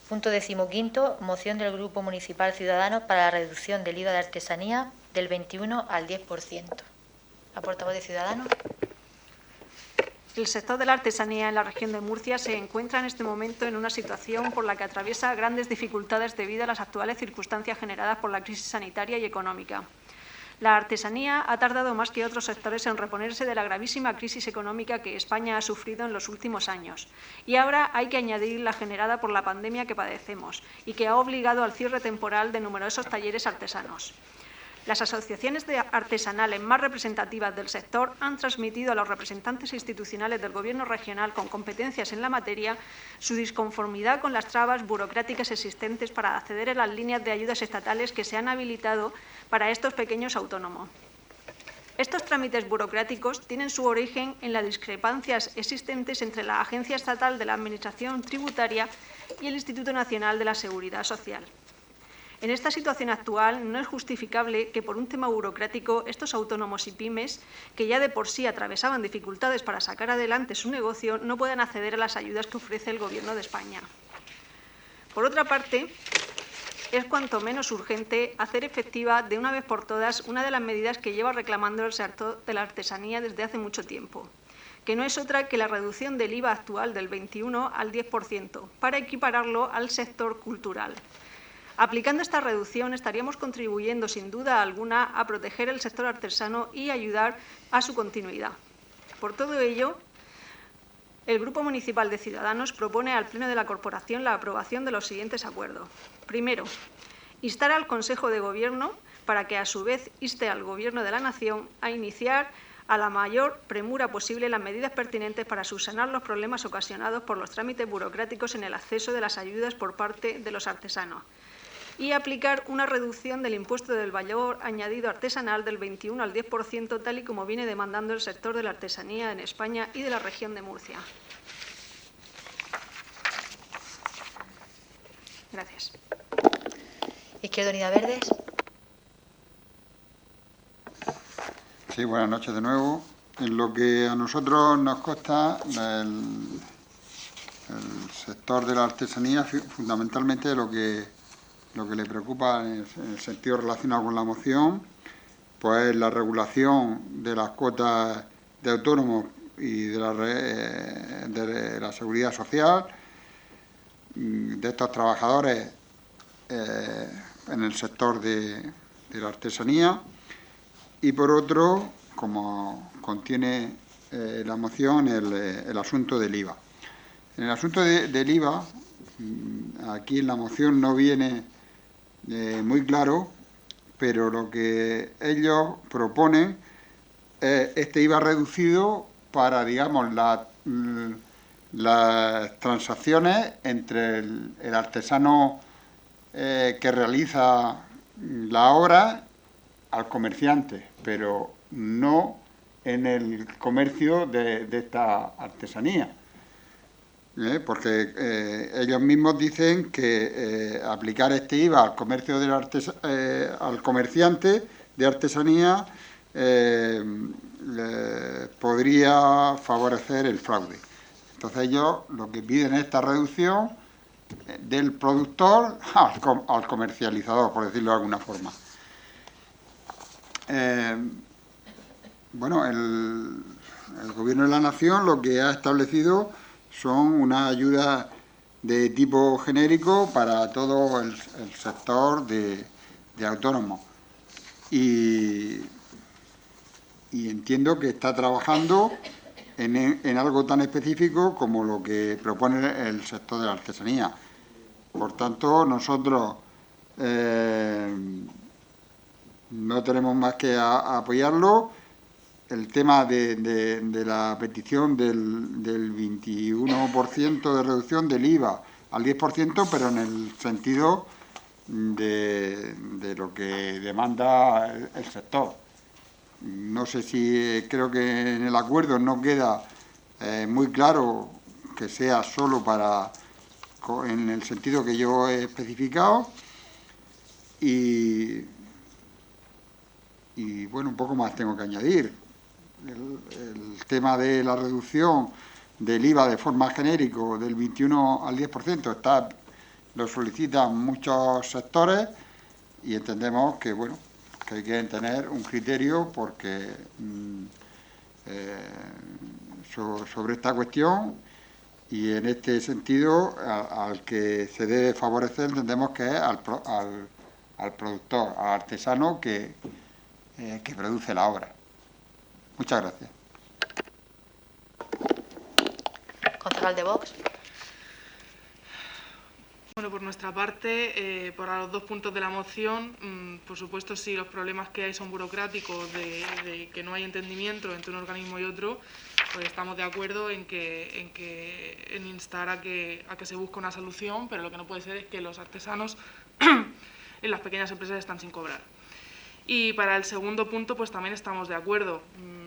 Punto 15º, moción del Grupo Municipal Ciudadanos para la reducción del IVA de artesanía del 21 al 10%. La portavoz de Ciudadanos. El sector de la artesanía en la región de Murcia se encuentra en este momento en una situación por la que atraviesa grandes dificultades debido a las actuales circunstancias generadas por la crisis sanitaria y económica. La artesanía ha tardado más que otros sectores en reponerse de la gravísima crisis económica que España ha sufrido en los últimos años. Y ahora hay que añadir la generada por la pandemia que padecemos y que ha obligado al cierre temporal de numerosos talleres artesanos. Las asociaciones artesanales más representativas del sector han transmitido a los representantes institucionales del Gobierno regional con competencias en la materia su disconformidad con las trabas burocráticas existentes para acceder a las líneas de ayudas estatales que se han habilitado para estos pequeños autónomos. Estos trámites burocráticos tienen su origen en las discrepancias existentes entre la Agencia Estatal de la Administración Tributaria y el Instituto Nacional de la Seguridad Social. En esta situación actual no es justificable que por un tema burocrático estos autónomos y pymes, que ya de por sí atravesaban dificultades para sacar adelante su negocio, no puedan acceder a las ayudas que ofrece el Gobierno de España. Por otra parte, es cuanto menos urgente hacer efectiva de una vez por todas una de las medidas que lleva reclamando el sector de la artesanía desde hace mucho tiempo, que no es otra que la reducción del IVA actual del 21 al 10% para equipararlo al sector cultural. Aplicando esta reducción estaríamos contribuyendo sin duda alguna a proteger el sector artesano y ayudar a su continuidad. Por todo ello, el Grupo Municipal de Ciudadanos propone al Pleno de la Corporación la aprobación de los siguientes acuerdos. Primero, instar al Consejo de Gobierno para que a su vez inste al Gobierno de la Nación a iniciar a la mayor premura posible las medidas pertinentes para subsanar los problemas ocasionados por los trámites burocráticos en el acceso de las ayudas por parte de los artesanos, y aplicar una reducción del impuesto del valor añadido artesanal del 21 al 10%, tal y como viene demandando el sector de la artesanía en España y de la región de Murcia. Gracias. Izquierda Unida Verdes. Sí, buenas noches de nuevo. En lo que a nosotros nos consta, el sector de la artesanía, fundamentalmente lo que le preocupa en el sentido relacionado con la moción, pues la regulación de las cuotas de autónomos y de la seguridad social, de estos trabajadores en el sector de la artesanía, y por otro, como contiene la moción, el asunto del IVA. En el asunto del IVA, aquí en la moción no viene muy claro, pero lo que ellos proponen es este IVA reducido para, digamos, las transacciones entre el artesano que realiza la obra al comerciante, pero no en el comercio de esta artesanía. Porque ellos mismos dicen que aplicar este IVA al comercio al comerciante de artesanía podría favorecer el fraude. Entonces ellos lo que piden es esta reducción del productor al comercializador, por decirlo de alguna forma. Bueno, el Gobierno de la Nación lo que ha establecido son unas ayudas de tipo genérico para todo el sector de autónomos. Y entiendo que está trabajando en algo tan específico como lo que propone el sector de la artesanía. Por tanto, nosotros no tenemos más que apoyarlo. El tema de la petición del 21% de reducción del IVA al 10%, pero en el sentido de lo que demanda el sector. No sé si, creo que en el acuerdo no queda muy claro que sea solo en el sentido que yo he especificado. Y bueno, un poco más tengo que añadir. El tema de la reducción del IVA de forma genérica del 21 al 10% está lo solicitan muchos sectores y entendemos que, bueno, que hay que tener un criterio porque sobre esta cuestión, y en este sentido al que se debe favorecer entendemos que es al productor, al artesano que produce la obra. Muchas gracias. Concejal de Vox. Bueno, por nuestra parte, para los 2 puntos de la moción, por supuesto, si los problemas que hay son burocráticos, de que no hay entendimiento entre un organismo y otro, pues estamos de acuerdo en instar a que se busque una solución, pero lo que no puede ser es que los artesanos en las pequeñas empresas están sin cobrar. Y para el segundo punto, pues también estamos de acuerdo.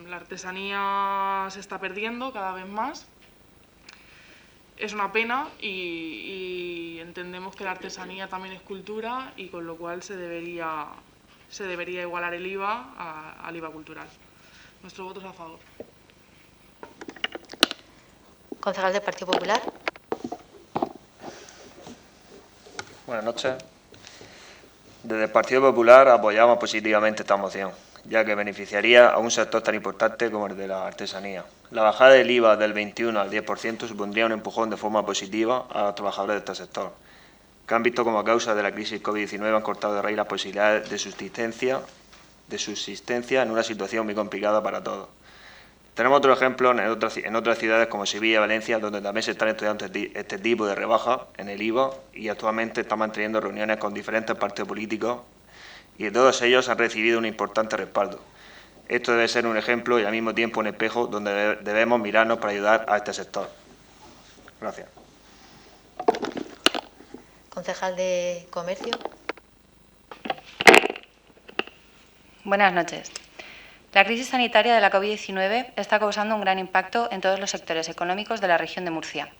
La artesanía se está perdiendo cada vez más. Es una pena y entendemos que la artesanía también es cultura y con lo cual se debería igualar el IVA al IVA cultural. Nuestro voto es a favor. Concejal del Partido Popular. Buenas noches. Desde el Partido Popular apoyamos positivamente esta moción, ya que beneficiaría a un sector tan importante como el de la artesanía. La bajada del IVA del 21 al 10% supondría un empujón de forma positiva a los trabajadores de este sector, que han visto como a causa de la crisis COVID-19 han cortado de raíz las posibilidades de subsistencia en una situación muy complicada para todos. Tenemos otro ejemplo en otras ciudades como Sevilla y Valencia, donde también se están estudiando este tipo de rebaja en el IVA y actualmente están manteniendo reuniones con diferentes partidos políticos y de todos ellos han recibido un importante respaldo. Esto debe ser un ejemplo y al mismo tiempo un espejo donde debemos mirarnos para ayudar a este sector. Gracias. Concejal de Comercio. Buenas noches. La crisis sanitaria de la COVID-19 está causando un gran impacto en todos los sectores económicos de la región de Murcia.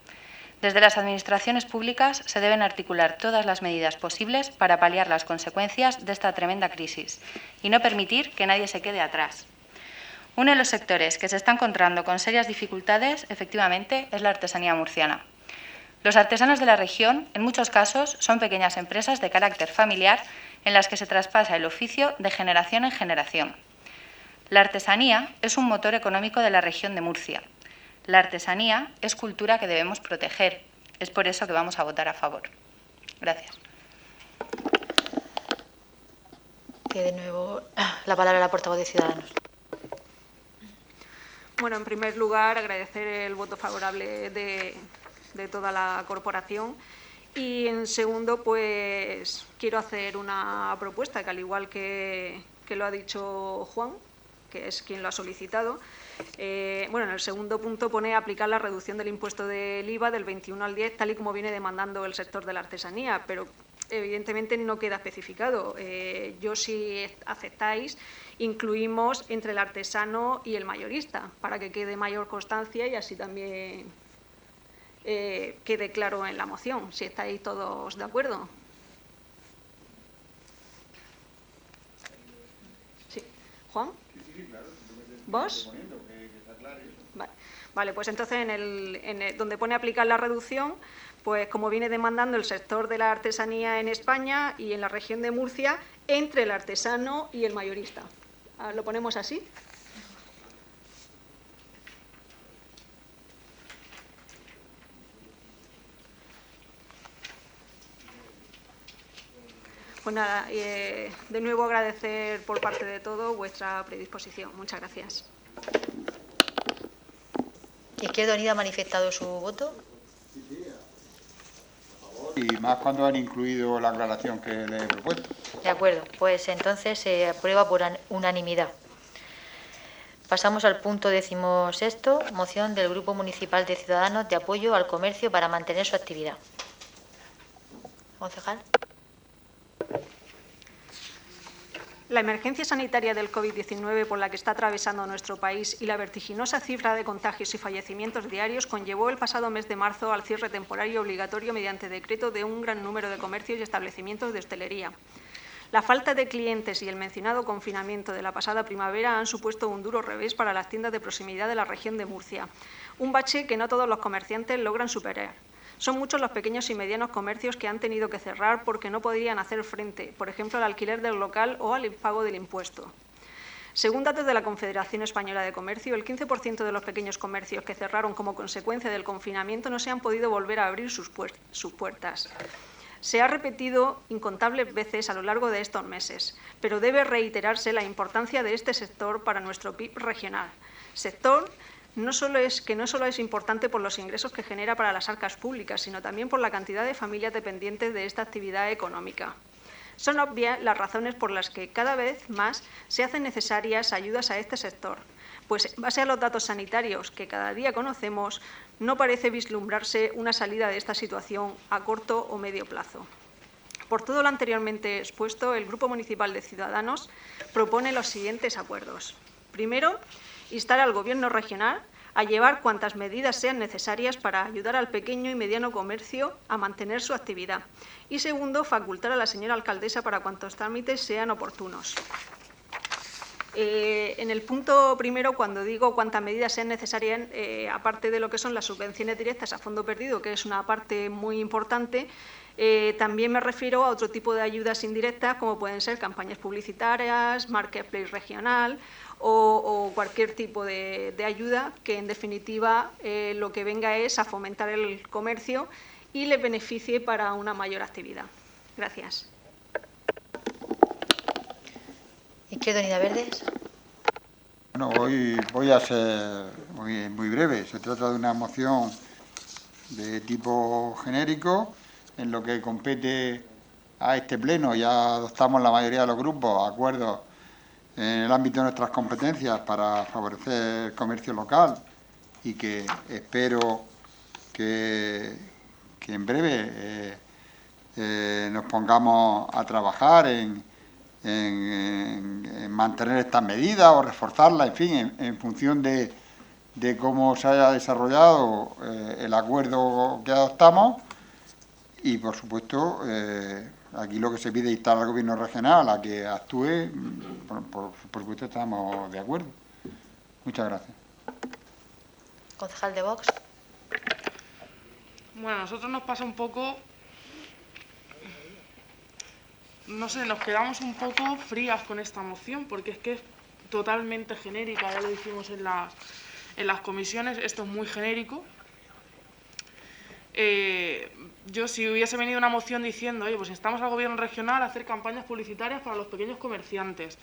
Desde las administraciones públicas se deben articular todas las medidas posibles para paliar las consecuencias de esta tremenda crisis y no permitir que nadie se quede atrás. Uno de los sectores que se está encontrando con serias dificultades, efectivamente, es la artesanía murciana. Los artesanos de la región, en muchos casos, son pequeñas empresas de carácter familiar en las que se traspasa el oficio de generación en generación. La artesanía es un motor económico de la región de Murcia. La artesanía es cultura que debemos proteger. Es por eso que vamos a votar a favor. Gracias. Tiene de nuevo la palabra la portavoz de Ciudadanos. Bueno, en primer lugar, agradecer el voto favorable de toda la corporación. Y en segundo, pues quiero hacer una propuesta que, al igual que lo ha dicho Juan, que es quien lo ha solicitado, bueno, en el segundo punto pone aplicar la reducción del impuesto del IVA del 21 al 10, tal y como viene demandando el sector de la artesanía, pero evidentemente no queda especificado. Yo, si aceptáis, incluimos entre el artesano y el mayorista, para que quede mayor constancia y así también quede claro en la moción, si estáis todos de acuerdo. Sí. ¿Juan? ¿Vos? Vale, pues entonces donde pone aplicar la reducción, pues como viene demandando el sector de la artesanía en España y en la región de Murcia, entre el artesano y el mayorista. ¿Lo ponemos así? Pues nada, de nuevo agradecer por parte de todo vuestra predisposición. Muchas gracias. Izquierda Unida ha manifestado su voto. Y más cuando han incluido la aclaración que le he propuesto. De acuerdo, pues entonces se aprueba por unanimidad. Pasamos al punto 16º, moción del Grupo Municipal de Ciudadanos de apoyo al comercio para mantener su actividad. Concejal. La emergencia sanitaria del COVID-19 por la que está atravesando nuestro país y la vertiginosa cifra de contagios y fallecimientos diarios conllevó el pasado mes de marzo al cierre temporario obligatorio mediante decreto de un gran número de comercios y establecimientos de hostelería. La falta de clientes y el mencionado confinamiento de la pasada primavera han supuesto un duro revés para las tiendas de proximidad de la región de Murcia, un bache que no todos los comerciantes logran superar. Son muchos los pequeños y medianos comercios que han tenido que cerrar porque no podían hacer frente, por ejemplo, al alquiler del local o al pago del impuesto. Según datos de la Confederación Española de Comercio, el 15% de los pequeños comercios que cerraron como consecuencia del confinamiento no se han podido volver a abrir sus puertas. Se ha repetido incontables veces a lo largo de estos meses, pero debe reiterarse la importancia de este sector para nuestro PIB regional. Sector no solo es importante por los ingresos que genera para las arcas públicas, sino también por la cantidad de familias dependientes de esta actividad económica. Son obvias las razones por las que cada vez más se hacen necesarias ayudas a este sector, pues en base a los datos sanitarios que cada día conocemos, no parece vislumbrarse una salida de esta situación a corto o medio plazo. Por todo lo anteriormente expuesto, el Grupo Municipal de Ciudadanos propone los siguientes acuerdos. Primero, instar al Gobierno regional a llevar cuantas medidas sean necesarias para ayudar al pequeño y mediano comercio a mantener su actividad. Y segundo, facultar a la señora alcaldesa para cuantos trámites sean oportunos. En el punto primero, cuando digo cuántas medidas sean necesarias, aparte de lo que son las subvenciones directas a fondo perdido, que es una parte muy importante, también me refiero a otro tipo de ayudas indirectas, como pueden ser campañas publicitarias, marketplace regional o cualquier tipo de ayuda que, en definitiva, lo que venga es a fomentar el comercio y le beneficie para una mayor actividad. Gracias. Izquierda Unida Verdes. Bueno, hoy voy a ser muy breve. Se trata de una moción de tipo genérico en lo que compete a este pleno. Ya adoptamos la mayoría de los grupos acuerdos en el ámbito de nuestras competencias para favorecer el comercio local y que espero que en breve nos pongamos a trabajar en mantener estas medidas o reforzarlas, en fin, en función de cómo se haya desarrollado el acuerdo que adoptamos. Y, por supuesto, aquí lo que se pide es instar al Gobierno regional a que actúe. Por supuesto, estamos de acuerdo. Muchas gracias. Concejal de Vox. Bueno, a nosotros nos pasa un poco, no sé, nos quedamos un poco frías con esta moción, porque es que es totalmente genérica, ya lo dijimos en las comisiones, esto es muy genérico. Yo, si hubiese venido una moción diciendo, oye, pues instamos al Gobierno regional a hacer campañas publicitarias para los pequeños comerciantes,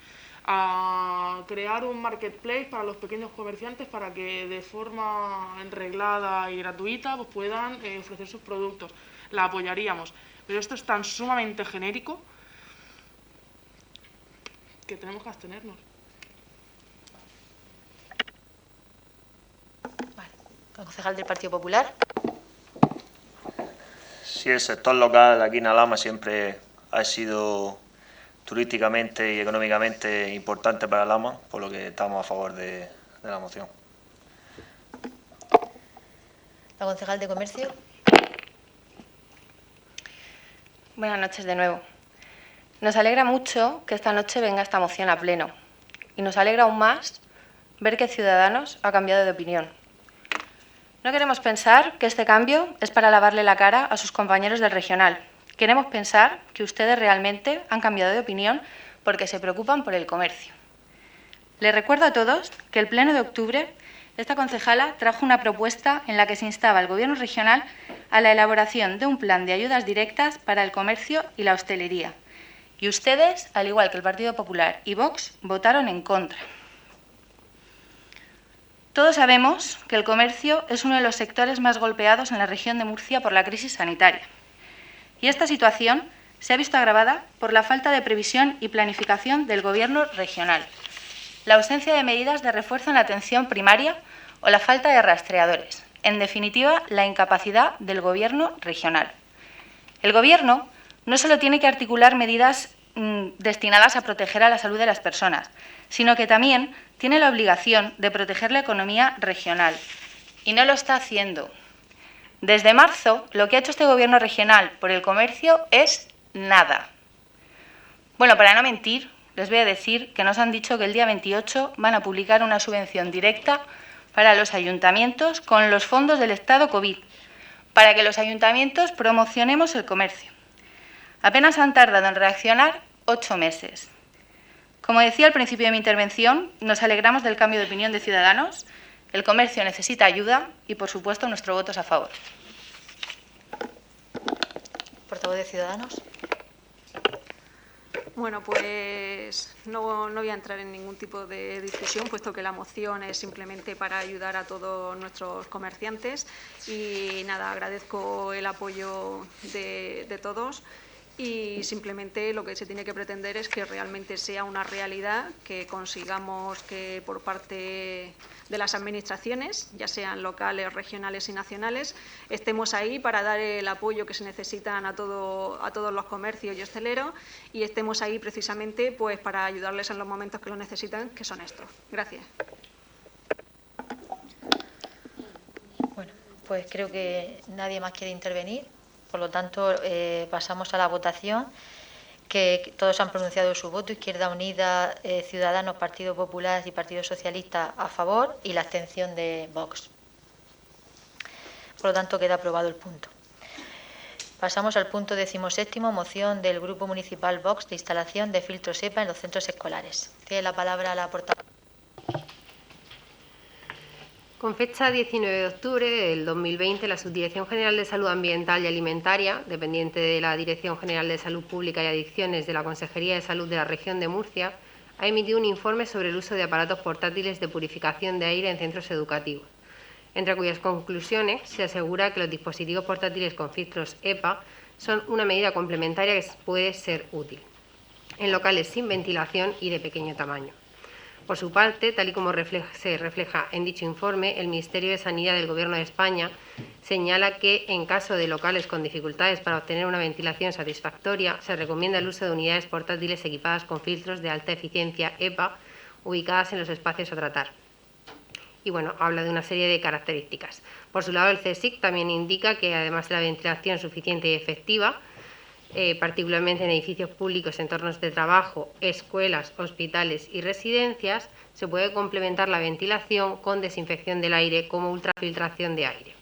a crear un marketplace para los pequeños comerciantes para que de forma reglada y gratuita pues puedan ofrecer sus productos, la apoyaríamos. Pero esto es tan sumamente genérico que tenemos que abstenernos. Vale. Concejal del Partido Popular. Sí, el sector local aquí en Alhama siempre ha sido turísticamente y económicamente importante para Alhama, por lo que estamos a favor de la moción. La concejal de Comercio. Buenas noches de nuevo. Nos alegra mucho que esta noche venga esta moción a pleno y nos alegra aún más ver que Ciudadanos ha cambiado de opinión. No queremos pensar que este cambio es para lavarle la cara a sus compañeros del regional. Queremos pensar que ustedes realmente han cambiado de opinión porque se preocupan por el comercio. Les recuerdo a todos que el pleno de octubre esta concejala trajo una propuesta en la que se instaba al Gobierno regional a la elaboración de un plan de ayudas directas para el comercio y la hostelería. Y ustedes, al igual que el Partido Popular y Vox, votaron en contra. Todos sabemos que el comercio es uno de los sectores más golpeados en la región de Murcia por la crisis sanitaria. Y esta situación se ha visto agravada por la falta de previsión y planificación del Gobierno regional, la ausencia de medidas de refuerzo en la atención primaria o la falta de rastreadores. En definitiva, la incapacidad del Gobierno regional. El Gobierno no solo tiene que articular medidas destinadas a proteger a la salud de las personas, sino que también tiene la obligación de proteger la economía regional. Y no lo está haciendo. Desde marzo, lo que ha hecho este Gobierno regional por el comercio es nada. Bueno, para no mentir, les voy a decir que nos han dicho que el día 28 van a publicar una subvención directa para los ayuntamientos con los fondos del Estado COVID, para que los ayuntamientos promocionemos el comercio. Apenas han tardado en reaccionar 8 meses. Como decía al principio de mi intervención, nos alegramos del cambio de opinión de Ciudadanos. El comercio necesita ayuda y, por supuesto, nuestro voto es a favor. Portavoz de Ciudadanos. Bueno, pues no voy a entrar en ningún tipo de discusión, puesto que la moción es simplemente para ayudar a todos nuestros comerciantes. Y nada, agradezco el apoyo de todos. Y simplemente lo que se tiene que pretender es que realmente sea una realidad, que consigamos que por parte de las administraciones, ya sean locales, regionales y nacionales, estemos ahí para dar el apoyo que se necesitan a todos los comercios y hosteleros, y estemos ahí precisamente pues para ayudarles en los momentos que lo necesitan, que son estos. Gracias. Bueno, pues creo que nadie más quiere intervenir. Por lo tanto, pasamos a la votación, que todos han pronunciado su voto: Izquierda Unida, Ciudadanos, Partido Popular y Partido Socialista a favor, y la abstención de Vox. Por lo tanto, queda aprobado el punto. Pasamos al punto 17º, moción del Grupo Municipal Vox de instalación de filtros EPA en los centros escolares. Tiene la palabra la portavoz. Con fecha 19 de octubre del 2020, la Subdirección General de Salud Ambiental y Alimentaria, dependiente de la Dirección General de Salud Pública y Adicciones de la Consejería de Salud de la Región de Murcia, ha emitido un informe sobre el uso de aparatos portátiles de purificación de aire en centros educativos, entre cuyas conclusiones se asegura que los dispositivos portátiles con filtros EPA son una medida complementaria que puede ser útil en locales sin ventilación y de pequeño tamaño. Por su parte, tal y como se refleja en dicho informe, el Ministerio de Sanidad del Gobierno de España señala que, en caso de locales con dificultades para obtener una ventilación satisfactoria, se recomienda el uso de unidades portátiles equipadas con filtros de alta eficiencia EPA ubicadas en los espacios a tratar. Y bueno, habla de una serie de características. Por su lado, el CSIC también indica que, además de la ventilación suficiente y efectiva, particularmente en edificios públicos, entornos de trabajo, escuelas, hospitales y residencias, se puede complementar la ventilación con desinfección del aire como ultrafiltración de aire.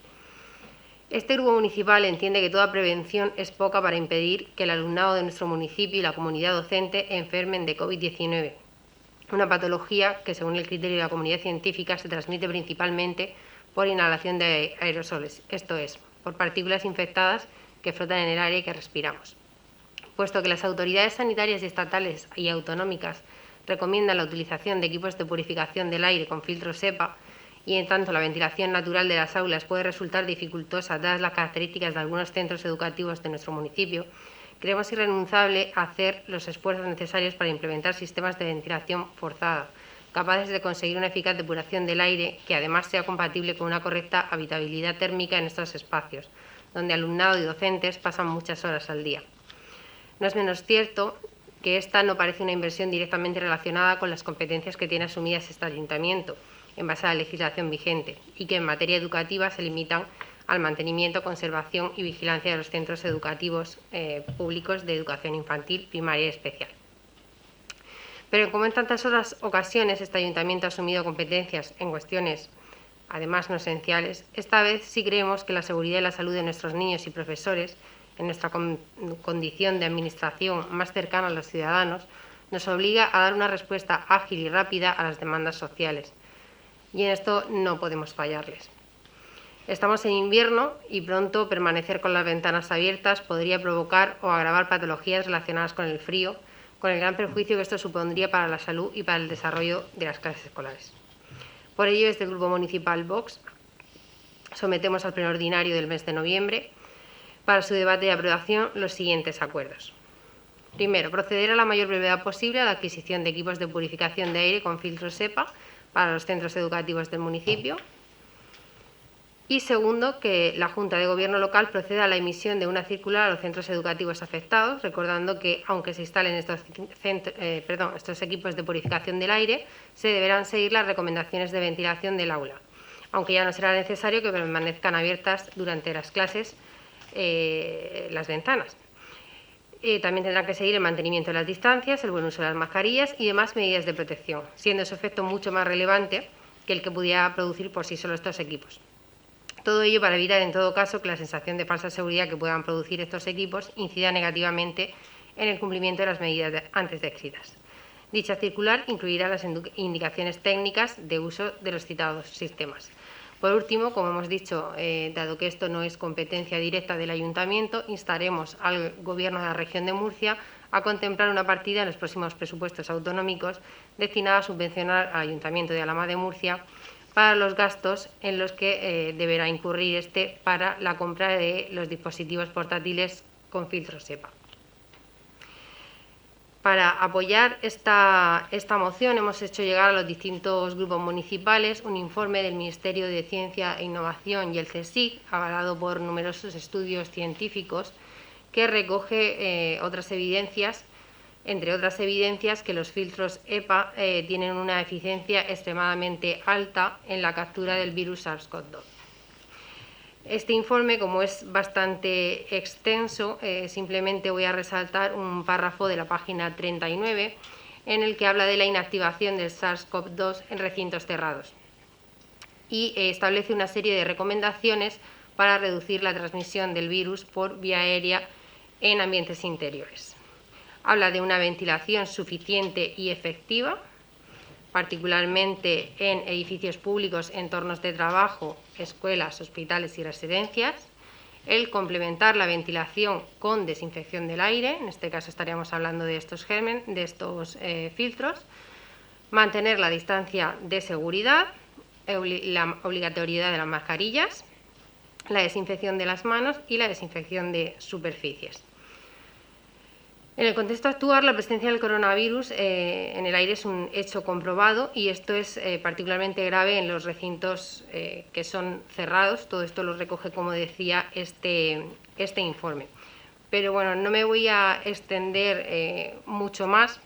Este grupo municipal entiende que toda prevención es poca para impedir que el alumnado de nuestro municipio y la comunidad docente enfermen de COVID-19, una patología que, según el criterio de la comunidad científica, se transmite principalmente por inhalación de aerosoles, esto es, por partículas infectadas que flotan en el aire que respiramos. Puesto que las autoridades sanitarias y estatales y autonómicas recomiendan la utilización de equipos de purificación del aire con filtros EPA, y en tanto la ventilación natural de las aulas puede resultar dificultosa dadas las características de algunos centros educativos de nuestro municipio, creemos irrenunciable hacer los esfuerzos necesarios para implementar sistemas de ventilación forzada, capaces de conseguir una eficaz depuración del aire que además sea compatible con una correcta habitabilidad térmica en estos espacios, donde alumnado y docentes pasan muchas horas al día. No es menos cierto que esta no parece una inversión directamente relacionada con las competencias que tiene asumidas este ayuntamiento en base a la legislación vigente y que en materia educativa se limitan al mantenimiento, conservación y vigilancia de los centros educativos públicos de educación infantil, primaria y especial. Pero como en tantas otras ocasiones este ayuntamiento ha asumido competencias en cuestiones además no esenciales, esta vez sí creemos que la seguridad y la salud de nuestros niños y profesores, en nuestra condición de administración más cercana a los ciudadanos, nos obliga a dar una respuesta ágil y rápida a las demandas sociales. Y en esto no podemos fallarles. Estamos en invierno y pronto permanecer con las ventanas abiertas podría provocar o agravar patologías relacionadas con el frío, con el gran perjuicio que esto supondría para la salud y para el desarrollo de las clases escolares. Por ello, desde el Grupo Municipal Vox sometemos al Pleno Ordinario del mes de noviembre para su debate y aprobación los siguientes acuerdos. Primero, proceder a la mayor brevedad posible a la adquisición de equipos de purificación de aire con filtros EPA para los centros educativos del municipio. Y segundo, que la Junta de Gobierno local proceda a la emisión de una circular a los centros educativos afectados, recordando que, aunque se instalen estos equipos de purificación del aire, se deberán seguir las recomendaciones de ventilación del aula, aunque ya no será necesario que permanezcan abiertas durante las clases las ventanas. También tendrán que seguir el mantenimiento de las distancias, el buen uso de las mascarillas y demás medidas de protección, siendo su efecto mucho más relevante que el que pudiera producir por sí solo estos equipos. Todo ello para evitar, en todo caso, que la sensación de falsa seguridad que puedan producir estos equipos incida negativamente en el cumplimiento de las medidas antes descritas. Dicha circular incluirá las indicaciones técnicas de uso de los citados sistemas. Por último, como hemos dicho, dado que esto no es competencia directa del Ayuntamiento, instaremos al Gobierno de la Región de Murcia a contemplar una partida en los próximos presupuestos autonómicos destinada a subvencionar al Ayuntamiento de Alhama de Murcia para los gastos en los que deberá incurrir este para la compra de los dispositivos portátiles con filtros EPA. Para apoyar esta moción hemos hecho llegar a los distintos grupos municipales un informe del Ministerio de Ciencia e Innovación y el CSIC, avalado por numerosos estudios científicos, que recoge otras evidencias, entre otras evidencias, que los filtros EPA tienen una eficiencia extremadamente alta en la captura del virus SARS-CoV-2. Este informe, como es bastante extenso, simplemente voy a resaltar un párrafo de la página 39 en el que habla de la inactivación del SARS-CoV-2 en recintos cerrados y establece una serie de recomendaciones para reducir la transmisión del virus por vía aérea en ambientes interiores. Habla de una ventilación suficiente y efectiva, particularmente en edificios públicos, entornos de trabajo, escuelas, hospitales y residencias. El complementar la ventilación con desinfección del aire, en este caso estaríamos hablando de estos filtros. Mantener la distancia de seguridad, la obligatoriedad de las mascarillas, la desinfección de las manos y la desinfección de superficies. En el contexto actual, la presencia del coronavirus en el aire es un hecho comprobado y esto es particularmente grave en los recintos que son cerrados. Todo esto lo recoge, como decía, este informe. Pero bueno, no me voy a extender mucho más,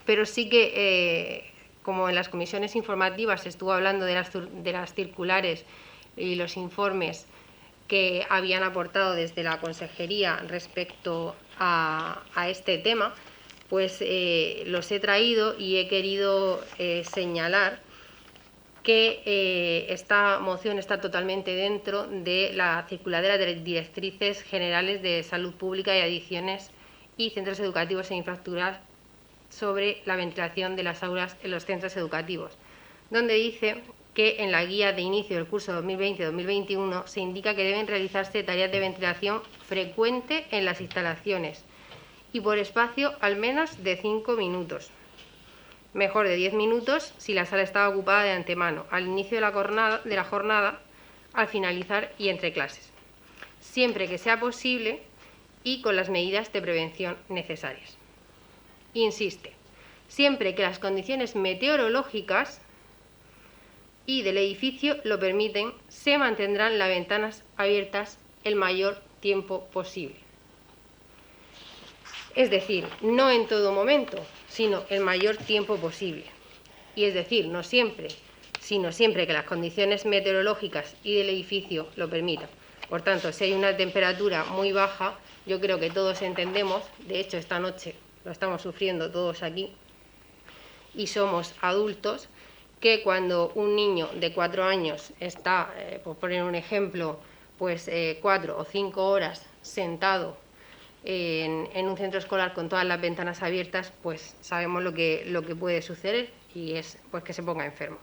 pero sí que, como en las comisiones informativas se estuvo hablando de las circulares y los informes que habían aportado desde la Consejería respecto a este tema, pues los he traído y he querido señalar que esta moción está totalmente dentro de la circular de las directrices generales de salud pública y adicciones y centros educativos e infraestructuras sobre la ventilación de las aulas en los centros educativos, donde dice que en la guía de inicio del curso 2020-2021 se indica que deben realizarse tareas de ventilación frecuente en las instalaciones y por espacio al menos de 5 minutos. Mejor de 10 minutos si la sala estaba ocupada de antemano, al inicio de la jornada, al finalizar y entre clases, siempre que sea posible y con las medidas de prevención necesarias. Insiste, siempre que las condiciones meteorológicas y del edificio lo permiten, se mantendrán las ventanas abiertas el mayor tiempo posible. Es decir, no en todo momento, sino el mayor tiempo posible. Y es decir, no siempre, sino siempre que las condiciones meteorológicas y del edificio lo permitan. Por tanto, si hay una temperatura muy baja, yo creo que todos entendemos, de hecho esta noche lo estamos sufriendo todos aquí, y somos adultos, que cuando un niño de 4 años está, por poner un ejemplo, pues 4 o 5 horas sentado en un centro escolar con todas las ventanas abiertas, pues sabemos lo que puede suceder y es pues que se ponga enfermo.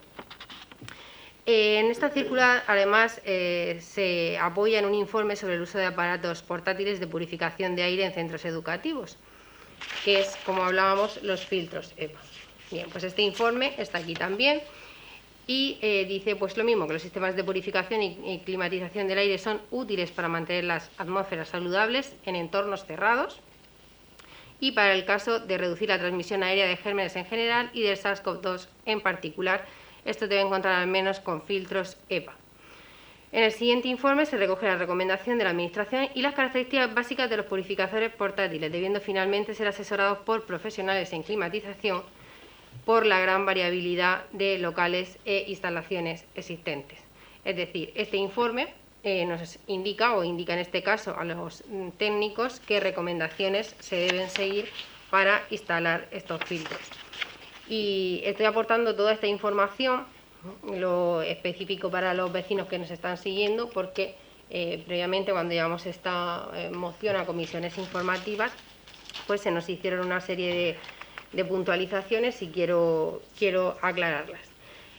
En esta circular, además, se apoya en un informe sobre el uso de aparatos portátiles de purificación de aire en centros educativos, que es, como hablábamos, los filtros EPA. Bien, pues este informe está aquí también y dice pues lo mismo, que los sistemas de purificación y climatización del aire son útiles para mantener las atmósferas saludables en entornos cerrados y para el caso de reducir la transmisión aérea de gérmenes en general y del SARS-CoV-2 en particular. Esto debe encontrar al menos con filtros EPA. En el siguiente informe se recoge la recomendación de la Administración y las características básicas de los purificadores portátiles, debiendo finalmente ser asesorados por profesionales en climatización por la gran variabilidad de locales e instalaciones existentes. Es decir, este informe nos indica, o indica en este caso a los técnicos, qué recomendaciones se deben seguir para instalar estos filtros. Y estoy aportando toda esta información lo específico para los vecinos que nos están siguiendo, porque previamente, cuando llevamos esta moción a comisiones informativas, pues se nos hicieron una serie de puntualizaciones y quiero aclararlas.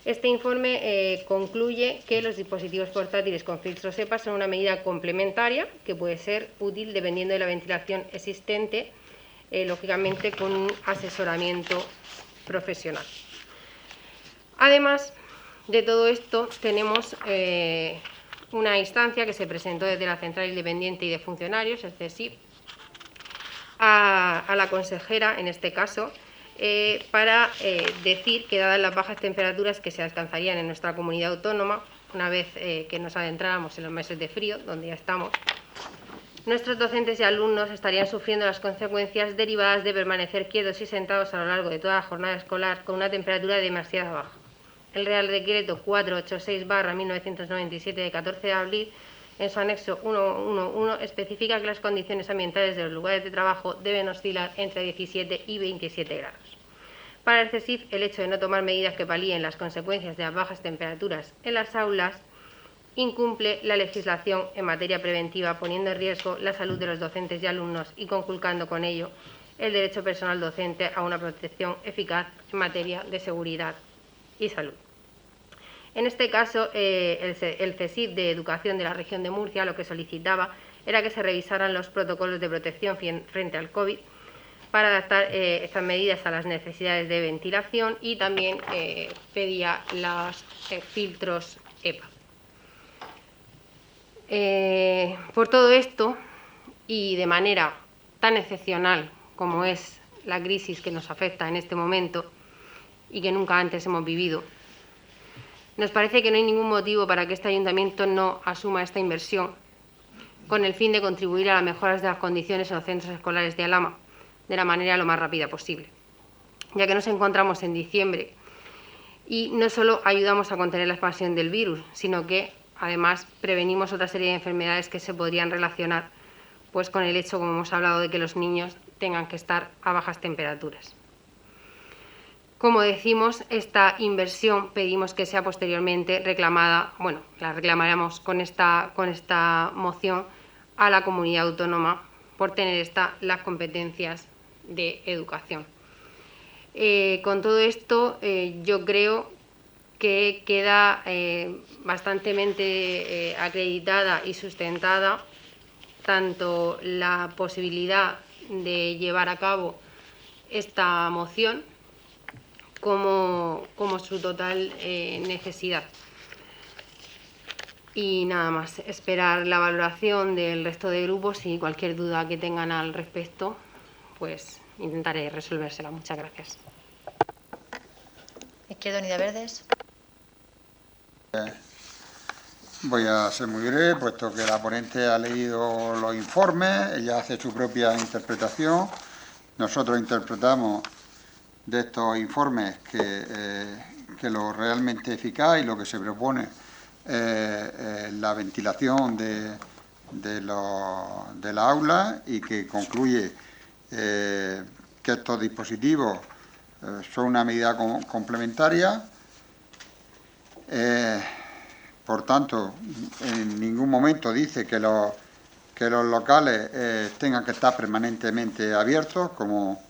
Este informe concluye que los dispositivos portátiles con filtros EPA son una medida complementaria que puede ser útil dependiendo de la ventilación existente, lógicamente con un asesoramiento profesional. Además de todo esto, tenemos una instancia que se presentó desde la Central Independiente y de Funcionarios, el CESIF, a la consejera, en este caso, para decir que, dadas las bajas temperaturas que se alcanzarían en nuestra comunidad autónoma, una vez que nos adentráramos en los meses de frío, donde ya estamos, nuestros docentes y alumnos estarían sufriendo las consecuencias derivadas de permanecer quietos y sentados a lo largo de toda la jornada escolar con una temperatura demasiado baja. El Real Decreto 486/1997 de 14 de abril, en su anexo 1.1.1, especifica que las condiciones ambientales de los lugares de trabajo deben oscilar entre 17 y 27 grados. Para el CESIF, el hecho de no tomar medidas que palíen las consecuencias de las bajas temperaturas en las aulas incumple la legislación en materia preventiva, poniendo en riesgo la salud de los docentes y alumnos y conculcando con ello el derecho personal docente a una protección eficaz en materia de seguridad y salud. En este caso, el CESIF de Educación de la región de Murcia lo que solicitaba era que se revisaran los protocolos de protección frente al COVID para adaptar estas medidas a las necesidades de ventilación, y también pedía los filtros EPA. Por todo esto, y de manera tan excepcional como es la crisis que nos afecta en este momento y que nunca antes hemos vivido, nos parece que no hay ningún motivo para que este ayuntamiento no asuma esta inversión con el fin de contribuir a las mejoras de las condiciones en los centros escolares de Alhama de la manera lo más rápida posible, ya que nos encontramos en diciembre y no solo ayudamos a contener la expansión del virus, sino que además prevenimos otra serie de enfermedades que se podrían relacionar pues con el hecho, como hemos hablado, de que los niños tengan que estar a bajas temperaturas. Como decimos, esta inversión pedimos que sea posteriormente reclamada, bueno, la reclamaremos con esta moción a la comunidad autónoma por tener las competencias de educación. Con todo esto, yo creo que queda bastante acreditada y sustentada tanto la posibilidad de llevar a cabo esta moción como su total necesidad. Y nada más, esperar la valoración del resto de grupos y cualquier duda que tengan al respecto, pues intentaré resolvérsela. Muchas gracias. Izquierda Unida Verdes. Voy a ser muy breve, puesto que la ponente ha leído los informes, ella hace su propia interpretación. Nosotros interpretamos de estos informes que lo realmente eficaz y lo que se propone la ventilación de la aula, y que concluye que estos dispositivos son una medida complementaria. Por tanto, en ningún momento dice que los locales tengan que estar permanentemente abiertos, como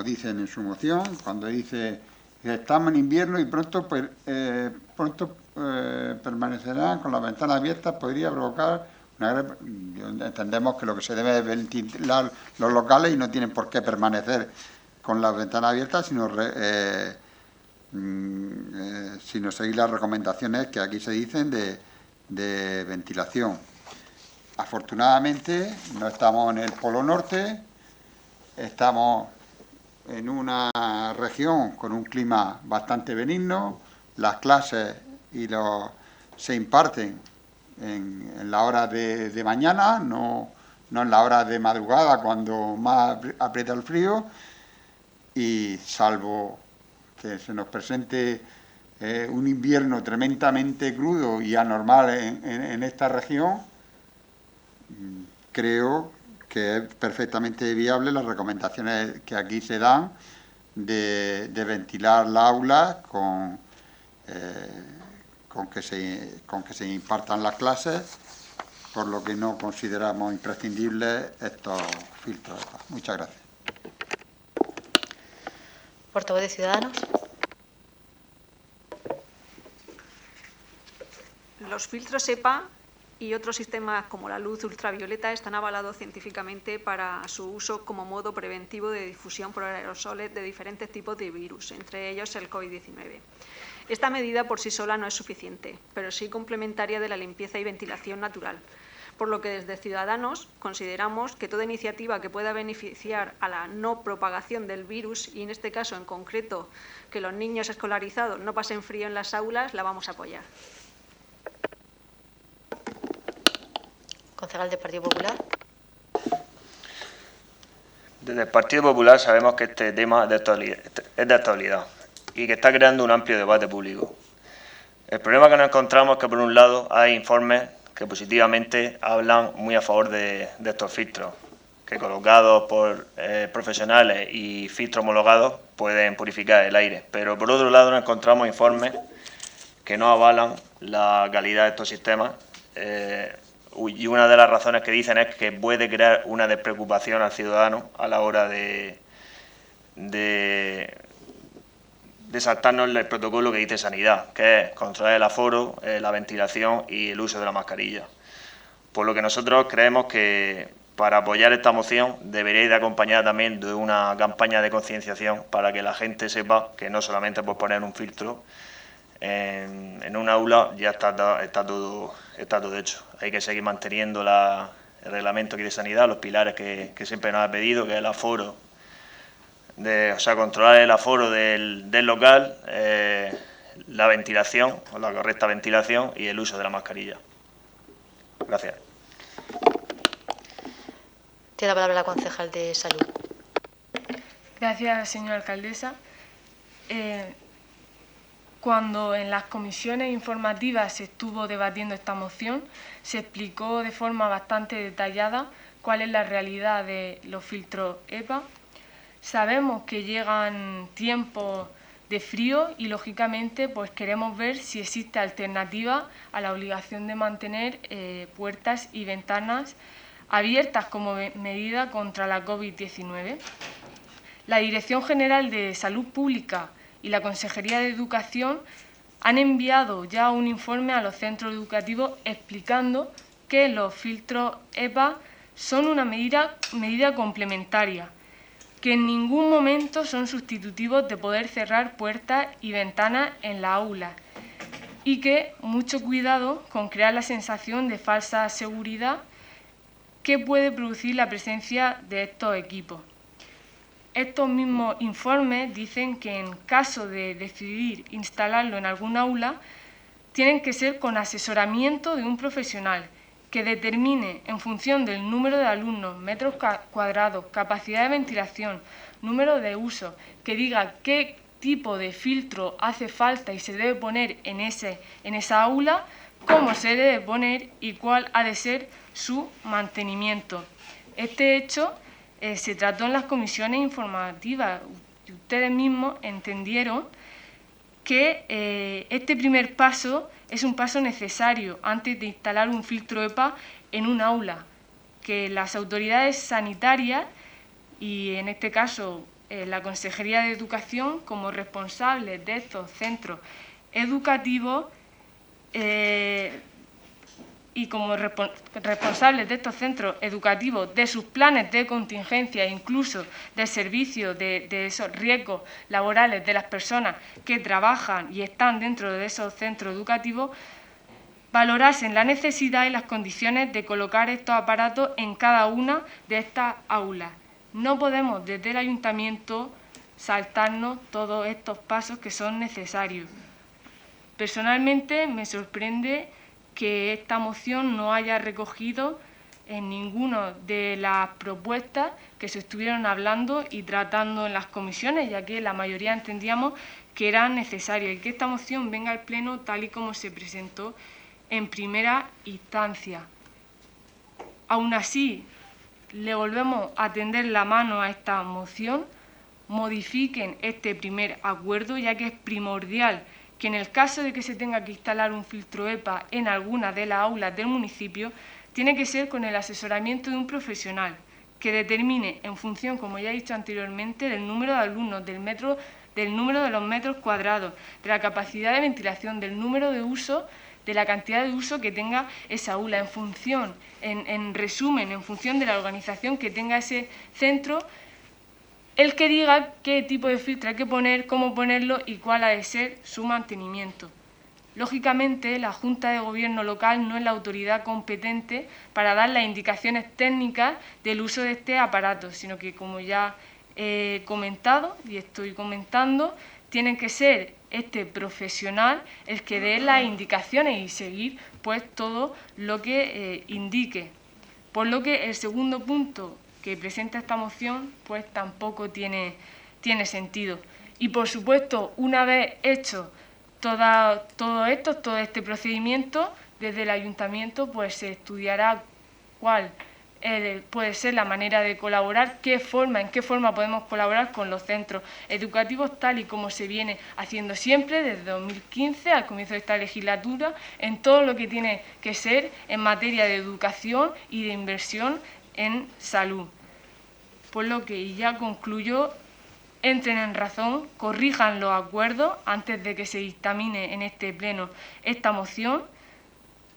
dicen en su moción, cuando dice que estamos en invierno y pronto permanecerán con las ventanas abiertas, podría provocar una gran... Entendemos que lo que se debe es ventilar los locales y no tienen por qué permanecer con las ventanas abiertas, sino seguir las recomendaciones que aquí se dicen de ventilación. Afortunadamente no estamos en el Polo Norte, estamos en una región con un clima bastante benigno. Las clases se imparten en la hora de mañana, no en la hora de madrugada cuando más aprieta el frío, y salvo que se nos presente un invierno tremendamente crudo y anormal en esta región, creo que es perfectamente viable las recomendaciones que aquí se dan de ventilar la aula con que se impartan las clases, por lo que no consideramos imprescindibles estos filtros. Muchas gracias. Portavoz de Ciudadanos. Los filtros EPA y otros sistemas como la luz ultravioleta están avalados científicamente para su uso como modo preventivo de difusión por aerosoles de diferentes tipos de virus, entre ellos el COVID-19. Esta medida por sí sola no es suficiente, pero sí complementaria de la limpieza y ventilación natural, por lo que desde Ciudadanos consideramos que toda iniciativa que pueda beneficiar a la no propagación del virus, y en este caso en concreto que los niños escolarizados no pasen frío en las aulas, la vamos a apoyar. Concejal del Partido Popular. Desde el Partido Popular sabemos que este tema es de actualidad y que está creando un amplio debate público. El problema que nos encontramos es que, por un lado, hay informes que positivamente hablan muy a favor de estos filtros, que colocados por profesionales y filtros homologados pueden purificar el aire. Pero, por otro lado, nos encontramos informes que no avalan la calidad de estos sistemas, y una de las razones que dicen es que puede crear una despreocupación al ciudadano a la hora de saltarnos el protocolo que dice Sanidad, que es controlar el aforo, la ventilación y el uso de la mascarilla. Por lo que nosotros creemos que para apoyar esta moción debería ir acompañada también de una campaña de concienciación para que la gente sepa que no solamente por poner un filtro en un aula ya está todo hecho. Hay que seguir manteniendo el reglamento de Sanidad, los pilares que siempre nos ha pedido, que es el aforo, controlar el aforo del local, la ventilación, o la correcta ventilación y el uso de la mascarilla. Gracias. Tiene la palabra la concejal de Salud. Gracias, señora alcaldesa. Cuando en las comisiones informativas se estuvo debatiendo esta moción, se explicó de forma bastante detallada cuál es la realidad de los filtros EPA. Sabemos que llegan tiempos de frío y, lógicamente, pues queremos ver si existe alternativa a la obligación de mantener puertas y ventanas abiertas como medida contra la COVID-19. La Dirección General de Salud Pública y la Consejería de Educación han enviado ya un informe a los centros educativos explicando que los filtros EPA son una medida complementaria, que en ningún momento son sustitutivos de poder cerrar puertas y ventanas en la aula y que mucho cuidado con crear la sensación de falsa seguridad que puede producir la presencia de estos equipos. Estos mismos informes dicen que en caso de decidir instalarlo en algún aula, tienen que ser con asesoramiento de un profesional que determine en función del número de alumnos, metros cuadrados, capacidad de ventilación, número de uso, que diga qué tipo de filtro hace falta y se debe poner en esa aula, cómo se debe poner y cuál ha de ser su mantenimiento. Este hecho se trató en las comisiones informativas y ustedes mismos entendieron que este primer paso es un paso necesario antes de instalar un filtro EPA en un aula, que las autoridades sanitarias y en este caso la Consejería de Educación como responsables de estos centros educativos y como responsables de estos centros educativos, de sus planes de contingencia e incluso del servicio de esos riesgos laborales de las personas que trabajan y están dentro de esos centros educativos, valorasen la necesidad y las condiciones de colocar estos aparatos en cada una de estas aulas. No podemos desde el ayuntamiento saltarnos todos estos pasos que son necesarios. Personalmente me sorprende que esta moción no haya recogido en ninguna de las propuestas que se estuvieron hablando y tratando en las comisiones, ya que la mayoría entendíamos que era necesario y que esta moción venga al Pleno tal y como se presentó en primera instancia. Aún así, le volvemos a tender la mano a esta moción modifiquen este primer acuerdo, ya que es primordial que en el caso de que se tenga que instalar un filtro EPA en alguna de las aulas del municipio, tiene que ser con el asesoramiento de un profesional que determine en función, como ya he dicho anteriormente, del número de alumnos, del número de los metros cuadrados, de la capacidad de ventilación, del número de uso, de la cantidad de uso que tenga esa aula, en función, en resumen, en función de la organización que tenga ese centro, el que diga qué tipo de filtro hay que poner, cómo ponerlo y cuál ha de ser su mantenimiento. Lógicamente, la Junta de Gobierno local no es la autoridad competente para dar las indicaciones técnicas del uso de este aparato, sino que, como ya he comentado y estoy comentando, tiene que ser este profesional el que dé las indicaciones y seguir pues todo lo que indique. Por lo que el segundo punto que presenta esta moción pues tampoco tiene sentido. Y por supuesto, una vez hecho todo este procedimiento, desde el ayuntamiento pues se estudiará cuál puede ser la manera de colaborar, en qué forma podemos colaborar con los centros educativos, tal y como se viene haciendo siempre desde 2015 al comienzo de esta legislatura, en todo lo que tiene que ser en materia de educación y de inversión en salud. Por lo que, y ya concluyo, entren en razón, corrijan los acuerdos antes de que se dictamine en este pleno esta moción,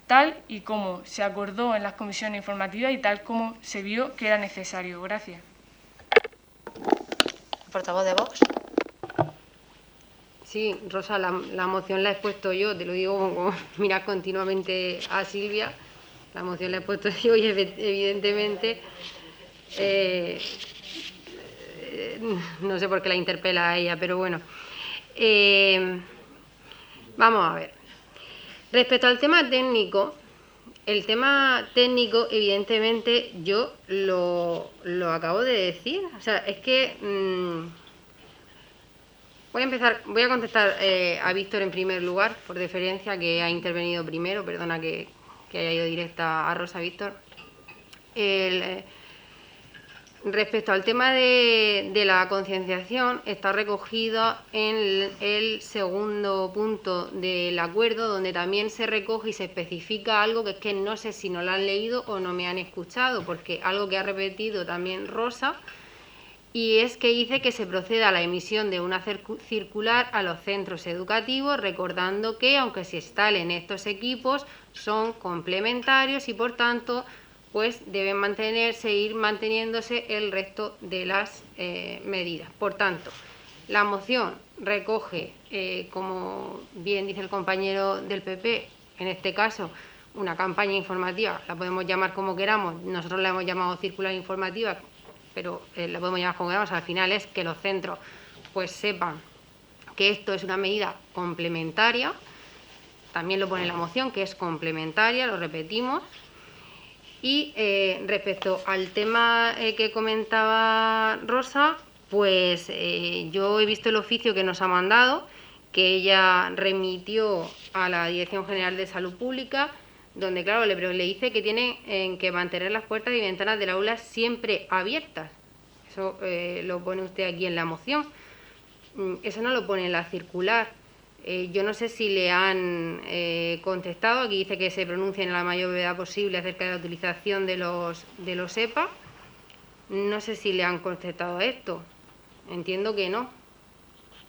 tal y como se acordó en las comisiones informativas y tal como se vio que era necesario. Gracias. Portavoz de Vox. Sí, Rosa, la moción la he expuesto yo, te lo digo como miras continuamente a Silvia, la moción la he expuesto yo y evidentemente no sé por qué la interpela a ella, pero bueno. Vamos a ver. Respecto al tema técnico, el tema técnico, evidentemente, yo lo acabo de decir. O sea, es que voy a contestar a Víctor en primer lugar, por deferencia, que ha intervenido primero. Perdona que haya ido directa a Rosa, Víctor. Respecto al tema de la concienciación, está recogido en el segundo punto del acuerdo, donde también se recoge y se especifica algo que es que no sé si no lo han leído o no me han escuchado, porque algo que ha repetido también Rosa, y es que dice que se procede a la emisión de una circular a los centros educativos, recordando que, aunque se instalen estos equipos, son complementarios y, por tanto, pues deben seguir manteniéndose el resto de las medidas. Por tanto, la moción recoge, como bien dice el compañero del PP, en este caso, una campaña informativa, la podemos llamar como queramos, nosotros la hemos llamado circular informativa, pero la podemos llamar como queramos, al final es que los centros pues sepan que esto es una medida complementaria, también lo pone en la moción, que es complementaria, lo repetimos. Y respecto al tema que comentaba Rosa, pues yo he visto el oficio que nos ha mandado, que ella remitió a la Dirección General de Salud Pública, donde, claro, le dice que tienen que mantener las puertas y ventanas del aula siempre abiertas. Eso lo pone usted aquí en la moción. Eso no lo pone en la circular. Yo no sé si le han contestado, aquí dice que se pronuncien a la mayor brevedad posible acerca de la utilización de los EPA. No sé si le han contestado esto. Entiendo que no.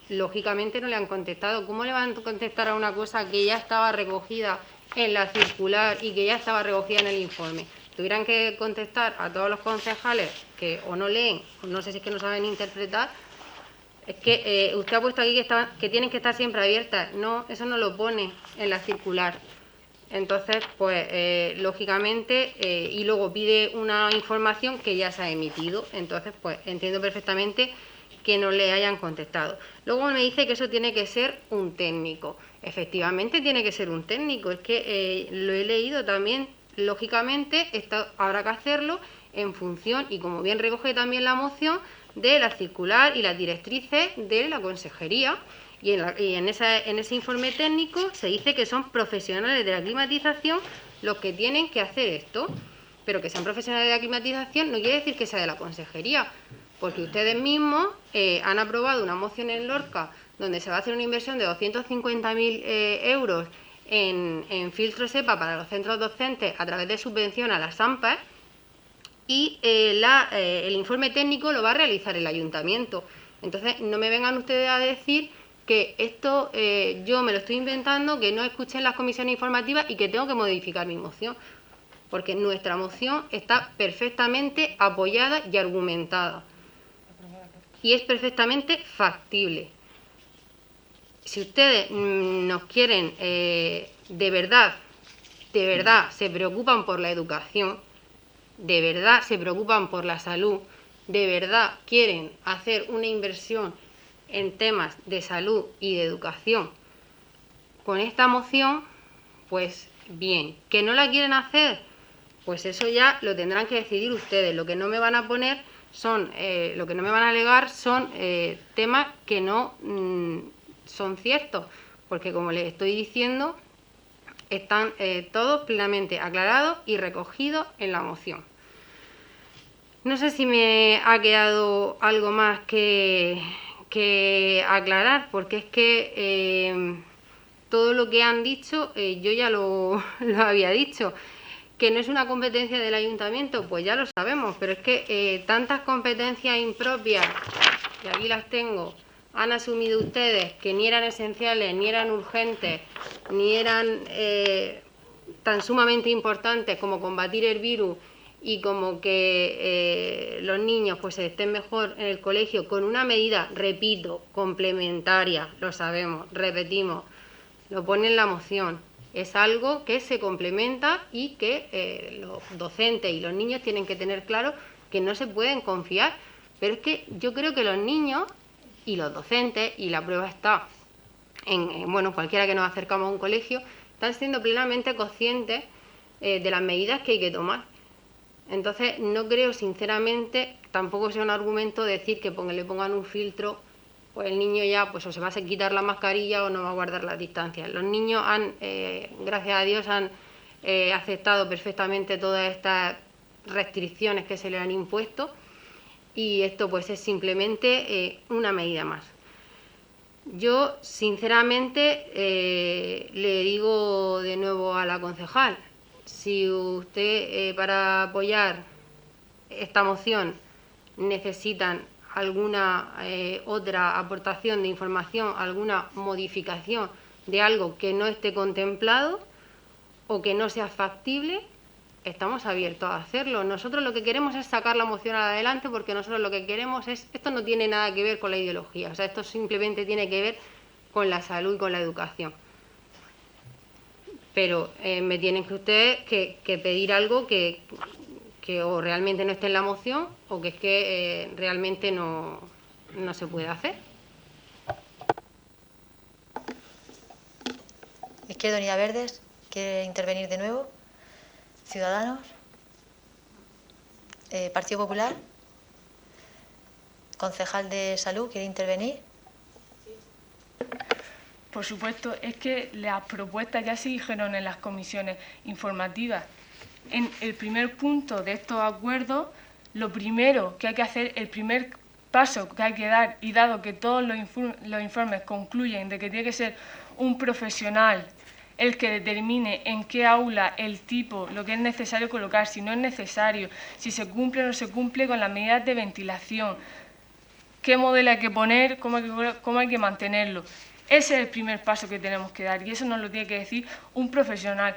Lógicamente no le han contestado. ¿Cómo le van a contestar a una cosa que ya estaba recogida en la circular y que ya estaba recogida en el informe? Tuvieran que contestar a todos los concejales que o no leen, o no sé si es que no saben interpretar. Es que usted ha puesto aquí que tienen que estar siempre abiertas. No, eso no lo pone en la circular. Entonces, pues, lógicamente, y luego pide una información que ya se ha emitido. Entonces, pues, entiendo perfectamente que no le hayan contestado. Luego me dice que eso tiene que ser un técnico. Efectivamente, tiene que ser un técnico. Es que lo he leído también. Lógicamente, esto habrá que hacerlo en función, y como bien recoge también la moción, de la circular y las directrices de la consejería, y en ese informe técnico se dice que son profesionales de la climatización los que tienen que hacer esto, pero que sean profesionales de la climatización no quiere decir que sea de la consejería. porque ustedes mismos han aprobado una moción en Lorca donde se va a hacer una inversión de 250.000 euros en filtros EPA para los centros docentes a través de subvención a las AMPA, y el informe técnico lo va a realizar el ayuntamiento. Entonces, no me vengan ustedes a decir que esto yo me lo estoy inventando, que no escuché en las comisiones informativas y que tengo que modificar mi moción, porque nuestra moción está perfectamente apoyada y argumentada y es perfectamente factible. Si ustedes nos quieren de verdad se preocupan por la educación, de verdad se preocupan por la salud, de verdad quieren hacer una inversión en temas de salud y de educación con esta moción, pues bien. ¿Que no la quieren hacer? Pues eso ya lo tendrán que decidir ustedes. Lo que no me van a poner son, lo que no me van a alegar son temas que no son ciertos, porque como les estoy diciendo, están todos plenamente aclarados y recogidos en la moción. No sé si me ha quedado algo más que aclarar, porque es que todo lo que han dicho yo ya lo había dicho. Que no es una competencia del ayuntamiento, pues ya lo sabemos, pero es que tantas competencias impropias, y aquí las tengo, han asumido ustedes, que ni eran esenciales, ni eran urgentes, ni eran tan sumamente importantes como combatir el virus y como que los niños pues estén mejor en el colegio, con una medida, repito, complementaria, lo sabemos, repetimos, lo pone en la moción. Es algo que se complementa y que los docentes y los niños tienen que tener claro que no se pueden confiar. Pero es que yo creo que los niños y los docentes, y la prueba está bueno, cualquiera que nos acercamos a un colegio, están siendo plenamente conscientes de las medidas que hay que tomar. Entonces, no creo, sinceramente, tampoco sea un argumento decir que le pongan un filtro, pues el niño ya pues o se va a quitar la mascarilla o no va a guardar las distancias. Los niños han, gracias a Dios, han aceptado perfectamente todas estas restricciones que se les han impuesto, y esto pues es simplemente una medida más. Yo, sinceramente, le digo de nuevo a la concejal, si usted para apoyar esta moción necesitan alguna otra aportación de información, alguna modificación de algo que no esté contemplado o que no sea factible, estamos abiertos a hacerlo. Nosotros lo que queremos es sacar la moción adelante, porque nosotros lo que queremos es, esto no tiene nada que ver con la ideología, o sea, esto simplemente tiene que ver con la salud y con la educación. Pero me tienen que ustedes que pedir algo que o realmente no esté en la moción o que es que realmente no se puede hacer. Izquierda Unida Verdes, ¿quiere intervenir de nuevo? Ciudadanos. Partido Popular. Concejal de Salud, ¿quiere intervenir? Por supuesto, es que las propuestas ya se dijeron en las comisiones informativas. En el primer punto de estos acuerdos, lo primero que hay que hacer, el primer paso que hay que dar, y dado que todos los informes concluyen de que tiene que ser un profesional el que determine en qué aula, el tipo, lo que es necesario colocar, si no es necesario, si se cumple o no se cumple con las medidas de ventilación, qué modelo hay que poner, cómo hay que mantenerlo. Ese es el primer paso que tenemos que dar, y eso nos lo tiene que decir un profesional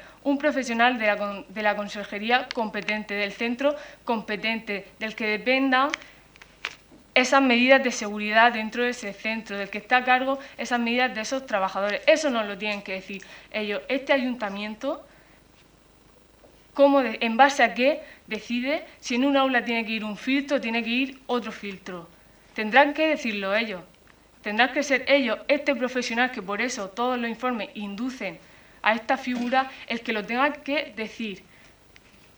de la consejería competente, del centro competente, del que dependan esas medidas de seguridad dentro de ese centro, del que está a cargo esas medidas de esos trabajadores. Eso nos lo tienen que decir ellos. Este ayuntamiento, en base a qué decide si en un aula tiene que ir un filtro o tiene que ir otro filtro. Tendrán que decirlo ellos. Tendrán que ser ellos, este profesional, que por eso todos los informes inducen a esta figura, el que lo tenga que decir.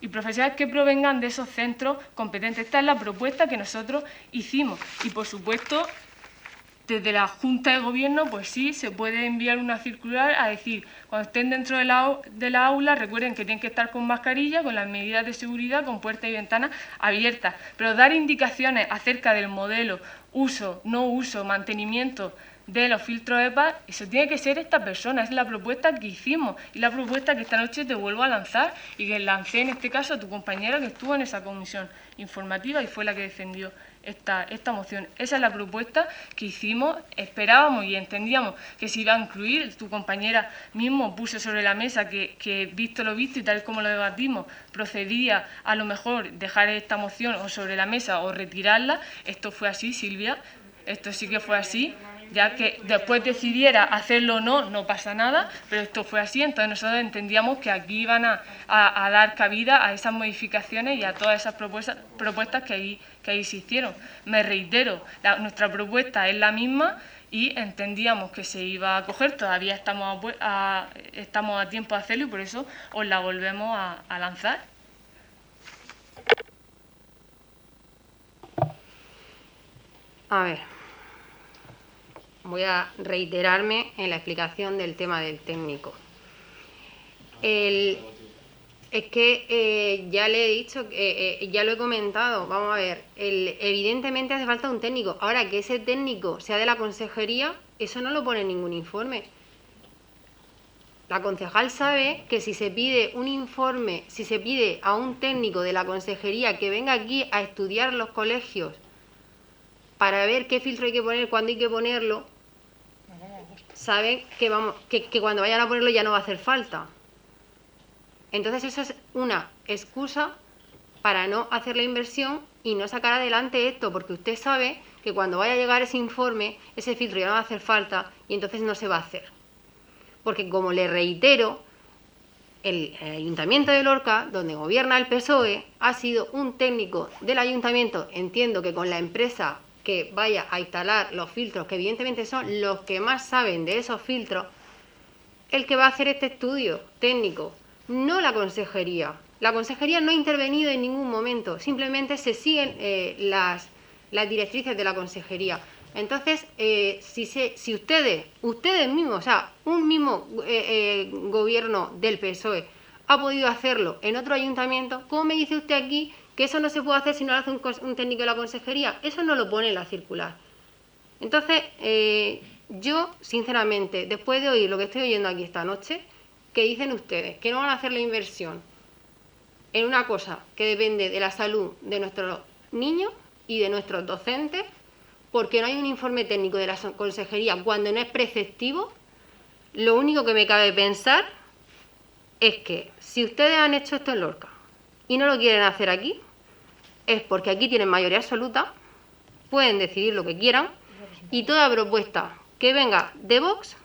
Y profesionales que provengan de esos centros competentes. Esta es la propuesta que nosotros hicimos. Y, por supuesto, desde la Junta de Gobierno, pues sí, se puede enviar una circular a decir, cuando estén dentro de la aula, recuerden que tienen que estar con mascarilla, con las medidas de seguridad, con puertas y ventanas abiertas. Pero dar indicaciones acerca del modelo, uso, no uso, mantenimiento de los filtros EPA, eso tiene que ser esta persona, es la propuesta que hicimos y la propuesta que esta noche te vuelvo a lanzar y que lancé en este caso a tu compañera que estuvo en esa comisión informativa y fue la que defendió esta moción. Esa es la propuesta que hicimos, esperábamos y entendíamos que se iba a incluir. Tu compañera mismo puso sobre la mesa que visto lo visto y tal como lo debatimos, procedía a lo mejor dejar esta moción o sobre la mesa o retirarla. Esto fue así, Silvia, esto sí que fue así. Ya que después decidiera hacerlo o no, no pasa nada, pero esto fue así, entonces nosotros entendíamos que aquí iban a dar cabida a esas modificaciones y a todas esas propuestas que ahí se hicieron. Me reitero, nuestra propuesta es la misma y entendíamos que se iba a coger, todavía estamos a tiempo de hacerlo y por eso os la volvemos a lanzar. A ver. Voy a reiterarme en la explicación del tema del técnico. Es que ya le he dicho, ya lo he comentado, vamos a ver, evidentemente hace falta un técnico. Ahora, que ese técnico sea de la consejería, eso no lo pone en ningún informe. La concejal sabe que si se pide un informe, si se pide a un técnico de la consejería que venga aquí a estudiar los colegios para ver qué filtro hay que poner, cuándo hay que ponerlo, saben que cuando vayan a ponerlo ya no va a hacer falta. Entonces eso es una excusa para no hacer la inversión y no sacar adelante esto, porque usted sabe que cuando vaya a llegar ese informe, ese filtro ya no va a hacer falta y entonces no se va a hacer. Porque como le reitero, el Ayuntamiento de Lorca, donde gobierna el PSOE, ha sido un técnico del Ayuntamiento, entiendo que con la empresa que vaya a instalar los filtros, que evidentemente son los que más saben de esos filtros, el que va a hacer este estudio técnico, no la consejería. La consejería no ha intervenido en ningún momento, simplemente se siguen las directrices de la consejería. Entonces, si ustedes mismos, o sea, un mismo gobierno del PSOE ha podido hacerlo en otro ayuntamiento, ¿cómo me dice usted aquí que eso no se puede hacer si no lo hace un técnico de la consejería? Eso no lo pone en la circular. Entonces, yo, sinceramente, después de oír lo que estoy oyendo aquí esta noche, que dicen ustedes que no van a hacer la inversión en una cosa que depende de la salud de nuestros niños y de nuestros docentes, porque no hay un informe técnico de la consejería cuando no es preceptivo, lo único que me cabe pensar es que si ustedes han hecho esto en Lorca y no lo quieren hacer aquí, es porque aquí tienen mayoría absoluta, pueden decidir lo que quieran y toda propuesta que venga de Vox,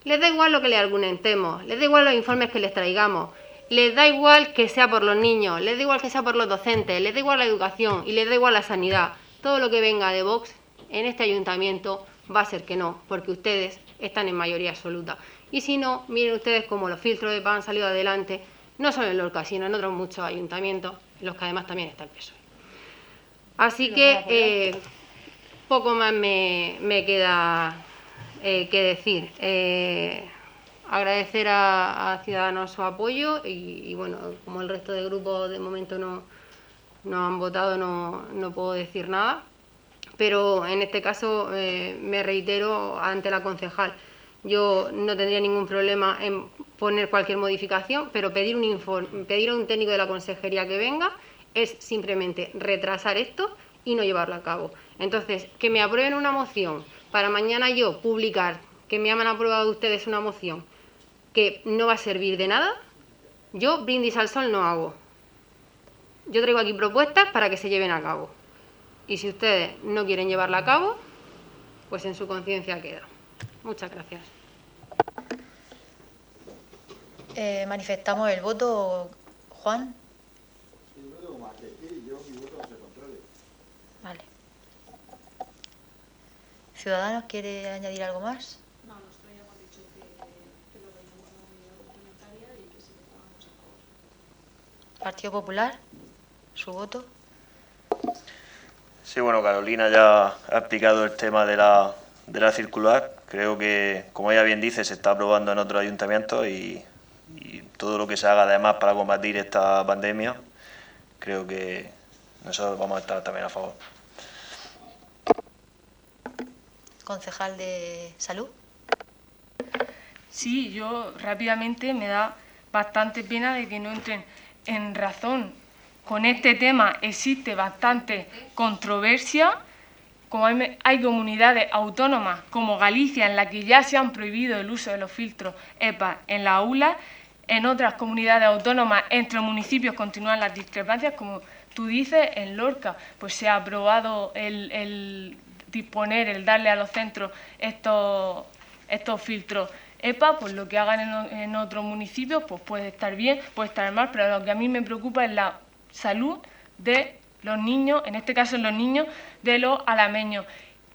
les da igual lo que les argumentemos, les da igual los informes que les traigamos, les da igual que sea por los niños, les da igual que sea por los docentes, les da igual la educación y les da igual la sanidad. Todo lo que venga de Vox en este ayuntamiento va a ser que no, porque ustedes están en mayoría absoluta. Y si no, miren ustedes cómo los filtros de PAN han salido adelante, no solo en Lorca, sino en otros muchos ayuntamientos, en los que además también está el PSOE. Así que poco más me queda que decir. Agradecer a Ciudadanos su apoyo y bueno, como el resto de grupos de momento no han votado, no puedo decir nada. Pero en este caso me reitero ante la concejal. Yo no tendría ningún problema en poner cualquier modificación, pero pedir un informe, pedir a un técnico de la consejería que venga es simplemente retrasar esto y no llevarlo a cabo. Entonces, que me aprueben una moción para mañana yo publicar que me han aprobado ustedes una moción que no va a servir de nada, yo brindis al sol no hago. Yo traigo aquí propuestas para que se lleven a cabo. Y si ustedes no quieren llevarla a cabo, pues en su conciencia queda. Muchas gracias. Manifestamos el voto, Juan. Vale. ¿Ciudadanos quiere añadir algo más? No, nosotros ya hemos dicho que lo veíamos como medida complementaria y que sí que estábamos a favor. Partido Popular, su voto. Sí, bueno, Carolina ya ha explicado el tema de la de la circular. Creo que, como ella bien dice, se está aprobando en otros ayuntamientos y todo lo que se haga además para combatir esta pandemia, creo que nosotros vamos a estar también a favor. Concejal de Salud. Sí, yo rápidamente me da bastante pena de que no entren en razón. Con este tema existe bastante controversia, como hay comunidades autónomas como Galicia en la que ya se han prohibido el uso de los filtros EPA en las aulas, en otras comunidades autónomas entre municipios continúan las discrepancias, como tú dices, en Lorca pues se ha aprobado el disponer, el darle a los centros estos filtros EPA, pues lo que hagan en otros municipios pues puede estar bien, puede estar mal, pero lo que a mí me preocupa es la salud de los niños, en este caso los niños de los alameños.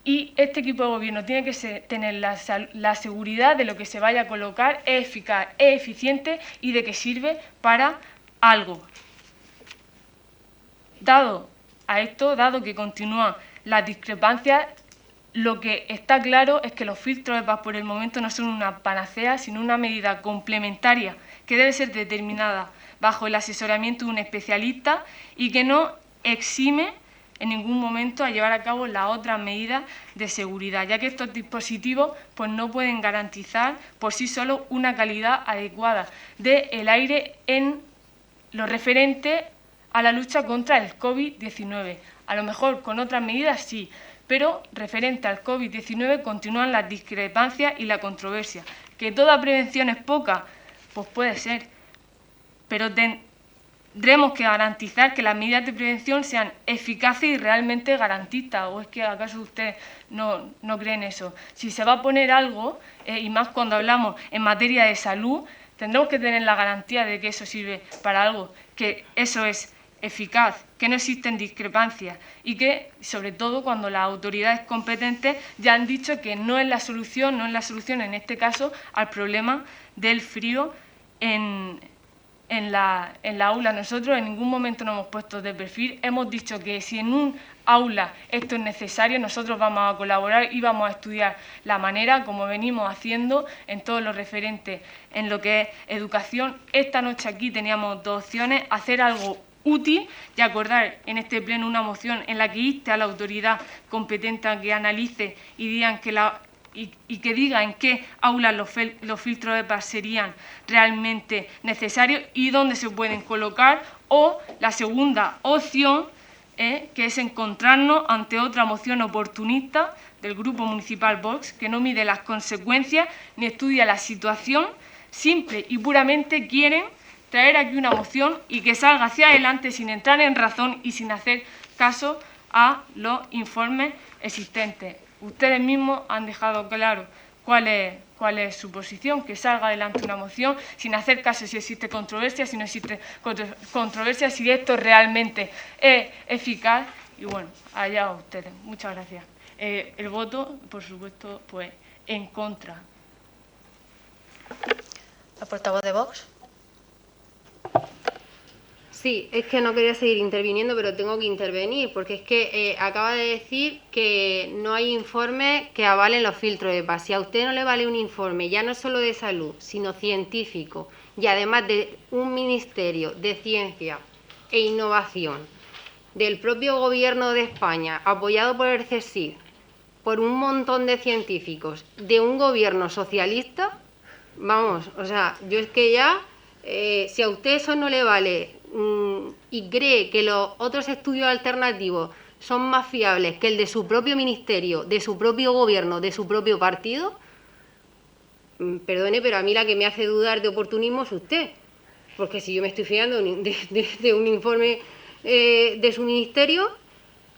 Y este equipo de gobierno tiene que tener la seguridad de lo que se vaya a colocar es eficaz, es eficiente y de que sirve para algo. Dado que continúan las discrepancias, lo que está claro es que los filtros EPA por el momento no son una panacea, sino una medida complementaria que debe ser determinada bajo el asesoramiento de un especialista y que no exime en ningún momento a llevar a cabo las otras medidas de seguridad, ya que estos dispositivos pues, no pueden garantizar por sí solos una calidad adecuada del aire en lo referente a la lucha contra el COVID-19. A lo mejor con otras medidas sí, pero referente al COVID-19 continúan las discrepancias y la controversia. ¿Que toda prevención es poca? Pues puede ser, pero tendremos que garantizar que las medidas de prevención sean eficaces y realmente garantistas. ¿O es que acaso usted no cree en eso? Si se va a poner algo, y más cuando hablamos en materia de salud, tendremos que tener la garantía de que eso sirve para algo, que eso es eficaz, que no existen discrepancias y que, sobre todo, cuando las autoridades competentes ya han dicho que no es la solución en este caso al problema del frío en la aula. Nosotros en ningún momento nos hemos puesto de perfil, hemos dicho que si en un aula esto es necesario, nosotros vamos a colaborar y vamos a estudiar la manera, como venimos haciendo en todo lo referente en lo que es educación. Esta noche aquí teníamos dos opciones: hacer algo útil y acordar en este pleno una moción en la que inste a la autoridad competente a que analice y digan que diga en qué aulas los filtros EPA serían realmente necesarios y dónde se pueden colocar, o la segunda opción, que es encontrarnos ante otra moción oportunista del Grupo Municipal Vox, que no mide las consecuencias ni estudia la situación, simple y puramente quieren traer aquí una moción y que salga hacia adelante sin entrar en razón y sin hacer caso a los informes existentes. Ustedes mismos han dejado claro cuál es su posición, que salga adelante una moción sin hacer caso si existe controversia, si no existe controversia, si esto realmente es eficaz. Y bueno, allá ustedes. Muchas gracias. El voto, por supuesto, pues en contra. ¿La portavoz de Vox? Sí, es que no quería seguir interviniendo, pero tengo que intervenir, porque es que acaba de decir que no hay informes que avalen los filtros EPA. Si a usted no le vale un informe, ya no solo de salud, sino científico, y además de un Ministerio de Ciencia e Innovación, del propio Gobierno de España, apoyado por el CSIC, por un montón de científicos, de un gobierno socialista, vamos, o sea, yo es que ya, si a usted eso no le vale y cree que los otros estudios alternativos son más fiables que el de su propio ministerio, de su propio gobierno, de su propio partido, perdone, pero a mí la que me hace dudar de oportunismo es usted, porque si yo me estoy fiando de un informe de su ministerio,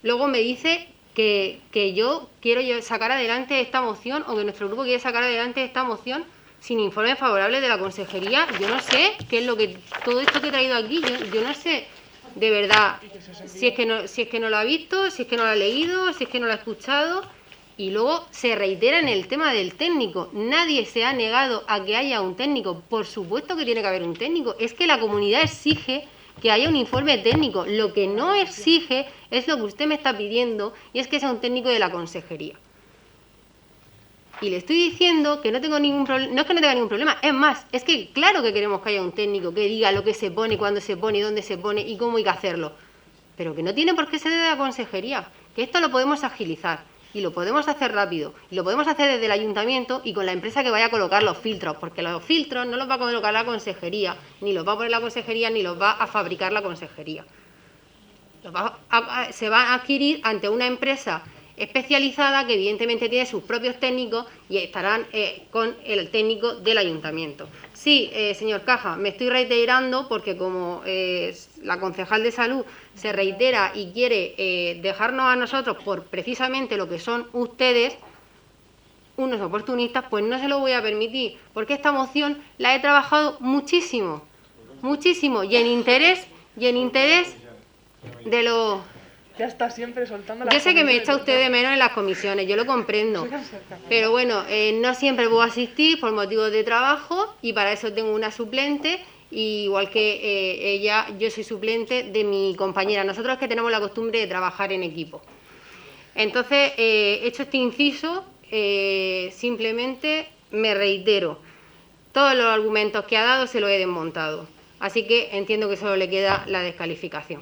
luego me dice que yo quiero sacar adelante esta moción, o que nuestro grupo quiere sacar adelante esta moción sin informes favorables de la consejería. Yo no sé qué es lo que todo esto que he traído aquí, yo no sé de verdad si es que no lo ha visto, si es que no lo ha leído, si es que no lo ha escuchado. Y luego se reitera en el tema del técnico. Nadie se ha negado a que haya un técnico. Por supuesto que tiene que haber un técnico. Es que la comunidad exige que haya un informe técnico. Lo que no exige es lo que usted me está pidiendo, y es que sea un técnico de la consejería. Y le estoy diciendo que no tengo ningún problema, no es que no tenga ningún problema, es más, es que claro que queremos que haya un técnico que diga lo que se pone, cuándo se pone, dónde se pone y cómo hay que hacerlo. Pero que no tiene por qué ser de la consejería, que esto lo podemos agilizar y lo podemos hacer rápido y lo podemos hacer desde el ayuntamiento y con la empresa que vaya a colocar los filtros, porque los filtros no los va a colocar la consejería, ni los va a poner la consejería, ni los va a fabricar la consejería. Se va a adquirir ante una empresa especializada que evidentemente tiene sus propios técnicos y estarán con el técnico del ayuntamiento. Sí, señor Caja, me estoy reiterando porque como la concejal de salud se reitera y quiere dejarnos a nosotros por precisamente lo que son ustedes, unos oportunistas, pues no se lo voy a permitir, porque esta moción la he trabajado muchísimo, muchísimo, y en interés de los... Ya está siempre soltando la... Yo sé que me echa usted de menos en las comisiones, yo lo comprendo, pero bueno, no siempre puedo asistir por motivos de trabajo y para eso tengo una suplente, y igual que ella, yo soy suplente de mi compañera. Nosotros es que tenemos la costumbre de trabajar en equipo. Entonces, hecho este inciso, simplemente me reitero, todos los argumentos que ha dado se los he desmontado, así que entiendo que solo le queda la descalificación.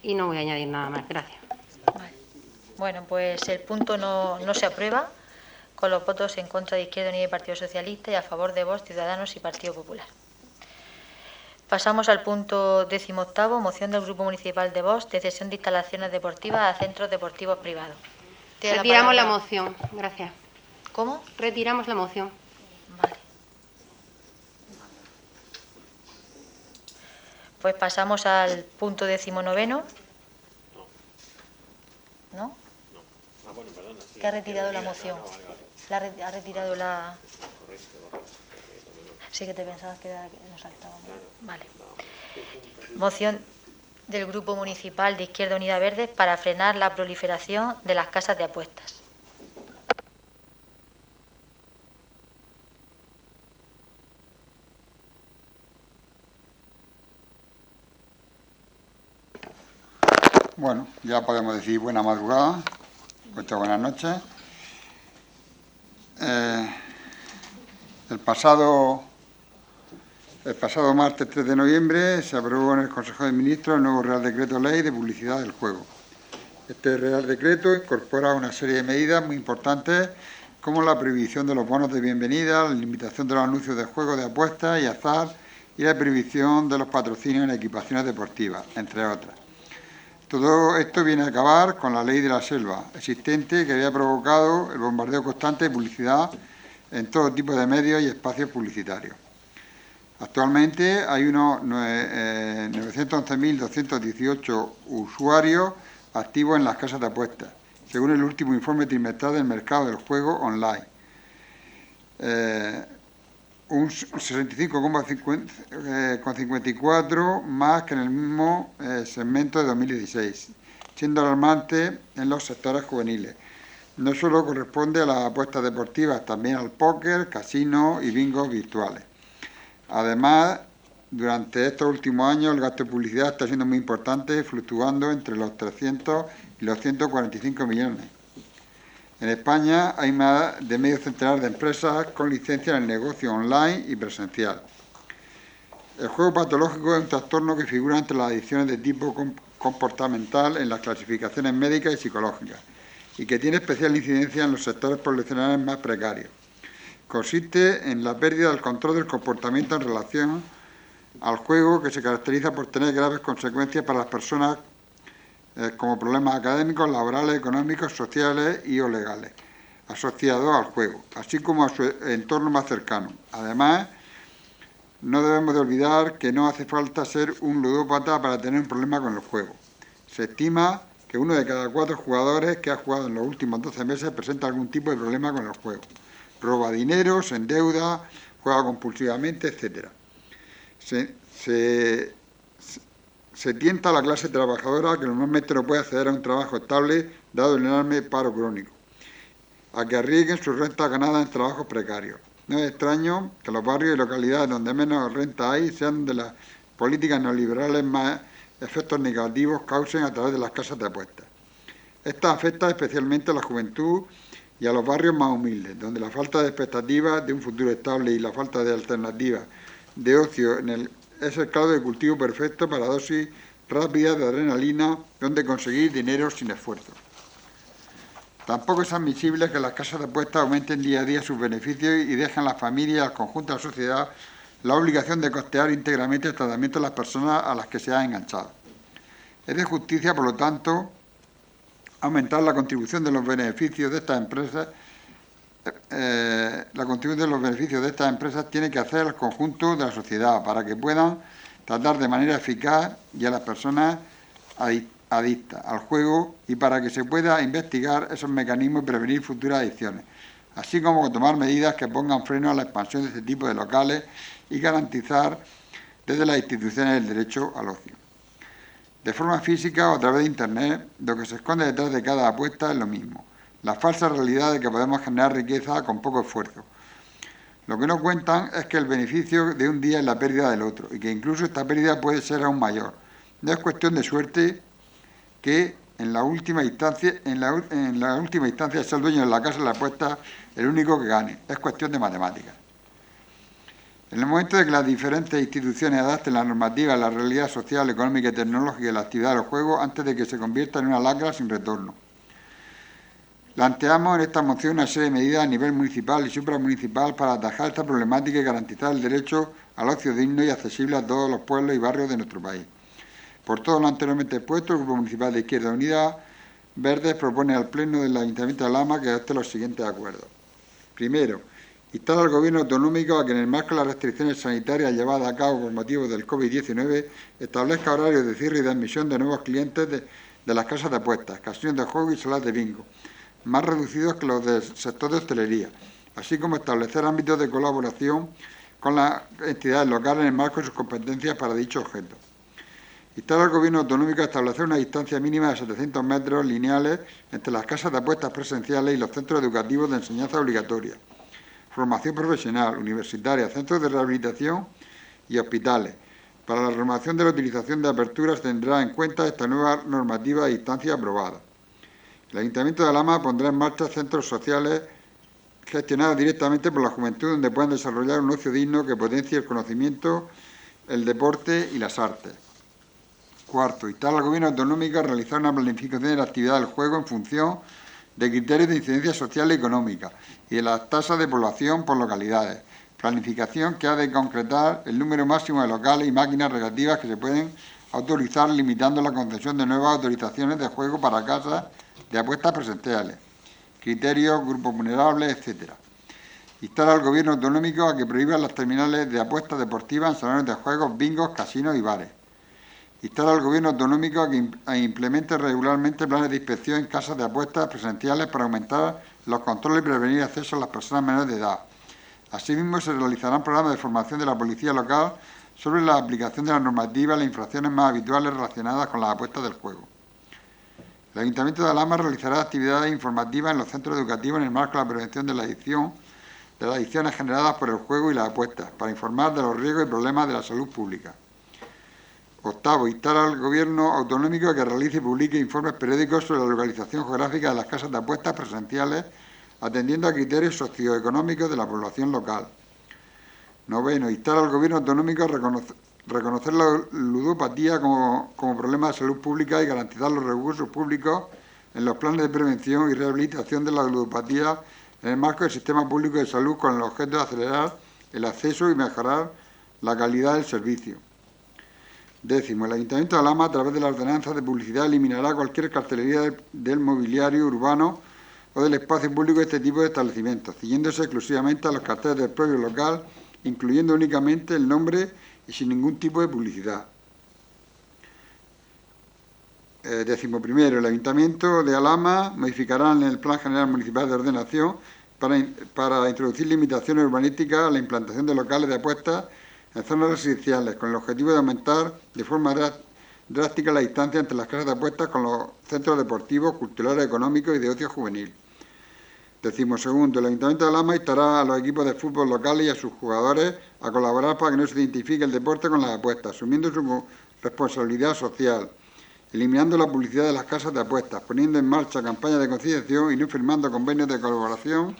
Y no voy a añadir nada más. Gracias. Vale. Bueno, pues el punto no se aprueba, con los votos en contra de Izquierda Unida y Partido Socialista y a favor de Vox, Ciudadanos y Partido Popular. Pasamos al punto 18º, moción del Grupo Municipal de Vox de cesión de instalaciones deportivas a centros deportivos privados. Retiramos la moción. Gracias. ¿Cómo? Retiramos la moción. Vale. Pues pasamos al punto 19º. ¿No? Que ha retirado la moción. Ha retirado la... Sí que te pensabas que nos saltábamos. Vale. Moción del Grupo Municipal de Izquierda Unida Verde para frenar la proliferación de las casas de apuestas. Bueno, ya podemos decir buena madrugada, muchas buenas noches. El pasado martes 3 de noviembre se aprobó en el Consejo de Ministros el nuevo Real Decreto Ley de Publicidad del Juego. Este Real Decreto incorpora una serie de medidas muy importantes como la prohibición de los bonos de bienvenida, la limitación de los anuncios de juegos de apuestas y azar y la prohibición de los patrocinios en equipaciones deportivas, entre otras. Todo esto viene a acabar con la ley de la selva existente que había provocado el bombardeo constante de publicidad en todo tipo de medios y espacios publicitarios. Actualmente hay unos 911.218 usuarios activos en las casas de apuestas, según el último informe trimestral del mercado del juego online. Un 65,54 más que en el mismo segmento de 2016, siendo alarmante en los sectores juveniles. No solo corresponde a las apuestas deportivas, también al póker, casino y bingos virtuales. Además, durante estos últimos años el gasto de publicidad está siendo muy importante, fluctuando entre los 300 y los 145 millones. En España hay más de medio centenar de empresas con licencia en el negocio online y presencial. El juego patológico es un trastorno que figura entre las adicciones de tipo comportamental en las clasificaciones médicas y psicológicas y que tiene especial incidencia en los sectores poblacionales más precarios. Consiste en la pérdida del control del comportamiento en relación al juego, que se caracteriza por tener graves consecuencias para las personas como problemas académicos, laborales, económicos, sociales y o legales, asociados al juego, así como a su entorno más cercano. Además, no debemos de olvidar que no hace falta ser un ludópata para tener un problema con el juego. Se estima que 1 de cada 4 jugadores que ha jugado en los últimos 12 meses presenta algún tipo de problema con el juego. Roba dinero, se endeuda, juega compulsivamente, etc. Se tienta a la clase trabajadora, que normalmente no puede acceder a un trabajo estable dado el enorme paro crónico, a que arriesguen sus rentas ganadas en trabajos precarios. No es extraño que los barrios y localidades donde menos renta hay sean de las políticas neoliberales más efectos negativos causen a través de las casas de apuestas. Esta afecta especialmente a la juventud y a los barrios más humildes, donde la falta de expectativas de un futuro estable y la falta de alternativas de ocio es el caldo de cultivo perfecto para dosis rápidas de adrenalina, donde conseguir dinero sin esfuerzo. Tampoco es admisible que las casas de apuestas aumenten día a día sus beneficios y dejen a las familias y al conjunto de la sociedad la obligación de costear íntegramente el tratamiento de las personas a las que se ha enganchado. Es de justicia, por lo tanto, aumentar la contribución de los beneficios de estas empresas. La contribución de los beneficios de estas empresas tiene que hacer el conjunto de la sociedad para que puedan tratar de manera eficaz y a las personas adictas al juego y para que se pueda investigar esos mecanismos y prevenir futuras adicciones, así como tomar medidas que pongan freno a la expansión de este tipo de locales y garantizar desde las instituciones el derecho al ocio. De forma física o a través de Internet, lo que se esconde detrás de cada apuesta es lo mismo, la falsa realidad de que podemos generar riqueza con poco esfuerzo. Lo que no cuentan es que el beneficio de un día es la pérdida del otro y que incluso esta pérdida puede ser aún mayor. No es cuestión de suerte que en la última instancia es el dueño de la casa de la apuesta el único que gane. Es cuestión de matemáticas. En el momento de que las diferentes instituciones adapten la normativa a la realidad social, económica y tecnológica de la actividad del juego antes de que se convierta en una lacra sin retorno. Planteamos en esta moción una serie de medidas a nivel municipal y supramunicipal para atajar esta problemática y garantizar el derecho al ocio digno y accesible a todos los pueblos y barrios de nuestro país. Por todo lo anteriormente expuesto, el Grupo Municipal de Izquierda Unida Verdes propone al Pleno del Ayuntamiento de Alhama que adopte los siguientes acuerdos. Primero, instar al Gobierno autonómico a que en el marco de las restricciones sanitarias llevadas a cabo por motivo del COVID-19 establezca horarios de cierre y de admisión de nuevos clientes de las casas de apuestas, casinos de juego y salas de bingo, más reducidos que los del sector de hostelería, así como establecer ámbitos de colaboración con las entidades locales en el marco de sus competencias para dicho objeto. Instar al Gobierno autonómico a establecer una distancia mínima de 700 metros lineales entre las casas de apuestas presenciales y los centros educativos de enseñanza obligatoria, formación profesional, universitaria, centros de rehabilitación y hospitales. Para la renovación de la utilización de aperturas tendrá en cuenta esta nueva normativa de distancia aprobada. El Ayuntamiento de Alhama pondrá en marcha centros sociales gestionados directamente por la juventud donde puedan desarrollar un ocio digno que potencie el conocimiento, el deporte y las artes. Cuarto, instar al Gobierno autonómico a realizar una planificación de la actividad del juego en función de criterios de incidencia social y económica y de las tasas de población por localidades. Planificación que ha de concretar el número máximo de locales y máquinas recreativas que se pueden autorizar, limitando la concesión de nuevas autorizaciones de juego para casas de apuestas presenciales, criterios, grupos vulnerables, etc. Instar al Gobierno autonómico a que prohíba las terminales de apuestas deportivas en salones de juegos, bingos, casinos y bares. Instar al Gobierno autonómico a que implemente regularmente planes de inspección en casas de apuestas presenciales para aumentar los controles y prevenir acceso a las personas menores de edad. Asimismo, se realizarán programas de formación de la policía local sobre la aplicación de la normativa y las infracciones más habituales relacionadas con las apuestas del juego. El Ayuntamiento de Alhama realizará actividades informativas en los centros educativos en el marco de la prevención de las adicciones generadas por el juego y las apuestas, para informar de los riesgos y problemas de la salud pública. Octavo, instar al Gobierno autonómico a que realice y publique informes periódicos sobre la localización geográfica de las casas de apuestas presenciales, atendiendo a criterios socioeconómicos de la población local. Noveno, instar al Gobierno autonómico a reconocer la ludopatía como problema de salud pública y garantizar los recursos públicos en los planes de prevención y rehabilitación de la ludopatía en el marco del sistema público de salud con el objeto de acelerar el acceso y mejorar la calidad del servicio. Décimo, el Ayuntamiento de Alhama, a través de la ordenanza de publicidad, eliminará cualquier cartelería del mobiliario urbano o del espacio público de este tipo de establecimientos, ciñéndose exclusivamente a los carteles del propio local, incluyendo únicamente el nombre y sin ningún tipo de publicidad. Décimo primero, el Ayuntamiento de Alhama modificará en el Plan General Municipal de Ordenación para introducir limitaciones urbanísticas a la implantación de locales de apuestas en zonas residenciales, con el objetivo de aumentar de forma drástica la distancia entre las casas de apuestas con los centros deportivos, culturales, económicos y de ocio juvenil. Decimo segundo, el Ayuntamiento de Alhama instará a los equipos de fútbol locales y a sus jugadores a colaborar para que no se identifique el deporte con las apuestas, asumiendo su responsabilidad social eliminando la publicidad de las casas de apuestas, poniendo en marcha campañas de concienciación y no firmando convenios de colaboración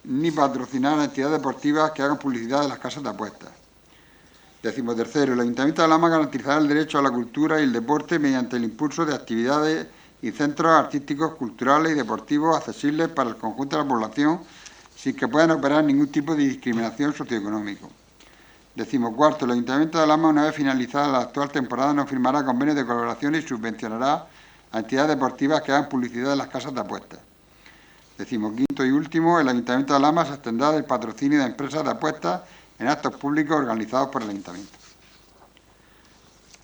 ni patrocinar a entidades deportivas que hagan publicidad de las casas de apuestas. 13. El Ayuntamiento de Alhama garantizará el derecho a la cultura y el deporte mediante el impulso de actividades y centros artísticos, culturales y deportivos accesibles para el conjunto de la población sin que puedan operar ningún tipo de discriminación socioeconómica. 14. El Ayuntamiento de Alhama, una vez finalizada la actual temporada, no firmará convenios de colaboración y subvencionará a entidades deportivas que hagan publicidad de las casas de apuestas. 15. Y último, el Ayuntamiento de Alhama se abstendrá del patrocinio de empresas de apuestas en actos públicos organizados por el Ayuntamiento.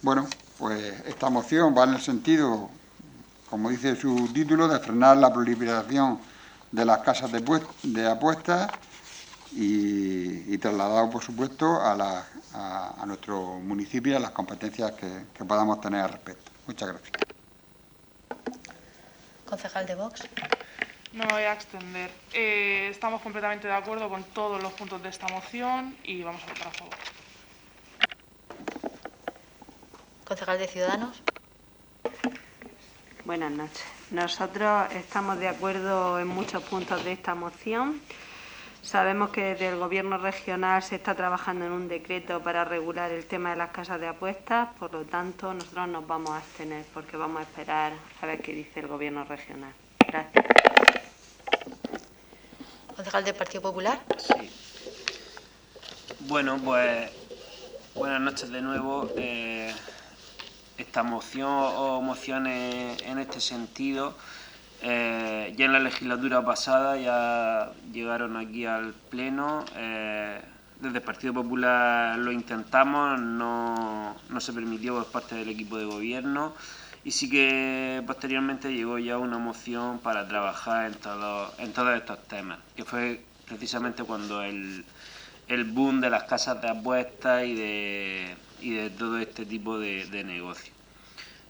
Bueno, pues esta moción va en el sentido, como dice su título, de frenar la proliferación de las casas de apuestas y trasladado, por supuesto, a nuestro municipio y a las competencias que podamos tener al respecto. Muchas gracias. Concejal de Vox. No me voy a extender. Estamos completamente de acuerdo con todos los puntos de esta moción y vamos a votar a favor. Concejal de Ciudadanos. Buenas noches. Nosotros estamos de acuerdo en muchos puntos de esta moción. Sabemos que desde el Gobierno regional se está trabajando en un decreto para regular el tema de las casas de apuestas, por lo tanto nosotros nos vamos a abstener porque vamos a esperar a ver qué dice el Gobierno regional. Gracias. Concejal del Partido Popular. Sí. Bueno, pues buenas noches de nuevo. Esta moción o mociones en este sentido, ya en la legislatura pasada ya llegaron aquí al Pleno. Desde el Partido Popular lo intentamos, no se permitió por parte del equipo de gobierno y sí que posteriormente llegó ya una moción para trabajar en todos estos temas, que fue precisamente cuando el boom de las casas de apuestas y de todo este tipo de negocio.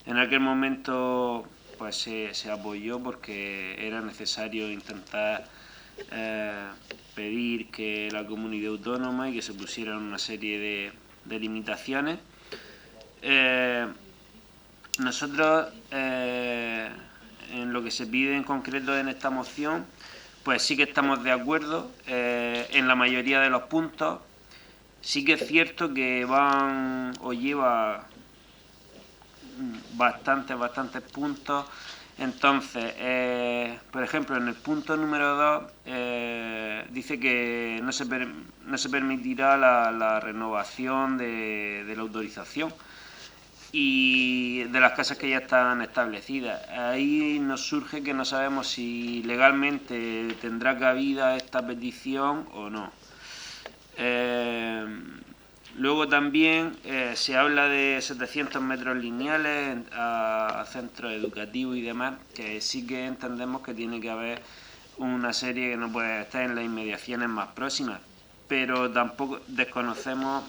En aquel momento pues se apoyó porque era necesario intentar pedir que la comunidad autónoma y que se pusieran una serie de limitaciones. Nosotros, en lo que se pide en concreto en esta moción, pues sí que estamos de acuerdo en la mayoría de los puntos. Sí que es cierto que lleva bastantes puntos. Entonces, por ejemplo, en el punto número 2 dice que no se permitirá la renovación de la autorización y de las casas que ya están establecidas. Ahí nos surge que no sabemos si legalmente tendrá cabida esta petición o no. Luego también se habla de 700 metros lineales a centros educativos y demás, que sí que entendemos que tiene que haber una serie que no puede estar en las inmediaciones más próximas, pero tampoco desconocemos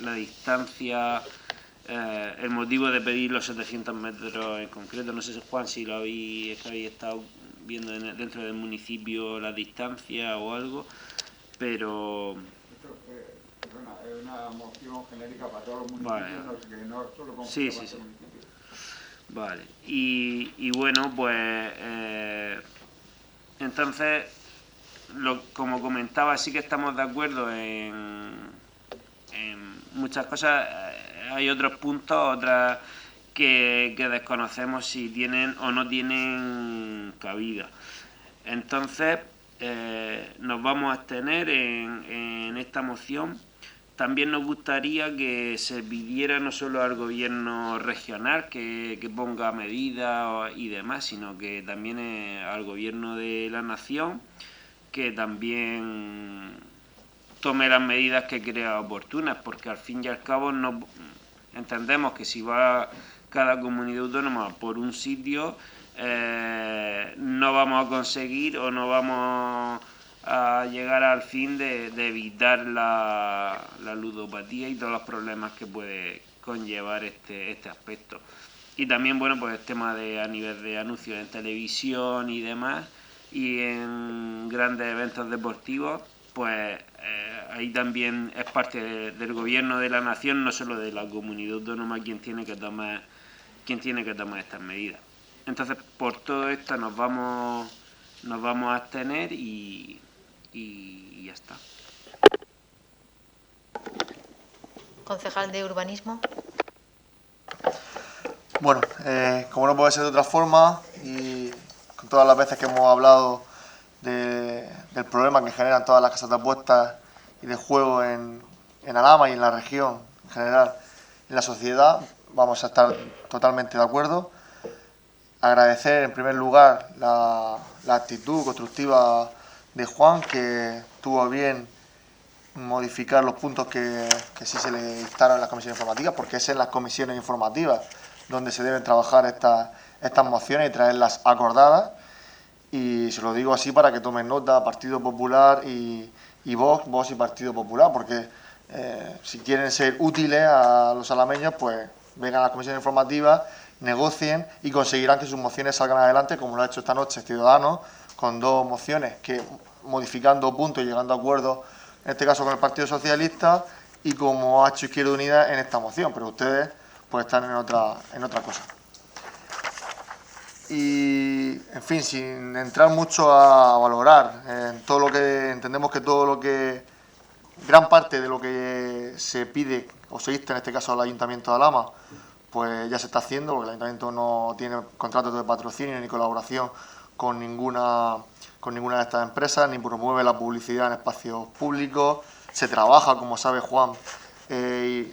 la distancia, el motivo de pedir los 700 metros en concreto. No sé, Juan, si habéis estado viendo dentro del municipio la distancia o algo, pero... Es una moción genérica para todos los municipios, vale. No solo con sí. Vale, y bueno, pues entonces, como comentaba, sí que estamos de acuerdo en muchas cosas. Hay otros puntos, otras que desconocemos si tienen o no tienen cabida. Entonces, nos vamos a abstener en esta moción. También nos gustaría que se pidiera no solo al gobierno regional que ponga medidas y demás, sino que también al gobierno de la nación que también tome las medidas que crea oportunas, porque al fin y al cabo no entendemos que si va cada comunidad autónoma por un sitio, no vamos a conseguir o no vamos a llegar al fin de evitar la ludopatía y todos los problemas que puede conllevar este aspecto. Y también, bueno, pues el tema a nivel de anuncios en televisión y demás, y en grandes eventos deportivos, pues ahí también es parte del gobierno de la nación, no solo de la comunidad autónoma, quien tiene que tomar quien tiene que tomar estas medidas. Entonces, por todo esto nos vamos a abstener y ya está. Concejal de Urbanismo. Bueno, como no puede ser de otra forma, y con todas las veces que hemos hablado del problema que generan todas las casas de apuestas y de juego en Alhama y en la región en general, en la sociedad, vamos a estar totalmente de acuerdo. Agradecer en primer lugar la actitud constructiva de Juan, que tuvo a bien modificar los puntos que sí se le instaron en las comisiones informativas, porque es en las comisiones informativas donde se deben trabajar estas mociones y traerlas acordadas. Y se lo digo así para que tomen nota Partido Popular y Vox y Partido Popular, porque si quieren ser útiles a los alameños, pues vengan a las comisiones informativas, negocien y conseguirán que sus mociones salgan adelante, como lo ha hecho esta noche Ciudadanos, con 2 mociones que modificando puntos y llegando a acuerdos, en este caso con el Partido Socialista, y como ha hecho Izquierda Unida en esta moción, pero ustedes pues están en otra cosa. Y, en fin, sin entrar mucho a valorar en todo lo que entendemos que gran parte de lo que se pide o se insta en este caso al Ayuntamiento de Alhama, pues ya se está haciendo, porque el Ayuntamiento no tiene contratos de patrocinio ni colaboración con ninguna de estas empresas, ni promueve la publicidad en espacios públicos. Se trabaja, como sabe Juan, y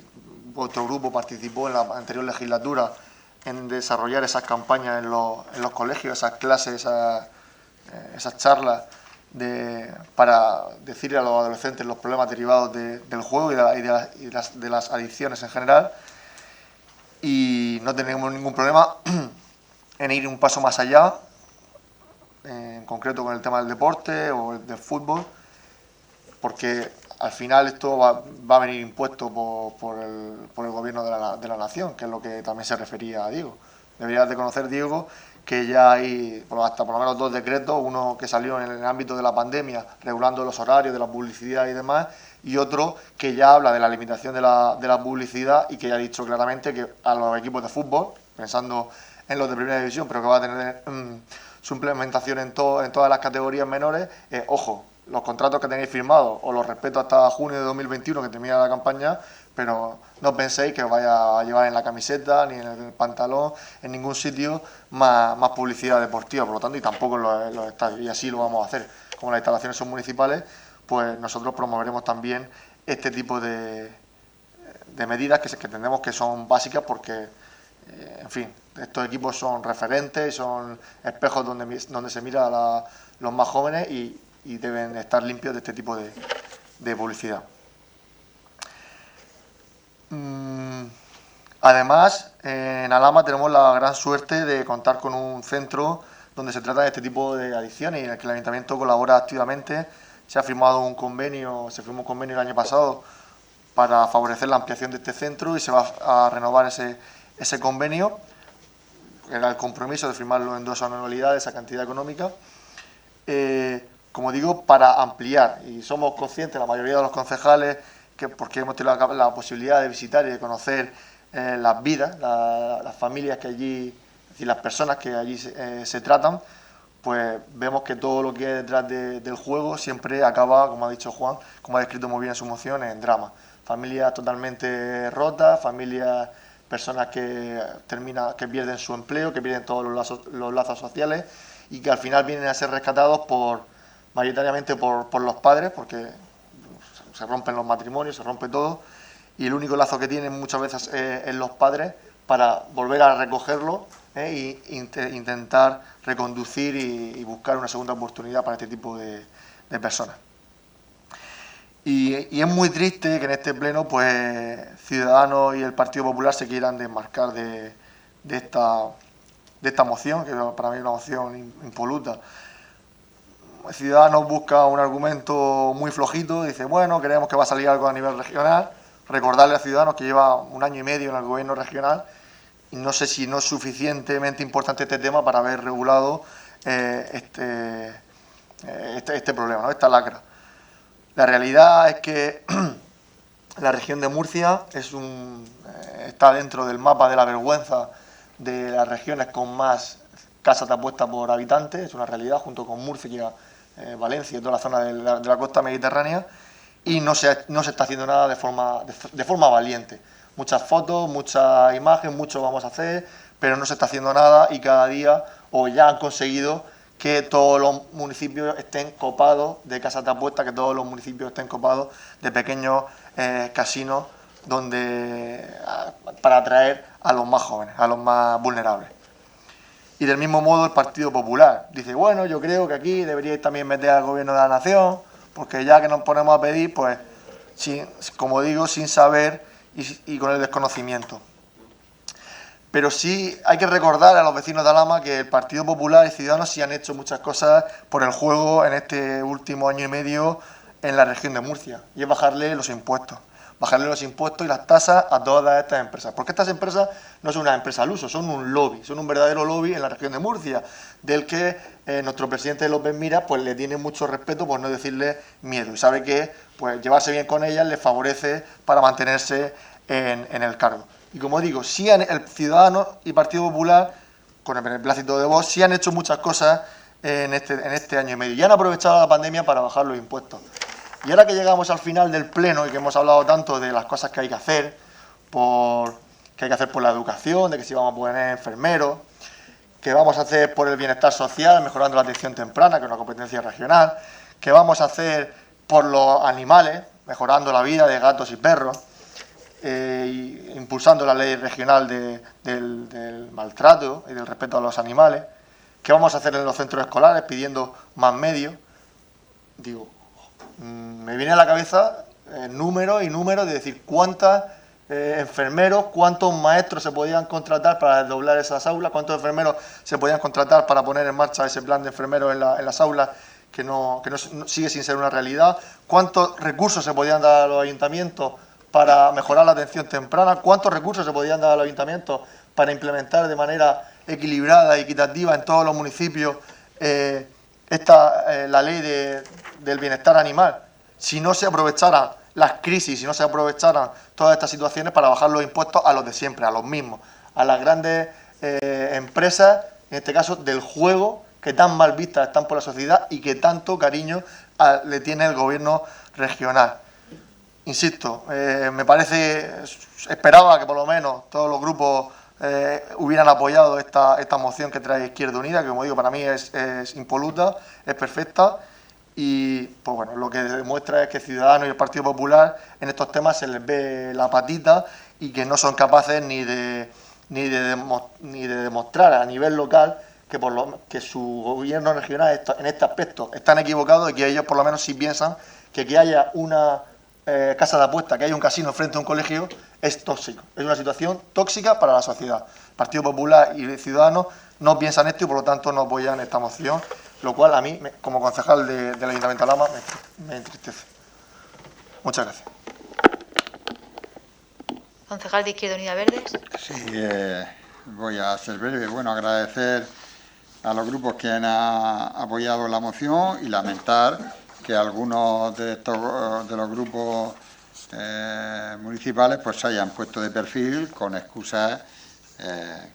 otro grupo participó en la anterior legislatura en desarrollar esas campañas en los colegios, esas clases, esas charlas para decirle a los adolescentes los problemas derivados del juego y de las adicciones en general. Y no tenemos ningún problema en ir un paso más allá, en concreto con el tema del deporte o del fútbol, porque al final esto va a venir impuesto por el gobierno de la nación, que es lo que también se refería a Diego. Deberías de conocer, Diego, que ya hay hasta por lo menos 2 decretos, uno que salió en el ámbito de la pandemia, regulando los horarios de la publicidad y demás, y otro que ya habla de la limitación de la publicidad y que ya ha dicho claramente que a los equipos de fútbol, pensando en los de primera división, pero que va a tener su implementación en todas las categorías menores, ojo, los contratos que tenéis firmados os los respeto hasta junio de 2021, que termina la campaña, pero no penséis que os vaya a llevar en la camiseta ni en el pantalón, en ningún sitio, más publicidad deportiva, por lo tanto, y tampoco en los estadios, y así lo vamos a hacer. Como las instalaciones son municipales, pues nosotros promoveremos también este tipo de medidas que entendemos que son básicas porque, en fin, estos equipos son referentes, son espejos donde se mira a los más jóvenes y deben estar limpios de este tipo de publicidad. Además, en Alhama tenemos la gran suerte de contar con un centro donde se trata de este tipo de adicciones y en el que el Ayuntamiento colabora activamente. Se firmó un convenio el año pasado para favorecer la ampliación de este centro y se va a renovar ese convenio. Era el compromiso de firmarlo en 2 anualidades, esa cantidad económica. Como digo, para ampliar, y somos conscientes, la mayoría de los concejales, que porque hemos tenido la posibilidad de visitar y de conocer las vidas, las familias que allí, es decir, las personas que allí se tratan, pues vemos que todo lo que hay detrás del juego siempre acaba, como ha dicho Juan, como ha descrito muy bien en su moción, en drama. Familias totalmente rotas, personas que pierden su empleo, que pierden todos los lazos sociales y que al final vienen a ser rescatados mayoritariamente por los padres, porque se rompen los matrimonios, se rompe todo, y el único lazo que tienen muchas veces es los padres para volver a recogerlo e intentar reconducir y buscar una segunda oportunidad para este tipo de personas. Y es muy triste que en este pleno pues Ciudadanos y el Partido Popular se quieran desmarcar de esta moción, que para mí es una moción impoluta. Ciudadanos busca un argumento muy flojito, dice, bueno, creemos que va a salir algo a nivel regional. Recordarle a Ciudadanos que lleva 1 año y medio en el gobierno regional y no sé si no es suficientemente importante este tema para haber regulado este problema, ¿no? Esta lacra. La realidad es que la región de Murcia está dentro del mapa de la vergüenza de las regiones con más casas de apuesta por habitante, es una realidad, junto con Murcia, Valencia y toda la zona de la costa mediterránea, y no se está haciendo nada de forma valiente. Muchas fotos, mucha imagen, mucho vamos a hacer, pero no se está haciendo nada, y cada día, o ya han conseguido que todos los municipios estén copados de casas de apuesta, que todos los municipios estén copados de pequeños casinos para atraer a los más jóvenes, a los más vulnerables. Y del mismo modo el Partido Popular dice, bueno, yo creo que aquí deberíais también meter al Gobierno de la Nación, porque ya que nos ponemos a pedir, pues, como digo, sin saber y con el desconocimiento. Pero sí hay que recordar a los vecinos de Alhama que el Partido Popular y Ciudadanos sí han hecho muchas cosas por el juego en este último año y medio en la región de Murcia, y es bajarle los impuestos y las tasas a todas estas empresas, porque estas empresas no son una empresa al uso, son un lobby, son un verdadero lobby en la región de Murcia, del que nuestro presidente López Miras pues le tiene mucho respeto, por no decirle miedo, y sabe que pues llevarse bien con ellas le favorece para mantenerse en el cargo. Y como digo, sí el Ciudadanos y Partido Popular, con el beneplácito de Vox, sí han hecho muchas cosas en este año y medio, y han aprovechado la pandemia para bajar los impuestos. Y ahora que llegamos al final del pleno y que hemos hablado tanto de las cosas que hay que hacer por la educación, de que si vamos a poner enfermeros, que vamos a hacer por el bienestar social, mejorando la atención temprana, que es una competencia regional, que vamos a hacer por los animales, mejorando la vida de gatos y perros, impulsando la ley regional del maltrato y del respeto a los animales, que vamos a hacer en los centros escolares pidiendo más medios. Digo, me viene a la cabeza números de decir cuántos enfermeros, cuántos maestros se podían contratar para desdoblar esas aulas, cuántos enfermeros se podían contratar para poner en marcha ese plan de enfermeros en las aulas que no sigue sin ser una realidad, cuántos recursos se podían dar a los ayuntamientos para mejorar la atención temprana, cuántos recursos se podían dar a los ayuntamientos para implementar de manera equilibrada y equitativa en todos los municipios la ley del bienestar animal, si no se aprovecharan las crisis, si no se aprovecharan todas estas situaciones para bajar los impuestos a los de siempre, a los mismos, a las grandes empresas, en este caso del juego, que tan mal vistas están por la sociedad y que tanto cariño le tiene el gobierno regional. Insisto, esperaba que por lo menos todos los grupos hubieran apoyado esta moción que trae Izquierda Unida, que como digo, para mí es impoluta, es perfecta, y pues bueno, lo que demuestra es que Ciudadanos y el Partido Popular en estos temas se les ve la patita y que no son capaces ni de demostrar a nivel local que su gobierno regional en este aspecto están equivocados, y que ellos por lo menos sí piensan que haya una casa de apuesta, que haya un casino frente a un colegio, es tóxico, es una situación tóxica para la sociedad. El Partido Popular y Ciudadanos no piensan esto y por lo tanto no apoyan esta moción, lo cual a mí, como concejal del Ayuntamiento de Alhama, me entristece. Muchas gracias. Concejal de Izquierda Unida Verdes. Sí, voy a ser breve. Bueno, agradecer a los grupos que han apoyado la moción y lamentar que algunos de los grupos municipales pues se hayan puesto de perfil con excusas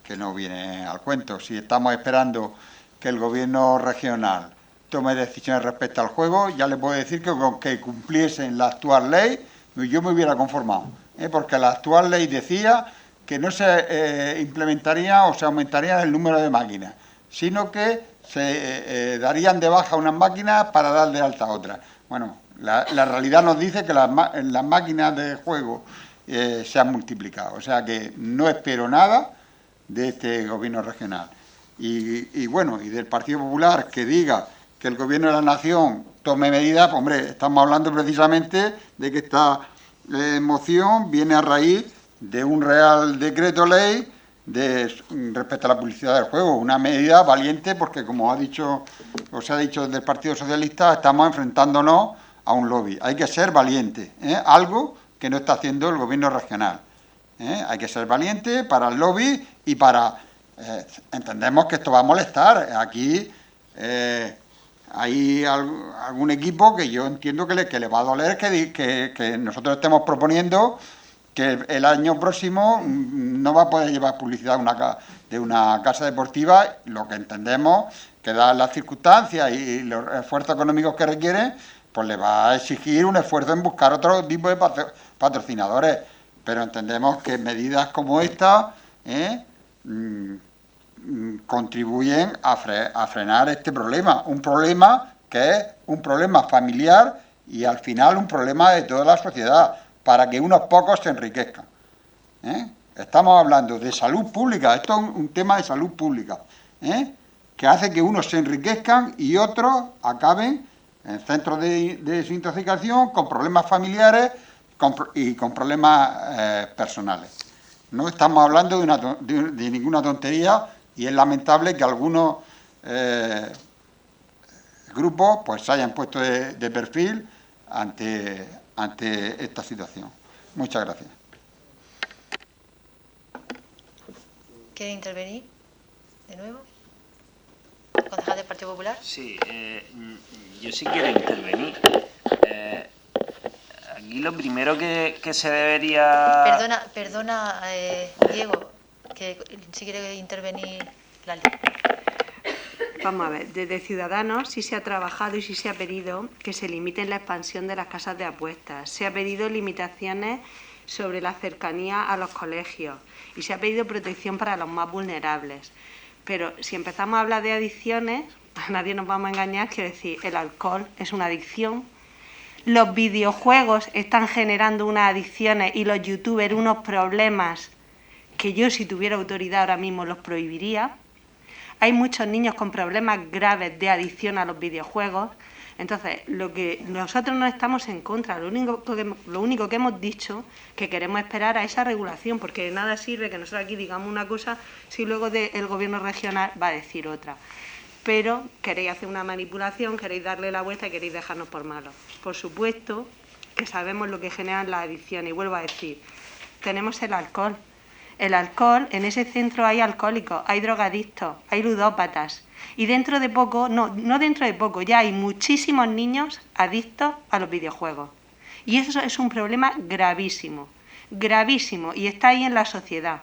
que no vienen al cuento. Si estamos esperando que el gobierno regional tome decisiones respecto al juego, ya le puedo decir que con que cumpliesen la actual ley, yo me hubiera conformado, porque la actual ley decía que no se implementaría o se aumentaría el número de máquinas, sino que se darían de baja unas máquinas para dar de alta otras. Bueno, la realidad nos dice que las máquinas de juego se han multiplicado, o sea que no espero nada de este gobierno regional. Y bueno, y del Partido Popular que diga que el Gobierno de la Nación tome medidas, pues, hombre, estamos hablando precisamente de que esta moción viene a raíz de un Real Decreto Ley respecto a la publicidad del juego, una medida valiente porque, como se ha dicho desde el Partido Socialista, estamos enfrentándonos a un lobby. Hay que ser valiente, algo que no está haciendo el Gobierno regional. Hay que ser valiente para el lobby y para... entendemos que esto va a molestar. Aquí hay algún equipo que yo entiendo que le va a doler que nosotros estemos proponiendo que el año próximo no va a poder llevar publicidad de una casa deportiva, lo que entendemos que dadas las circunstancias y los esfuerzos económicos que requieren, pues le va a exigir un esfuerzo en buscar otro tipo de patrocinadores. Pero entendemos que medidas como esta contribuyen a frenar este problema. Un problema que es un problema familiar y al final un problema de toda la sociedad, para que unos pocos se enriquezcan. Estamos hablando de salud pública, esto es un tema de salud pública, que hace que unos se enriquezcan y otros acaben en centros de desintoxicación con problemas familiares y con problemas personales. No estamos hablando de ninguna tontería y es lamentable que algunos grupos pues se hayan puesto de perfil ante esta situación. Muchas gracias. ¿Quiere intervenir de nuevo? ¿Concejal del Partido Popular? Sí, yo sí quiero intervenir. Aquí lo primero que se debería... Perdona, Diego, que si quiere intervenir Lali. Vamos a ver, desde Ciudadanos sí se ha trabajado y sí se ha pedido que se limiten la expansión de las casas de apuestas. Se ha pedido limitaciones sobre la cercanía a los colegios y se ha pedido protección para los más vulnerables. Pero si empezamos a hablar de adicciones, a nadie nos vamos a engañar, quiero decir, el alcohol es una adicción, los videojuegos están generando unas adicciones y los youtubers unos problemas que yo, si tuviera autoridad ahora mismo, los prohibiría. Hay muchos niños con problemas graves de adicción a los videojuegos. Entonces, lo que nosotros no estamos en contra, lo único que hemos dicho que queremos esperar a esa regulación, porque de nada sirve que nosotros aquí digamos una cosa si luego el gobierno regional va a decir otra. Pero queréis hacer una manipulación, queréis darle la vuelta y queréis dejarnos por malos. Por supuesto que sabemos lo que generan las adicciones, y vuelvo a decir, tenemos el alcohol. El alcohol, en ese centro hay alcohólicos, hay drogadictos, hay ludópatas. Y dentro de poco, no dentro de poco, ya hay muchísimos niños adictos a los videojuegos. Y eso es un problema gravísimo, gravísimo, y está ahí en la sociedad.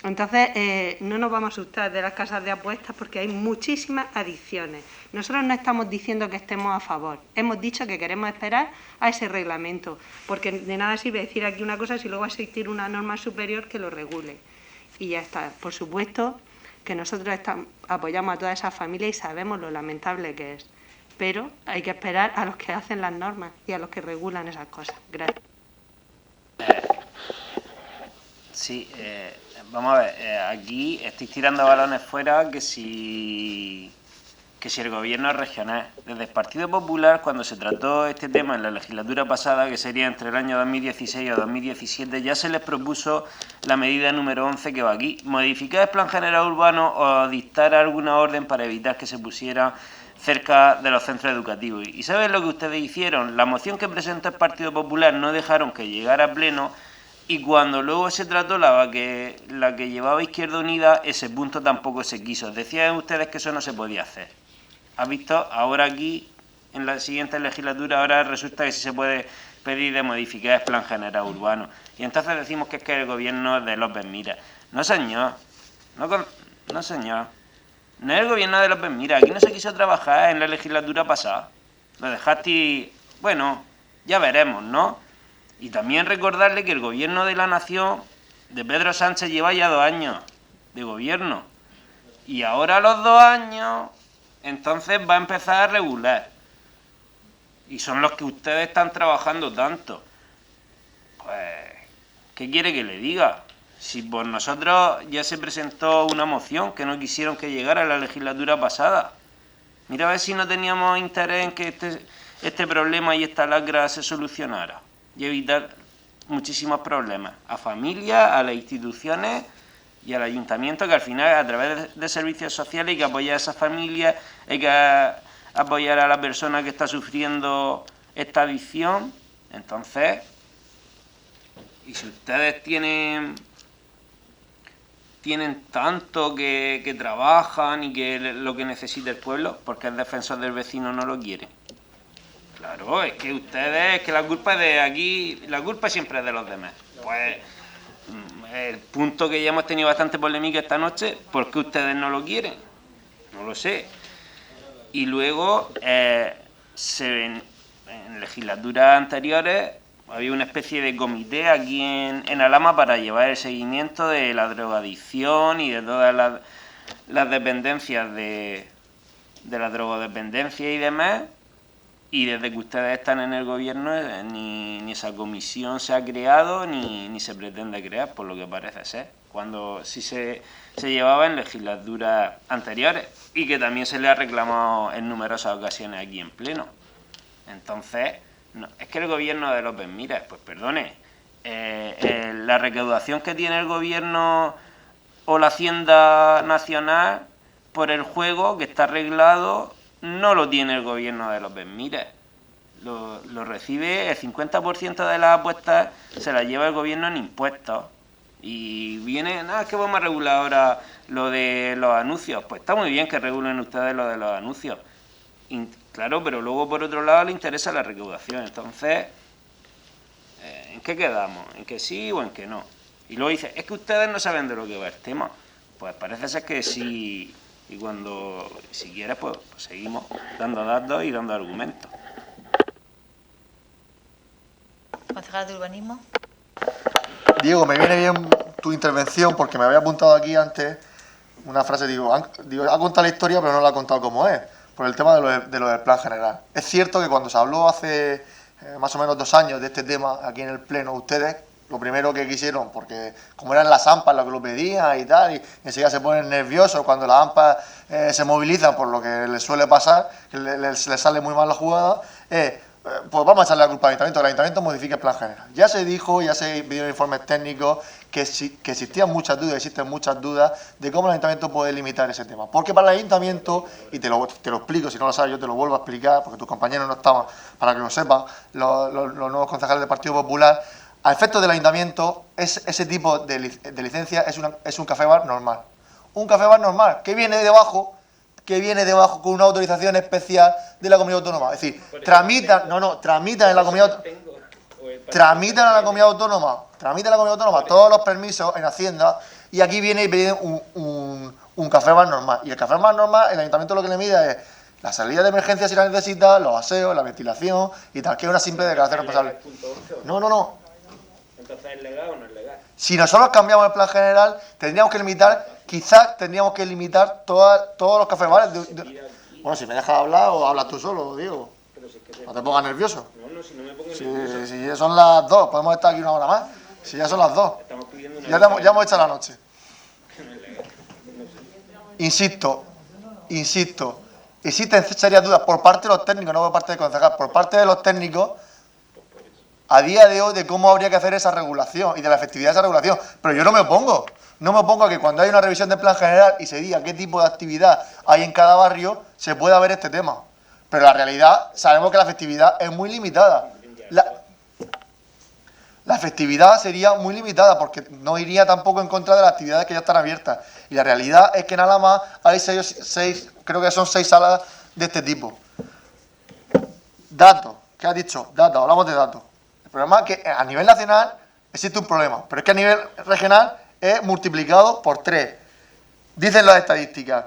Entonces, no nos vamos a asustar de las casas de apuestas porque hay muchísimas adicciones. Nosotros no estamos diciendo que estemos a favor, hemos dicho que queremos esperar a ese reglamento, porque de nada sirve decir aquí una cosa si luego va a existir una norma superior que lo regule. Y ya está. Por supuesto que nosotros apoyamos a todas esas familias y sabemos lo lamentable que es, pero hay que esperar a los que hacen las normas y a los que regulan esas cosas. Gracias. Sí, vamos a ver, aquí estáis tirando balones fuera que si el gobierno regional, desde el Partido Popular, cuando se trató este tema en la legislatura pasada, que sería entre el año 2016 y 2017, ya se les propuso la medida número 11 que va aquí, modificar el Plan General Urbano o dictar alguna orden para evitar que se pusiera cerca de los centros educativos. ¿Y sabes lo que ustedes hicieron? La moción que presentó el Partido Popular no dejaron que llegara a pleno. Y cuando luego se trató la que llevaba Izquierda Unida, ese punto tampoco se quiso. Decían ustedes que eso no se podía hacer. ¿Has visto? Ahora aquí, en la siguiente legislatura, ahora resulta que sí se puede pedir de modificar el Plan General Urbano. Y entonces decimos que es que el gobierno de López Mira. No, señor. No, señor. No es el gobierno de López Mira. Aquí no se quiso trabajar en la legislatura pasada. Lo dejaste... Bueno, ya veremos, ¿no? Y también recordarle que el gobierno de la nación de Pedro Sánchez lleva ya 2 años de gobierno. Y ahora a los 2 años, entonces va a empezar a regular. Y son los que ustedes están trabajando tanto. Pues, ¿qué quiere que le diga? Si por nosotros ya se presentó una moción que no quisieron que llegara a la legislatura pasada. Mira a ver si no teníamos interés en que este problema y esta lacra se solucionara. Y evitar muchísimos problemas a familias, a las instituciones y al ayuntamiento, que al final a través de servicios sociales hay que apoyar a esas familias, hay que apoyar a la persona que está sufriendo esta adicción. Entonces, y si ustedes tienen tanto que trabajan y que lo que necesita el pueblo, porque el defensor del vecino no lo quiere. Claro, es que ustedes, que la culpa es de aquí, la culpa siempre es de los demás. Pues el punto que ya hemos tenido bastante polémica esta noche, ¿por qué ustedes no lo quieren? No lo sé. Y luego, en legislaturas anteriores, había una especie de comité aquí en Alhama para llevar el seguimiento de la drogadicción y de todas las dependencias de la drogodependencia y demás. Y desde que ustedes están en el gobierno, ni esa comisión se ha creado ni se pretende crear, por lo que parece ser, cuando sí se llevaba en legislaturas anteriores y que también se le ha reclamado en numerosas ocasiones aquí en pleno. Entonces, no, es que el gobierno de López Miras, pues perdone, la recaudación que tiene el gobierno o la Hacienda Nacional por el juego que está arreglado no lo tiene el gobierno de López Miras. Lo recibe, el 50% de las apuestas se las lleva el gobierno en impuestos. Y viene, es que vamos a regular ahora lo de los anuncios. Pues está muy bien que regulen ustedes lo de los anuncios. Claro, pero luego por otro lado le interesa la recaudación. Entonces, ¿en qué quedamos? ¿En que sí o en que no? Y luego dice, es que ustedes no saben de lo que va el tema. Pues parece ser que sí. Y si quieres, pues seguimos dando datos y dando argumentos. Concejal de Urbanismo. Diego, me viene bien tu intervención porque me había apuntado aquí antes una frase, ha contado la historia pero no la ha contado como es, por el tema de lo del plan general. Es cierto que cuando se habló hace más o menos 2 años de este tema aquí en el Pleno, ustedes lo primero que quisieron, porque como eran las AMPAs las que lo pedían y tal, y enseguida se ponen nerviosos cuando las AMPAs se movilizan por lo que les suele pasar, que les sale muy mal la jugada, pues vamos a echarle la culpa al Ayuntamiento, que el Ayuntamiento modifique el plan general. Ya se dijo, ya se pidieron informes técnicos que existían muchas dudas, existen muchas dudas de cómo el Ayuntamiento puede limitar ese tema. Porque para el Ayuntamiento, y te lo explico, si no lo sabes yo te lo vuelvo a explicar, porque tus compañeros no estaban, para que lo sepan, los nuevos concejales del Partido Popular, a efectos del Ayuntamiento, ese tipo de licencia es un café bar normal. Un café bar normal, que viene debajo con una autorización especial de la Comunidad Autónoma. Es decir, tramitan en la Comunidad Autónoma todos los permisos en Hacienda y aquí viene y piden un café bar normal. Y el café bar normal, el Ayuntamiento lo que le mide es la salida de emergencia si la necesita, los aseos, la ventilación y tal, que es una simple declaración responsable. No. Entonces, ¿es legal o no es legal? Si nosotros cambiamos el plan general, quizás tendríamos que limitar todos los cafés bares. Bueno, si me dejas hablar o hablas tú solo, Diego. No te pongas nervioso. No, si no me pongo nervioso. Si ya son las 2, podemos estar aquí 1 hora más. Si ya son las 2. Ya hemos hecho la noche. Insisto, existen serias dudas por parte de los técnicos, no por parte del concejal, por parte de los técnicos, a día de hoy, de cómo habría que hacer esa regulación y de la efectividad de esa regulación. Pero yo no me opongo a que cuando hay una revisión del plan general y se diga qué tipo de actividad hay en cada barrio, se pueda ver este tema. Pero la realidad, sabemos que la efectividad es muy limitada. La efectividad sería muy limitada porque no iría tampoco en contra de las actividades que ya están abiertas. Y la realidad es que en Alhama hay 6, creo que son 6 salas de este tipo. Datos, ¿qué has dicho? Datos, hablamos de datos. El problema es que a nivel nacional existe un problema, pero es que a nivel regional es multiplicado por 3. Dicen las estadísticas.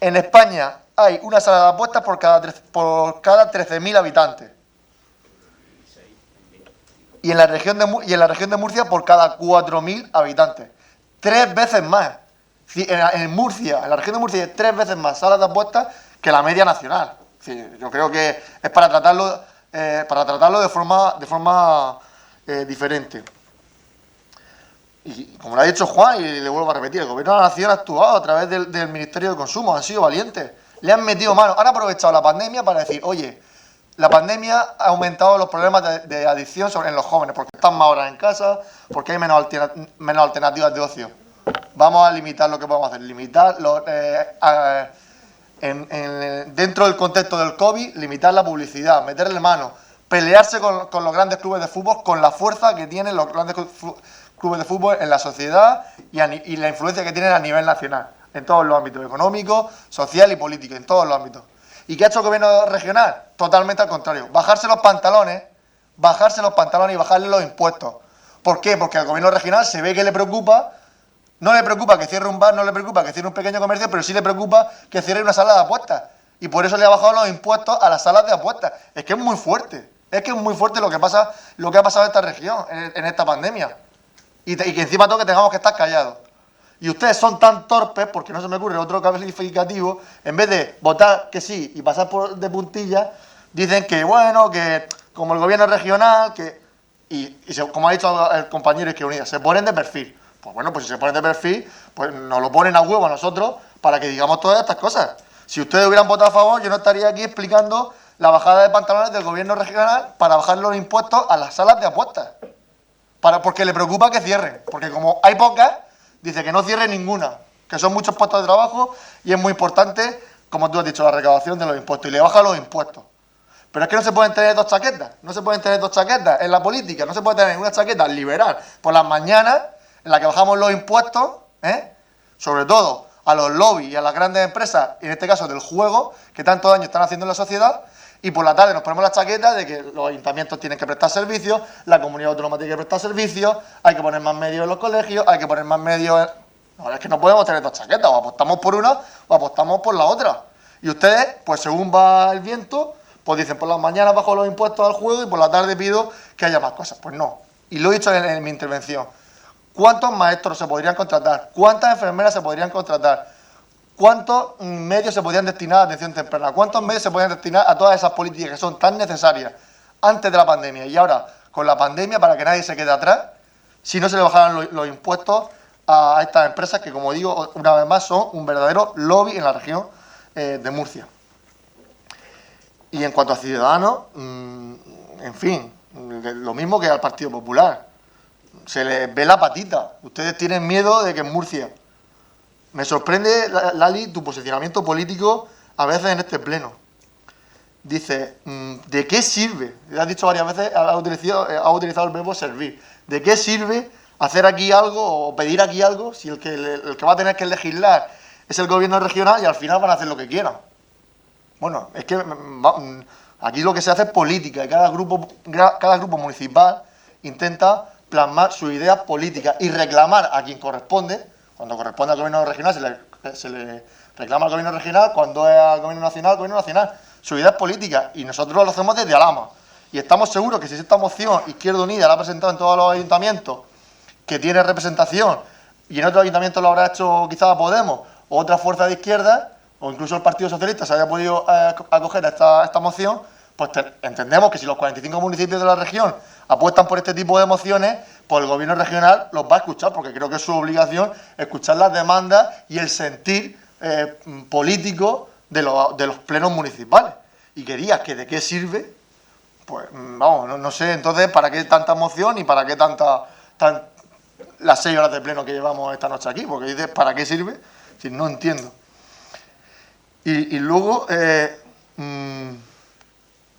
En España hay una sala de apuestas por cada 13.000 habitantes. Y en la región de Murcia por cada 4.000 habitantes. 3 veces más. En Murcia, en la región de Murcia hay 3 veces más salas de apuestas que la media nacional. Yo creo que es para tratarlo de forma diferente. Y como lo ha dicho Juan, y le vuelvo a repetir, el Gobierno de la Nación ha actuado a través del Ministerio de Consumo, han sido valientes, le han metido mano, han aprovechado la pandemia para decir, oye, la pandemia ha aumentado los problemas de adicción en los jóvenes, porque están más horas en casa, porque hay menos alternativas de ocio. Vamos a limitar lo que podemos hacer, dentro del contexto del COVID, limitar la publicidad, meterle mano, pelearse con los grandes clubes de fútbol, con la fuerza que tienen los grandes clubes de fútbol en la sociedad y la influencia que tienen a nivel nacional, en todos los ámbitos, económico, social y político, en todos los ámbitos. ¿Y qué ha hecho el gobierno regional? Totalmente al contrario, bajarse los pantalones y bajarle los impuestos. ¿Por qué? Porque al gobierno regional se ve que le preocupa, no le preocupa que cierre un bar, no le preocupa que cierre un pequeño comercio, pero sí le preocupa que cierre una sala de apuestas. Y por eso le ha bajado los impuestos a las salas de apuestas. Es que es muy fuerte. Es que es muy fuerte lo que ha pasado en esta región, en esta pandemia. Y que encima todo que tengamos que estar callados. Y ustedes son tan torpes, porque no se me ocurre otro calificativo, en vez de votar que sí y pasar de puntilla, dicen que bueno, que como el gobierno regional, como ha dicho el compañero Izquierda Unida, se ponen de perfil. Pues bueno, pues si se ponen de perfil, pues nos lo ponen a huevo a nosotros para que digamos todas estas cosas. Si ustedes hubieran votado a favor, yo no estaría aquí explicando la bajada de pantalones del gobierno regional para bajar los impuestos a las salas de apuestas. Porque le preocupa que cierren. Porque como hay pocas, dice que no cierre ninguna. Que son muchos puestos de trabajo y es muy importante, como tú has dicho, la recaudación de los impuestos. Y le baja los impuestos. Pero es que no se pueden tener dos chaquetas. No se pueden tener dos chaquetas en la política. No se puede tener una chaqueta liberal por las mañanas, en la que bajamos los impuestos, sobre todo a los lobbies y a las grandes empresas, en este caso del juego, que tanto daño están haciendo en la sociedad, y por la tarde nos ponemos la chaqueta de que los ayuntamientos tienen que prestar servicios, la comunidad autónoma tiene que prestar servicios, hay que poner más medios en los colegios, hay que poner más medios en... No, es que no podemos tener dos chaquetas, o apostamos por una o apostamos por la otra. Y ustedes, pues según va el viento, pues dicen, por las mañanas bajo los impuestos al juego y por la tarde pido que haya más cosas. Pues no. Y lo he dicho en mi intervención. ¿Cuántos maestros se podrían contratar? ¿Cuántas enfermeras se podrían contratar? ¿Cuántos medios se podrían destinar a atención temprana? ¿Cuántos medios se podrían destinar a todas esas políticas que son tan necesarias antes de la pandemia y ahora con la pandemia para que nadie se quede atrás si no se le bajaran los impuestos a estas empresas que, como digo, una vez más son un verdadero lobby en la región de Murcia? Y en cuanto a Ciudadanos, en fin, lo mismo que al Partido Popular. Se les ve la patita. Ustedes tienen miedo de que en Murcia... Me sorprende, Lali, tu posicionamiento político a veces en este pleno. Dice, ¿de qué sirve? Has dicho varias veces, ha utilizado el verbo servir. ¿De qué sirve hacer aquí algo o pedir aquí algo si el que va a tener que legislar es el gobierno regional y al final van a hacer lo que quieran? Bueno, es que aquí lo que se hace es política y cada grupo municipal intenta plasmar sus ideas políticas y reclamar a quien corresponde. Cuando corresponde al gobierno regional se le reclama al gobierno regional, cuando es al gobierno nacional, su idea es política y nosotros lo hacemos desde Alhama. Y estamos seguros que si esta moción Izquierda Unida la ha presentado en todos los ayuntamientos, que tiene representación, y en otros ayuntamientos lo habrá hecho quizás Podemos o otra fuerza de izquierda, o incluso el Partido Socialista se haya podido acoger a esta moción, pues entendemos que si los 45 municipios de la región apuestan por este tipo de mociones, pues el gobierno regional los va a escuchar, porque creo que es su obligación escuchar las demandas y el sentir político de los plenos municipales. Y querías que de qué sirve, pues vamos, no sé entonces para qué tanta moción y para qué las 6 horas de pleno que llevamos esta noche aquí, porque dices, ¿para qué sirve? Es decir, no entiendo. Y luego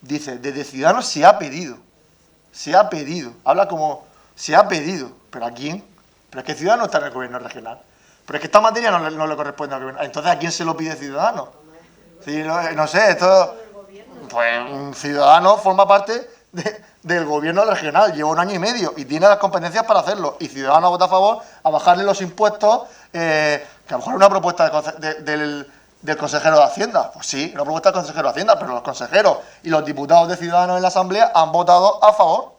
dice, desde Ciudadanos se ha pedido, habla como se ha pedido, ¿pero a quién? Pero es que Ciudadanos está en el gobierno regional, pero es que esta materia no le corresponde al gobierno, entonces ¿a quién se lo pide Ciudadanos? Sí, no sé, esto, pues Ciudadanos forma parte del gobierno regional, lleva 1 año y medio y tiene las competencias para hacerlo, y Ciudadanos vota a favor a bajarle los impuestos, que a lo mejor es una propuesta del consejero de Hacienda. Pues sí, una propuesta del consejero de Hacienda, pero los consejeros y los diputados de Ciudadanos en la Asamblea han votado a favor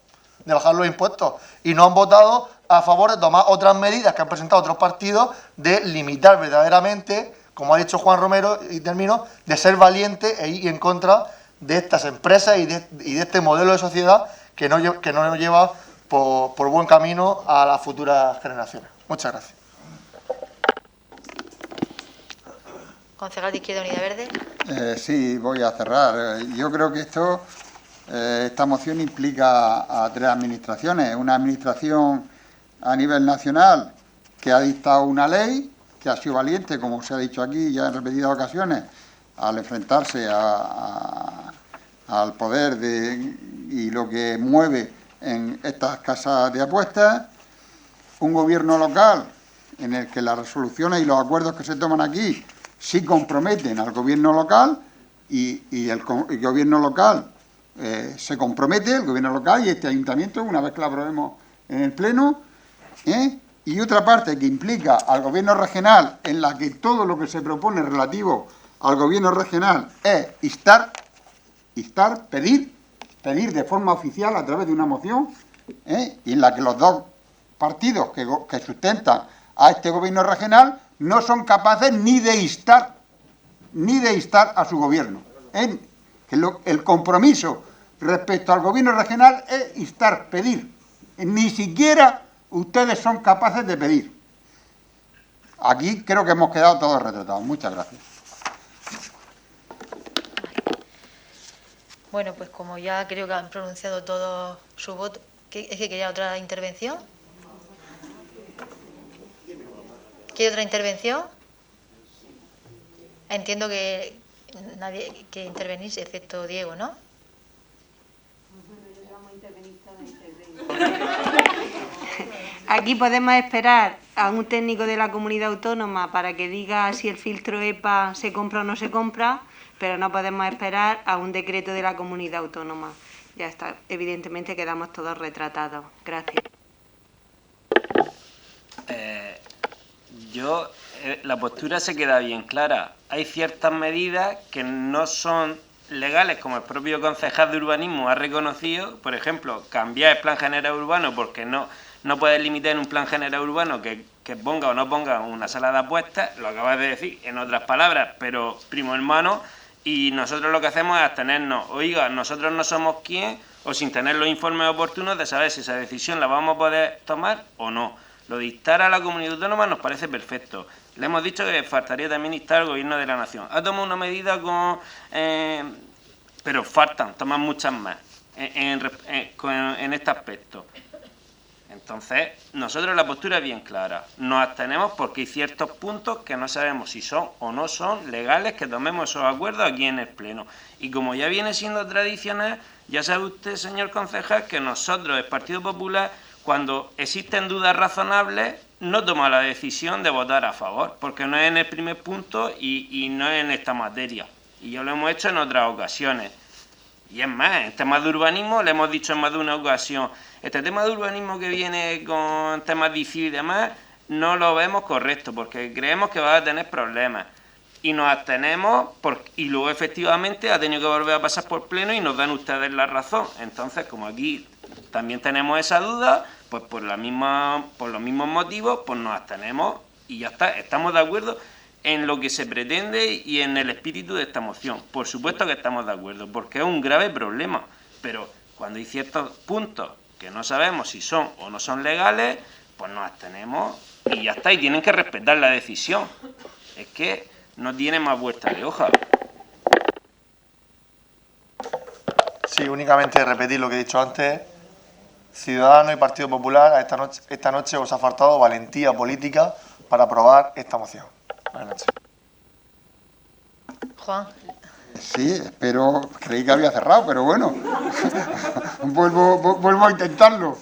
de bajar los impuestos y no han votado a favor de tomar otras medidas que han presentado otros partidos de limitar verdaderamente, como ha dicho Juan Romero, y termino, de ser valiente e ir en contra de estas empresas y de este modelo de sociedad que no nos lleva por buen camino a las futuras generaciones. Muchas gracias. Concejal de Izquierda Unida Verde. Sí, voy a cerrar. Yo creo que esta moción implica a 3 administraciones. Una administración a nivel nacional que ha dictado una ley, que ha sido valiente, como se ha dicho aquí ya en repetidas ocasiones, al enfrentarse al poder y lo que mueve en estas casas de apuestas. Un gobierno local en el que las resoluciones y los acuerdos que se toman aquí sí comprometen al gobierno local y el gobierno local se compromete, el gobierno local y este ayuntamiento, una vez que lo aprobemos en el Pleno, y otra parte que implica al Gobierno regional, en la que todo lo que se propone relativo al Gobierno regional es instar, pedir de forma oficial a través de una moción, y en la que los dos partidos que sustentan a este Gobierno regional no son capaces ni de instar a su Gobierno. El compromiso respecto al Gobierno regional es instar, pedir. Ni siquiera ustedes son capaces de pedir. Aquí creo que hemos quedado todos retratados. Muchas gracias. Bueno, pues como ya creo que han pronunciado todo su voto, ¿es que quería otra intervención? ¿Quiere otra intervención? Entiendo que nadie quiere intervenir, excepto Diego, ¿no? Aquí podemos esperar a un técnico de la comunidad autónoma para que diga si el filtro EPA se compra o no se compra, pero no podemos esperar a un decreto de la comunidad autónoma. Ya está, evidentemente quedamos todos retratados. Gracias. La postura se queda bien clara. Hay ciertas medidas que no son legales, como el propio concejal de urbanismo ha reconocido. Por ejemplo, cambiar el plan general urbano, porque no puedes limitar en un plan general urbano que ponga o no ponga una sala de apuestas, lo acabas de decir en otras palabras, pero primo hermano, y nosotros lo que hacemos es abstenernos. Oiga, nosotros no somos quien, o sin tener los informes oportunos de saber si esa decisión la vamos a poder tomar o no. Lo de instar a la comunidad autónoma nos parece perfecto. Le hemos dicho que faltaría también instar al Gobierno de la Nación. Ha tomado una medida pero faltan, toman muchas más en este aspecto. Entonces, nosotros la postura es bien clara. Nos abstenemos porque hay ciertos puntos que no sabemos si son o no son legales que tomemos esos acuerdos aquí en el Pleno. Y como ya viene siendo tradicional, ya sabe usted, señor concejal, que nosotros, el Partido Popular, cuando existen dudas razonables, no toma la decisión de votar a favor, porque no es en el primer punto y no es en esta materia. Y ya lo hemos hecho en otras ocasiones. Y es más, en temas de urbanismo, le hemos dicho en más de una ocasión, este tema de urbanismo que viene con temas de ICI y demás, no lo vemos correcto, porque creemos que va a tener problemas. Y nos abstenemos, y luego efectivamente ha tenido que volver a pasar por pleno y nos dan ustedes la razón. Entonces, como aquí también tenemos esa duda, pues por los mismos motivos, pues nos abstenemos y ya está, estamos de acuerdo en lo que se pretende y en el espíritu de esta moción. Por supuesto que estamos de acuerdo, porque es un grave problema, pero cuando hay ciertos puntos que no sabemos si son o no son legales, pues nos abstenemos y ya está, y tienen que respetar la decisión. Es que no tiene más vuelta de hoja. Sí, únicamente repetir lo que he dicho antes. Ciudadanos y Partido Popular, esta noche os ha faltado valentía política para aprobar esta moción. Buenas noches. Juan. Sí, pero creí que había cerrado, pero bueno, vuelvo a intentarlo.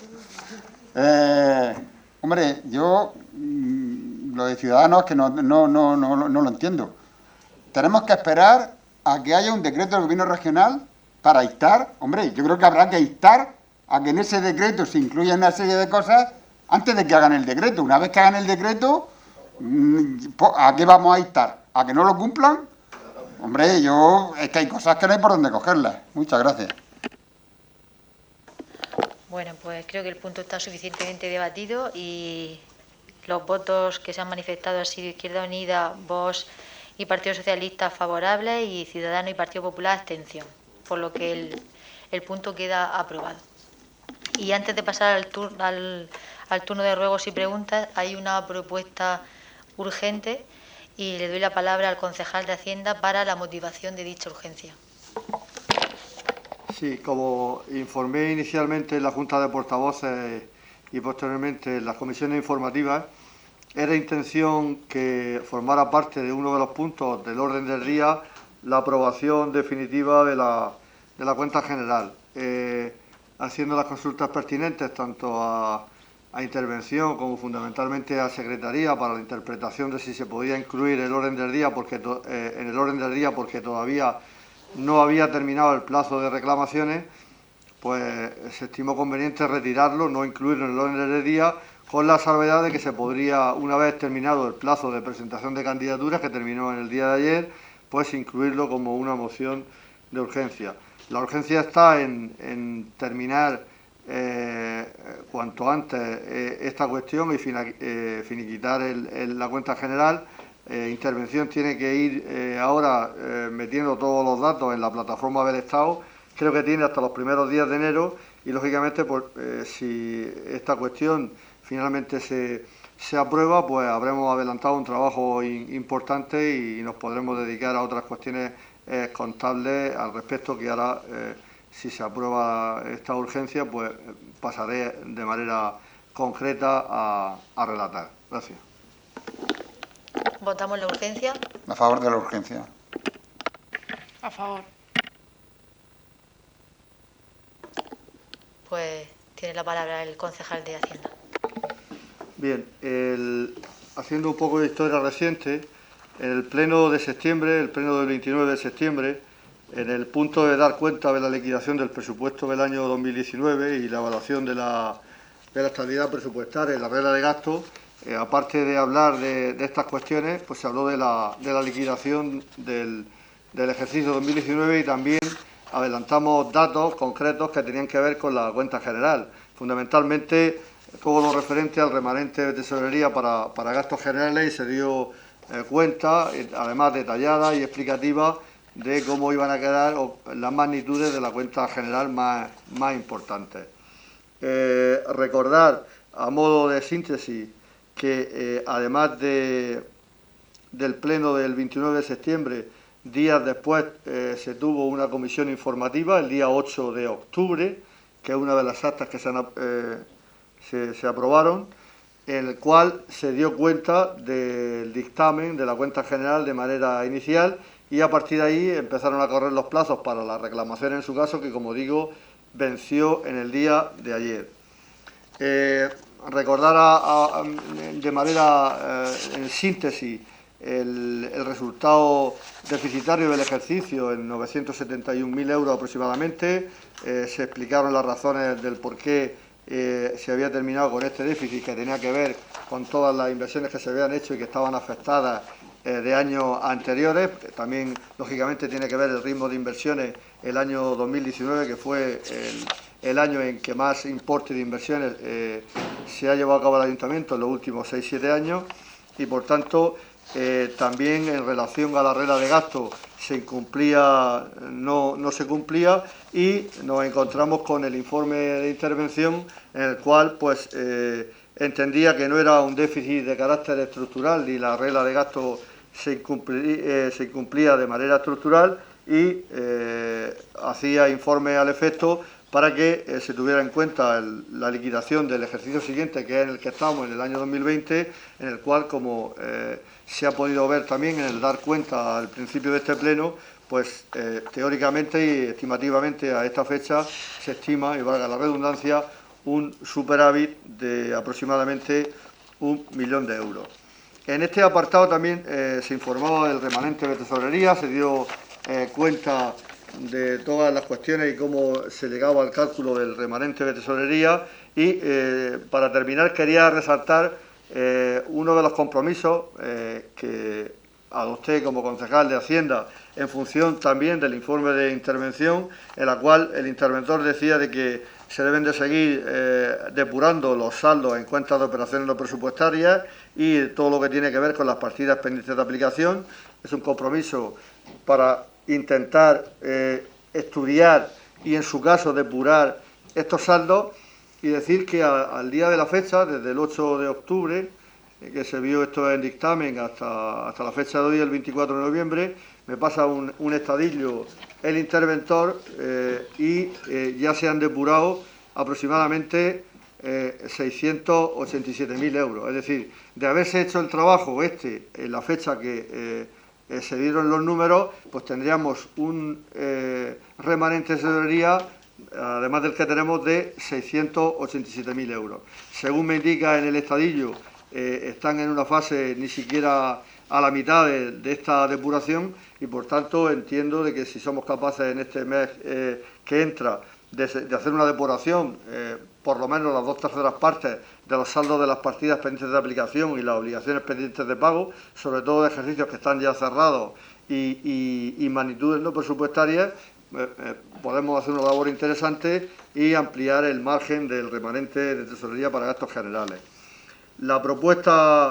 Hombre, yo lo de Ciudadanos que no lo entiendo. Tenemos que esperar a que haya un decreto del Gobierno regional para instar. Hombre, yo creo que habrá que instar a que en ese decreto se incluya una serie de cosas antes de que hagan el decreto. Una vez que hagan el decreto, ¿a qué vamos a instar? ¿A que no lo cumplan? Hombre, es que hay cosas que no hay por dónde cogerlas. Muchas gracias. Bueno, pues creo que el punto está suficientemente debatido y los votos que se han manifestado han sido Izquierda Unida, Vox y Partido Socialista favorables y Ciudadanos y Partido Popular abstención, por lo que el punto queda aprobado. Y antes de pasar al turno de ruegos y preguntas, hay una propuesta urgente y le doy la palabra al concejal de Hacienda para la motivación de dicha urgencia. Sí, como informé inicialmente en la Junta de Portavoces y posteriormente en las comisiones informativas, era intención que formara parte de uno de los puntos del orden del día la aprobación definitiva de la cuenta general, haciendo las consultas pertinentes tanto a intervención como fundamentalmente a Secretaría para la interpretación de si se podía incluir el orden del día en el orden del día porque todavía no había terminado el plazo de reclamaciones, pues se estimó conveniente retirarlo, no incluirlo en el orden del día, con la salvedad de que se podría, una vez terminado el plazo de presentación de candidaturas, que terminó en el día de ayer, pues incluirlo como una moción de urgencia. La urgencia está en terminar cuanto antes esta cuestión y finiquitar la cuenta general. Intervención tiene que ir ahora metiendo todos los datos en la plataforma del Estado. Creo que tiene hasta los primeros días de enero y, lógicamente, pues, si esta cuestión finalmente se aprueba, pues habremos adelantado un trabajo importante y nos podremos dedicar a otras cuestiones contables al respecto, que ahora, si se aprueba esta urgencia, pues pasaré de manera concreta a relatar. Gracias. ¿Votamos la urgencia? A favor de la urgencia. A favor. Pues tiene la palabra el concejal de Hacienda. Bien, haciendo un poco de historia reciente, en el pleno de septiembre, el pleno del 29 de septiembre, en el punto de dar cuenta de la liquidación del presupuesto del año 2019 y la evaluación de la estabilidad presupuestaria y la regla de gasto, aparte de hablar de estas cuestiones, pues se habló de la liquidación del ejercicio 2019 y también adelantamos datos concretos que tenían que ver con la cuenta general, fundamentalmente todo lo referente al remanente de tesorería para gastos generales, y se dio cuenta, además detallada y explicativa, de cómo iban a quedar las magnitudes de la cuenta general más importantes. Recordar, a modo de síntesis, que además del pleno del 29 de septiembre, días después se tuvo una comisión informativa, el día 8 de octubre, que es una de las actas que se aprobaron, en el cual se dio cuenta del dictamen de la cuenta general de manera inicial, y a partir de ahí empezaron a correr los plazos para la reclamación en su caso, que, como digo, venció en el día de ayer. Recordar de manera en síntesis el resultado deficitario del ejercicio en 971.000 euros aproximadamente. Se explicaron las razones del por qué se había terminado con este déficit, que tenía que ver con todas las inversiones que se habían hecho y que estaban afectadas de años anteriores. También, lógicamente, tiene que ver el ritmo de inversiones el año 2019, que fue el año en que más importe de inversiones se ha llevado a cabo el Ayuntamiento en los últimos 6-7 años, y por tanto también en relación a la regla de gasto se incumplía, no se cumplía, y nos encontramos con el informe de intervención en el cual pues entendía que no era un déficit de carácter estructural y la regla de gasto se incumplía de manera estructural, y hacía informe al efecto para que se tuviera en cuenta la liquidación del ejercicio siguiente, que es en el que estamos, en el año 2020, en el cual, como se ha podido ver también en el dar cuenta al principio de este pleno, pues teóricamente y estimativamente a esta fecha se estima, y valga la redundancia, un superávit de aproximadamente 1 millón de euros. En este apartado también se informaba del remanente de tesorería, se dio cuenta de todas las cuestiones y cómo se llegaba al cálculo del remanente de tesorería, y para terminar quería resaltar uno de los compromisos que adopté como concejal de Hacienda en función también del informe de intervención, en la cual el interventor decía de que se deben de seguir depurando los saldos en cuentas de operaciones no presupuestarias y todo lo que tiene que ver con las partidas pendientes de aplicación. Es un compromiso para intentar estudiar y, en su caso, depurar estos saldos, y decir que al día de la fecha, desde el 8 de octubre, que se vio esto en dictamen, hasta la fecha de hoy, el 24 de noviembre, me pasa un estadillo el interventor y ya se han depurado aproximadamente 687.000 euros. Es decir, de haberse hecho el trabajo en la fecha que se dieron los números, pues tendríamos un remanente de tesorería, además del que tenemos, de 687.000 euros. Según me indica en el estadillo, están en una fase ni siquiera a la mitad de esta depuración, y por tanto entiendo de que si somos capaces en este mes que entra de hacer una depuración, por lo menos las 2/3 partes de los saldos de las partidas pendientes de aplicación y las obligaciones pendientes de pago, sobre todo de ejercicios que están ya cerrados y magnitudes no presupuestarias, podemos hacer una labor interesante y ampliar el margen del remanente de tesorería para gastos generales. La propuesta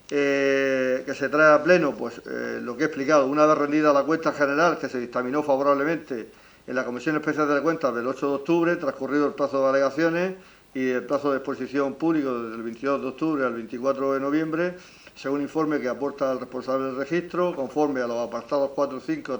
que se trae a pleno, pues lo que he explicado, una vez rendida la cuenta general que se dictaminó favorablemente en la Comisión Especial de Cuentas del 8 de octubre, transcurrido el plazo de alegaciones y el plazo de exposición público desde el 22 de octubre al 24 de noviembre, según informe que aporta el responsable del registro, conforme a los apartados 4 y 5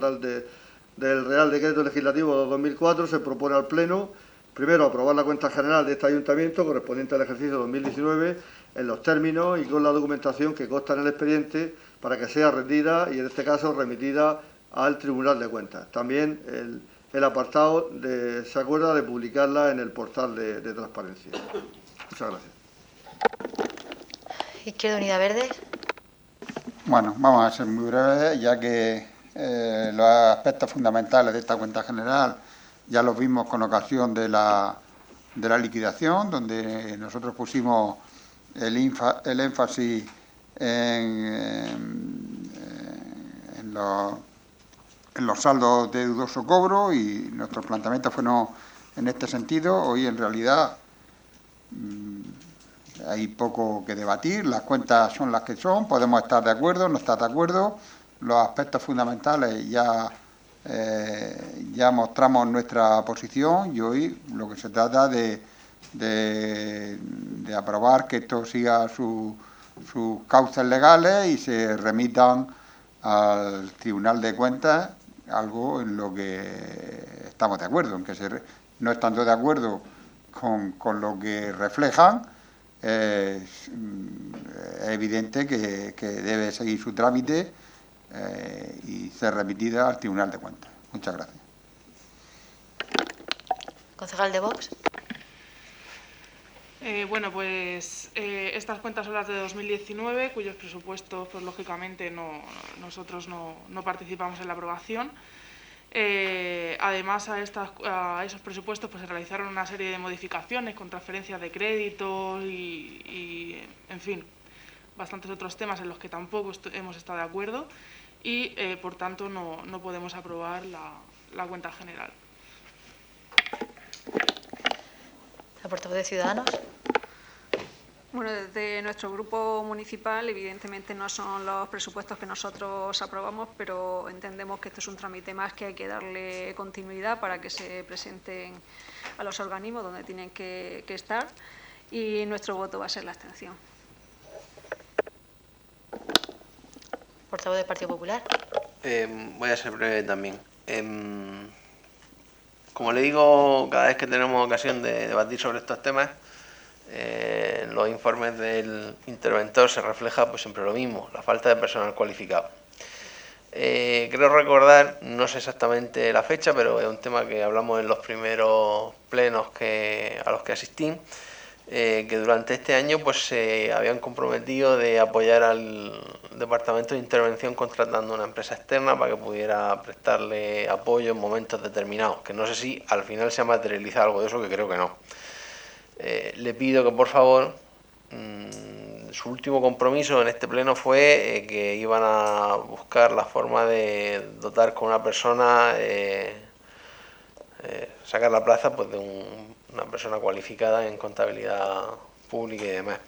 del Real Decreto Legislativo de 2004, se propone al Pleno, primero, aprobar la cuenta general de este Ayuntamiento correspondiente al ejercicio 2019 en los términos y con la documentación que consta en el expediente para que sea rendida y, en este caso, remitida al Tribunal de Cuentas. También el apartado se acuerda de publicarla en el portal de transparencia. Muchas gracias. Izquierda Unida Verdes. Bueno, vamos a ser muy breves, ya que los aspectos fundamentales de esta cuenta general ya los vimos con ocasión de la liquidación, donde nosotros pusimos el énfasis en los saldos de dudoso cobro, y nuestros planteamientos fueron en este sentido. Hoy, en realidad, hay poco que debatir, las cuentas son las que son, podemos estar de acuerdo, no estar de acuerdo, los aspectos fundamentales ya mostramos nuestra posición, y hoy lo que se trata de aprobar que esto siga sus cauces legales y se remitan al Tribunal de Cuentas, algo en lo que estamos de acuerdo, en que no estando de acuerdo con lo que reflejan, es evidente que debe seguir su trámite y ser remitida al Tribunal de Cuentas. Muchas gracias. Concejal de Vox. Bueno, pues estas cuentas son las de 2019, cuyos presupuestos, pues lógicamente, nosotros no participamos en la aprobación. Además, a esos presupuestos pues se realizaron una serie de modificaciones con transferencias de créditos y en fin, bastantes otros temas en los que tampoco hemos estado de acuerdo y, por tanto, no podemos aprobar la cuenta general. La portavoz de Ciudadanos. Bueno, desde nuestro grupo municipal, evidentemente no son los presupuestos que nosotros aprobamos, pero entendemos que esto es un trámite más que hay que darle continuidad para que se presenten a los organismos donde tienen que estar, y nuestro voto va a ser la abstención. Portavoz del Partido Popular. Voy a ser breve también. Como le digo, cada vez que tenemos ocasión de debatir sobre estos temas, en los informes del interventor se refleja pues siempre lo mismo, la falta de personal cualificado. Creo recordar, no sé exactamente la fecha, pero es un tema que hablamos en los primeros plenos a los que asistí, que durante este año pues se habían comprometido de apoyar al Departamento de Intervención contratando una empresa externa para que pudiera prestarle apoyo en momentos determinados, que no sé si al final se ha materializado algo de eso, que creo que no. Le pido que, por favor, su último compromiso en este pleno fue que iban a buscar la forma de dotar con una persona, sacar la plaza pues de una persona cualificada en contabilidad pública y demás.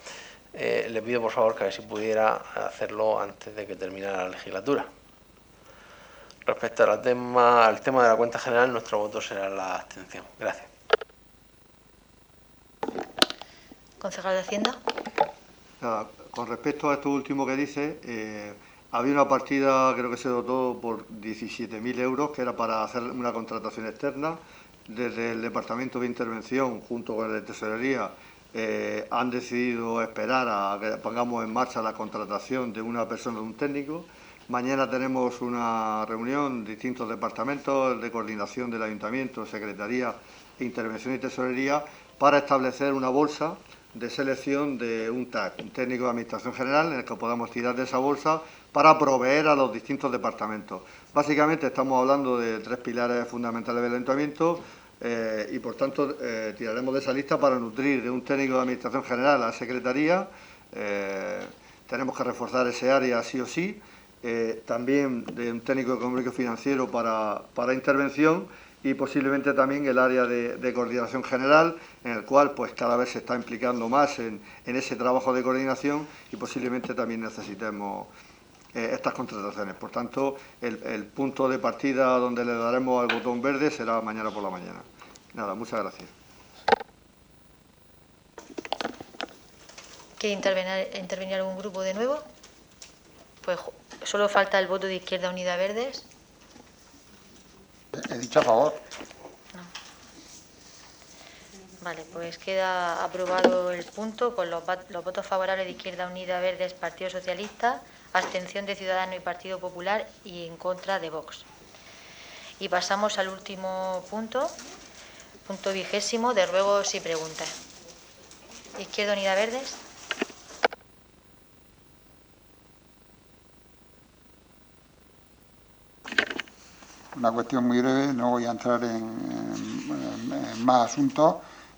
Le pido, por favor, que a ver si pudiera hacerlo antes de que terminara la legislatura. Respecto al tema de la cuenta general, nuestro voto será la abstención. Gracias. Concejal de Hacienda. Con respecto a esto último que dice, había una partida, creo que se dotó por 17.000 euros, que era para hacer una contratación externa. Desde el Departamento de Intervención, junto con el de Tesorería, han decidido esperar a que pongamos en marcha la contratación de una persona, de un técnico. Mañana tenemos una reunión de distintos departamentos de coordinación del Ayuntamiento, Secretaría, Intervención y Tesorería, para establecer una bolsa de selección de un TAC, un técnico de Administración General, en el que podamos tirar de esa bolsa para proveer a los distintos departamentos. Básicamente estamos hablando de 3 pilares fundamentales del Ayuntamiento: y por tanto tiraremos de esa lista para nutrir de un técnico de Administración General a la Secretaría. Tenemos que reforzar ese área sí o sí, también de un técnico económico financiero para intervención y posiblemente también el área de coordinación general, en el cual pues cada vez se está implicando más en ese trabajo de coordinación y posiblemente también necesitemos estas contrataciones. Por tanto, el punto de partida donde le daremos al botón verde será mañana por la mañana. Nada, muchas gracias. ¿Quiere intervenir algún grupo de nuevo? Pues solo falta el voto de Izquierda Unida Verdes. He dicho a favor. No. Vale, pues queda aprobado el punto con los votos favorables de Izquierda Unida Verdes, Partido Socialista, abstención de Ciudadanos y Partido Popular y en contra de Vox. Y pasamos al último punto, punto 20, de ruegos y preguntas. Izquierda Unida Verdes. Una cuestión muy breve, no voy a entrar en más asuntos.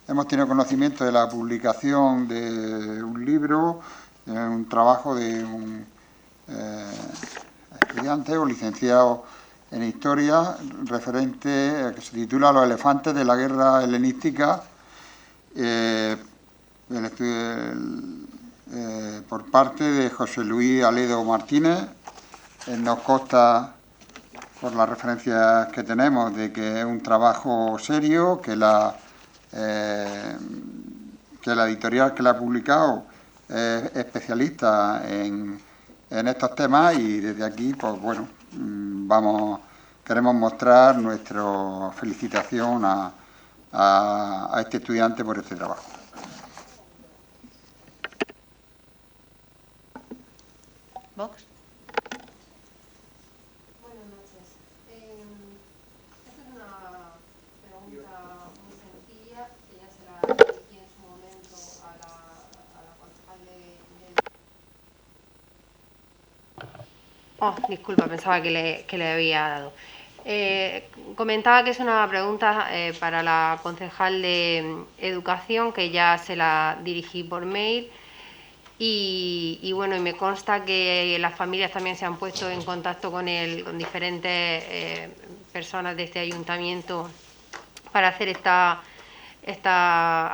Hemos tenido conocimiento de la publicación de un libro, un trabajo de un estudiante o licenciado en Historia, referente que se titula Los elefantes de la guerra helenística, por parte de José Luis Aledo Martínez. Nos consta, por las referencias que tenemos, de que es un trabajo serio, que la editorial que la ha publicado es especialista en estos temas y desde aquí, pues bueno, queremos mostrar nuestra felicitación a este estudiante por este trabajo. Vox. Oh, disculpa, pensaba que le había dado. Comentaba que es una pregunta para la concejal de Educación, que ya se la dirigí por mail. Y bueno, y me consta que las familias también se han puesto en contacto con diferentes personas de este ayuntamiento para hacer esta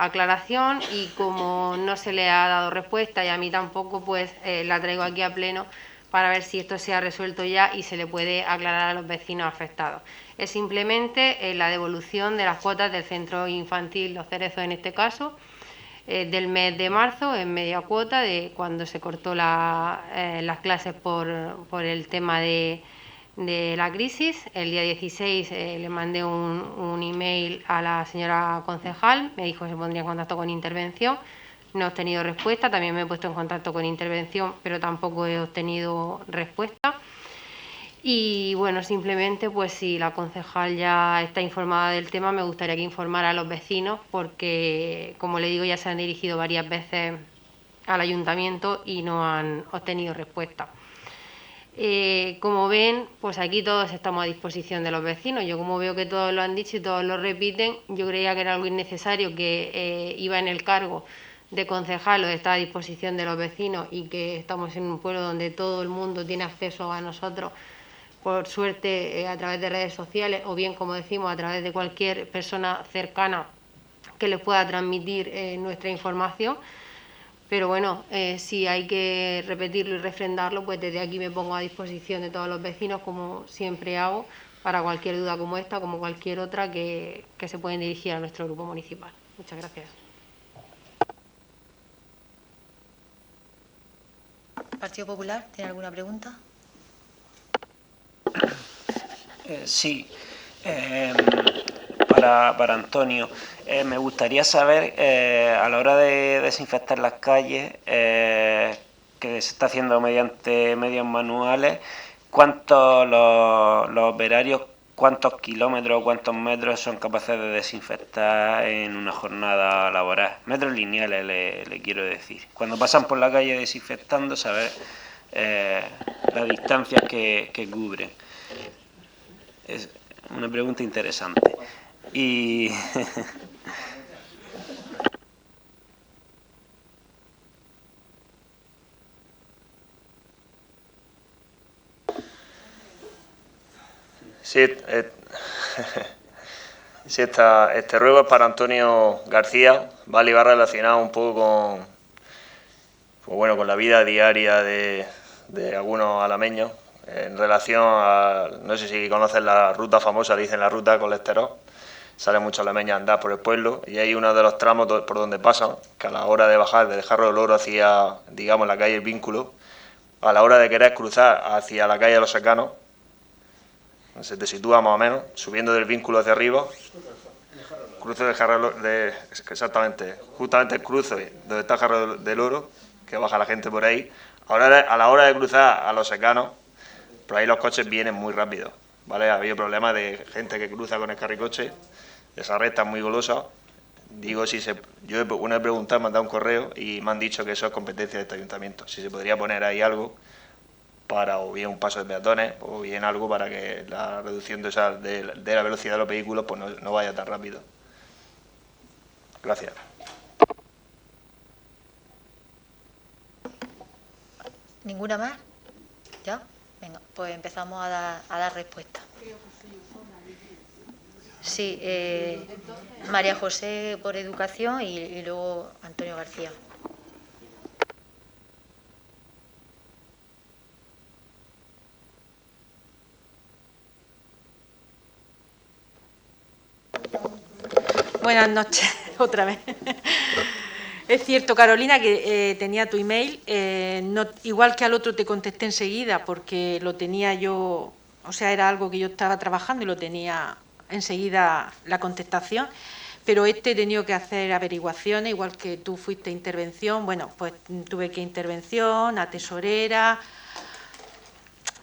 aclaración, y como no se le ha dado respuesta y a mí tampoco, pues la traigo aquí a pleno para ver si esto se ha resuelto ya y se le puede aclarar a los vecinos afectados. Es simplemente la devolución de las cuotas del centro infantil Los Cerezos, en este caso, del mes de marzo, en media cuota, de cuando se cortó las clases por el tema de la crisis. El día 16 le mandé un email a la señora concejal, me dijo que se pondría en contacto con Intervención. No he obtenido respuesta, también me he puesto en contacto con Intervención, pero tampoco he obtenido respuesta. Y bueno, simplemente, pues si la concejal ya está informada del tema, me gustaría que informara a los vecinos, porque, como le digo, ya se han dirigido varias veces al ayuntamiento y no han obtenido respuesta. Como ven, pues aquí todos estamos a disposición de los vecinos. Yo, como veo que todos lo han dicho y todos lo repiten, yo creía que era algo innecesario, que iba en el cargo de concejal o está a disposición de los vecinos, y que estamos en un pueblo donde todo el mundo tiene acceso a nosotros, por suerte, a través de redes sociales, o bien, como decimos, a través de cualquier persona cercana que les pueda transmitir nuestra información. Pero bueno, si hay que repetirlo y refrendarlo, pues desde aquí me pongo a disposición de todos los vecinos, como siempre hago, para cualquier duda como esta, como cualquier otra que se pueden dirigir a nuestro grupo municipal. Muchas gracias. ¿Partido Popular tiene alguna pregunta? Sí, para Antonio. Me gustaría saber, a la hora de desinfectar las calles, que se está haciendo mediante medios manuales, ¿cuántos los operarios, cuántos kilómetros o cuántos metros son capaces de desinfectar en una jornada laboral? Metros lineales, le quiero decir. Cuando pasan por la calle desinfectando, saber las distancias que cubren. Es una pregunta interesante. Y sí, sí, este ruego es para Antonio García, ¿vale? Y va relacionado un poco con, pues bueno, con la vida diaria de algunos alameños en relación a, no sé si conocen la ruta famosa, dicen la ruta Colesterol. Sale mucho alameños a andar por el pueblo y hay uno de los tramos por donde pasan, que a la hora de bajar del Jarro del Oro hacia, digamos, la calle El Vínculo, a la hora de querer cruzar hacia la calle de los Secanos, se te sitúa más o menos, subiendo del Vínculo hacia arriba, cruce del Jarro exactamente, justamente el cruce donde está el Jarro del Oro, que baja la gente por ahí. Ahora, a la hora de cruzar a los Secanos, por ahí los coches vienen muy rápido, ¿vale? Ha habido problemas de gente que cruza con el carricoche, esa recta es muy golosa. Digo, yo una he preguntado, me han dado un correo y me han dicho que eso es competencia de este ayuntamiento. Si se podría poner ahí algo para o bien un paso de peatones o bien algo para que la reducción de la velocidad de los vehículos pues no vaya tan rápido. Gracias. ¿Ninguna más? ¿Ya? Venga, pues empezamos a dar respuesta. Sí, María José por educación y luego Antonio García. Buenas noches, otra vez. Es cierto, Carolina, que tenía tu email. Igual que al otro te contesté enseguida porque lo tenía yo, o sea, era algo que yo estaba trabajando y lo tenía enseguida la contestación, pero he tenido que hacer averiguaciones, igual que tú fuiste a intervención. Bueno, pues tuve que intervención, a tesorera,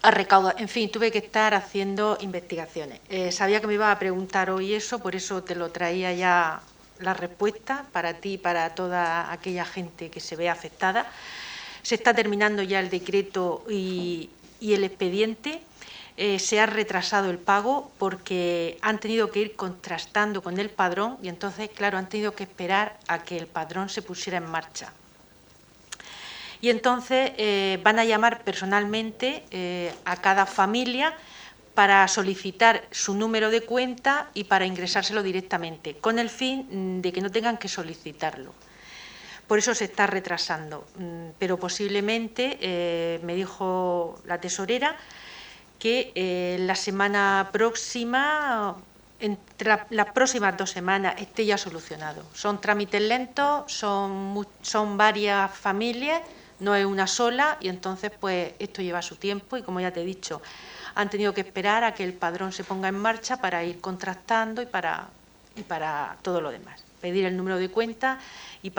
a recaudación, en fin, tuve que estar haciendo investigaciones. Sabía que me ibas a preguntar hoy eso, por eso te lo traía ya la respuesta para ti y para toda aquella gente que se ve afectada. Se está terminando ya el decreto y el expediente. Se ha retrasado el pago porque han tenido que ir contrastando con el padrón y entonces, claro, han tenido que esperar a que el padrón se pusiera en marcha. Y entonces van a llamar personalmente a cada familia para solicitar su número de cuenta y para ingresárselo directamente, con el fin de que no tengan que solicitarlo. Por eso se está retrasando, pero posiblemente, me dijo la tesorera, que la semana próxima, entre las próximas 2 semanas, esté ya solucionado. Son trámites lentos, son varias familias, no es una sola, y entonces pues esto lleva su tiempo y, como ya te he dicho, han tenido que esperar a que el padrón se ponga en marcha para ir contrastando y para todo lo demás. Pedir el número de cuenta y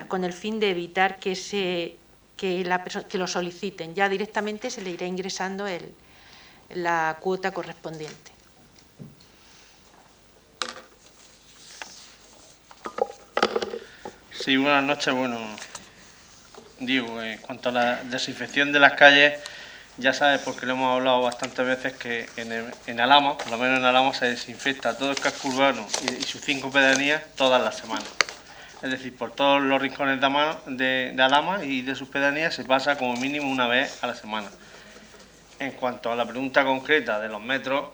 con el fin de evitar que lo soliciten. Ya directamente se le irá ingresando la cuota correspondiente. Sí, buenas noches. Bueno, digo, en cuanto a la desinfección de las calles, ya sabes, porque lo hemos hablado bastantes veces, que en Alhama, por lo menos en Alhama, se desinfecta todo el casco urbano y sus 5 pedanías todas las semanas. Es decir, por todos los rincones de Alhama y de sus pedanías se pasa como mínimo una vez a la semana. En cuanto a la pregunta concreta de los metros,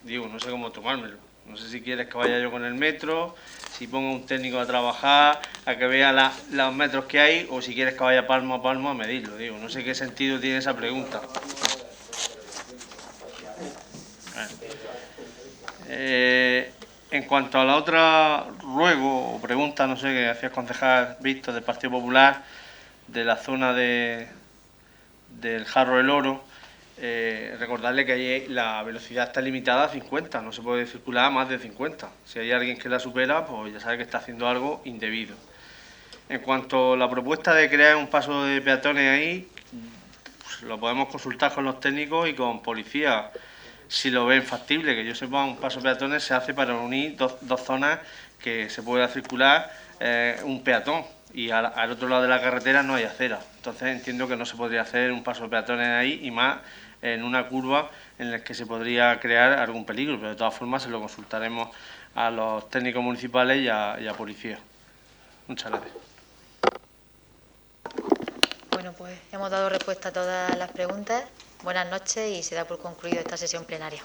digo, no sé cómo tomármelo. No sé si quieres que vaya yo con el metro, si pongo un técnico a trabajar, a que vea los metros que hay, o si quieres que vaya palmo a palmo a medirlo. Digo, no sé qué sentido tiene esa pregunta. En cuanto a la otra ruego o pregunta, no sé, que hacía el concejal Víctor del Partido Popular, de la zona del Jarro del Oro, recordarle que allí la velocidad está limitada a 50, no se puede circular a más de 50. Si hay alguien que la supera, pues ya sabe que está haciendo algo indebido. En cuanto a la propuesta de crear un paso de peatones ahí, pues lo podemos consultar con los técnicos y con policía, si lo ven factible. Que yo sepa, un paso de peatones se hace para unir dos zonas que se pueda circular un peatón, y al otro lado de la carretera no hay acera. Entonces entiendo que no se podría hacer un paso de peatones ahí, y más en una curva en la que se podría crear algún peligro, pero de todas formas se lo consultaremos a los técnicos municipales y a policía. Muchas gracias. Bueno, pues hemos dado respuesta a todas las preguntas. Buenas noches y se da por concluido esta sesión plenaria.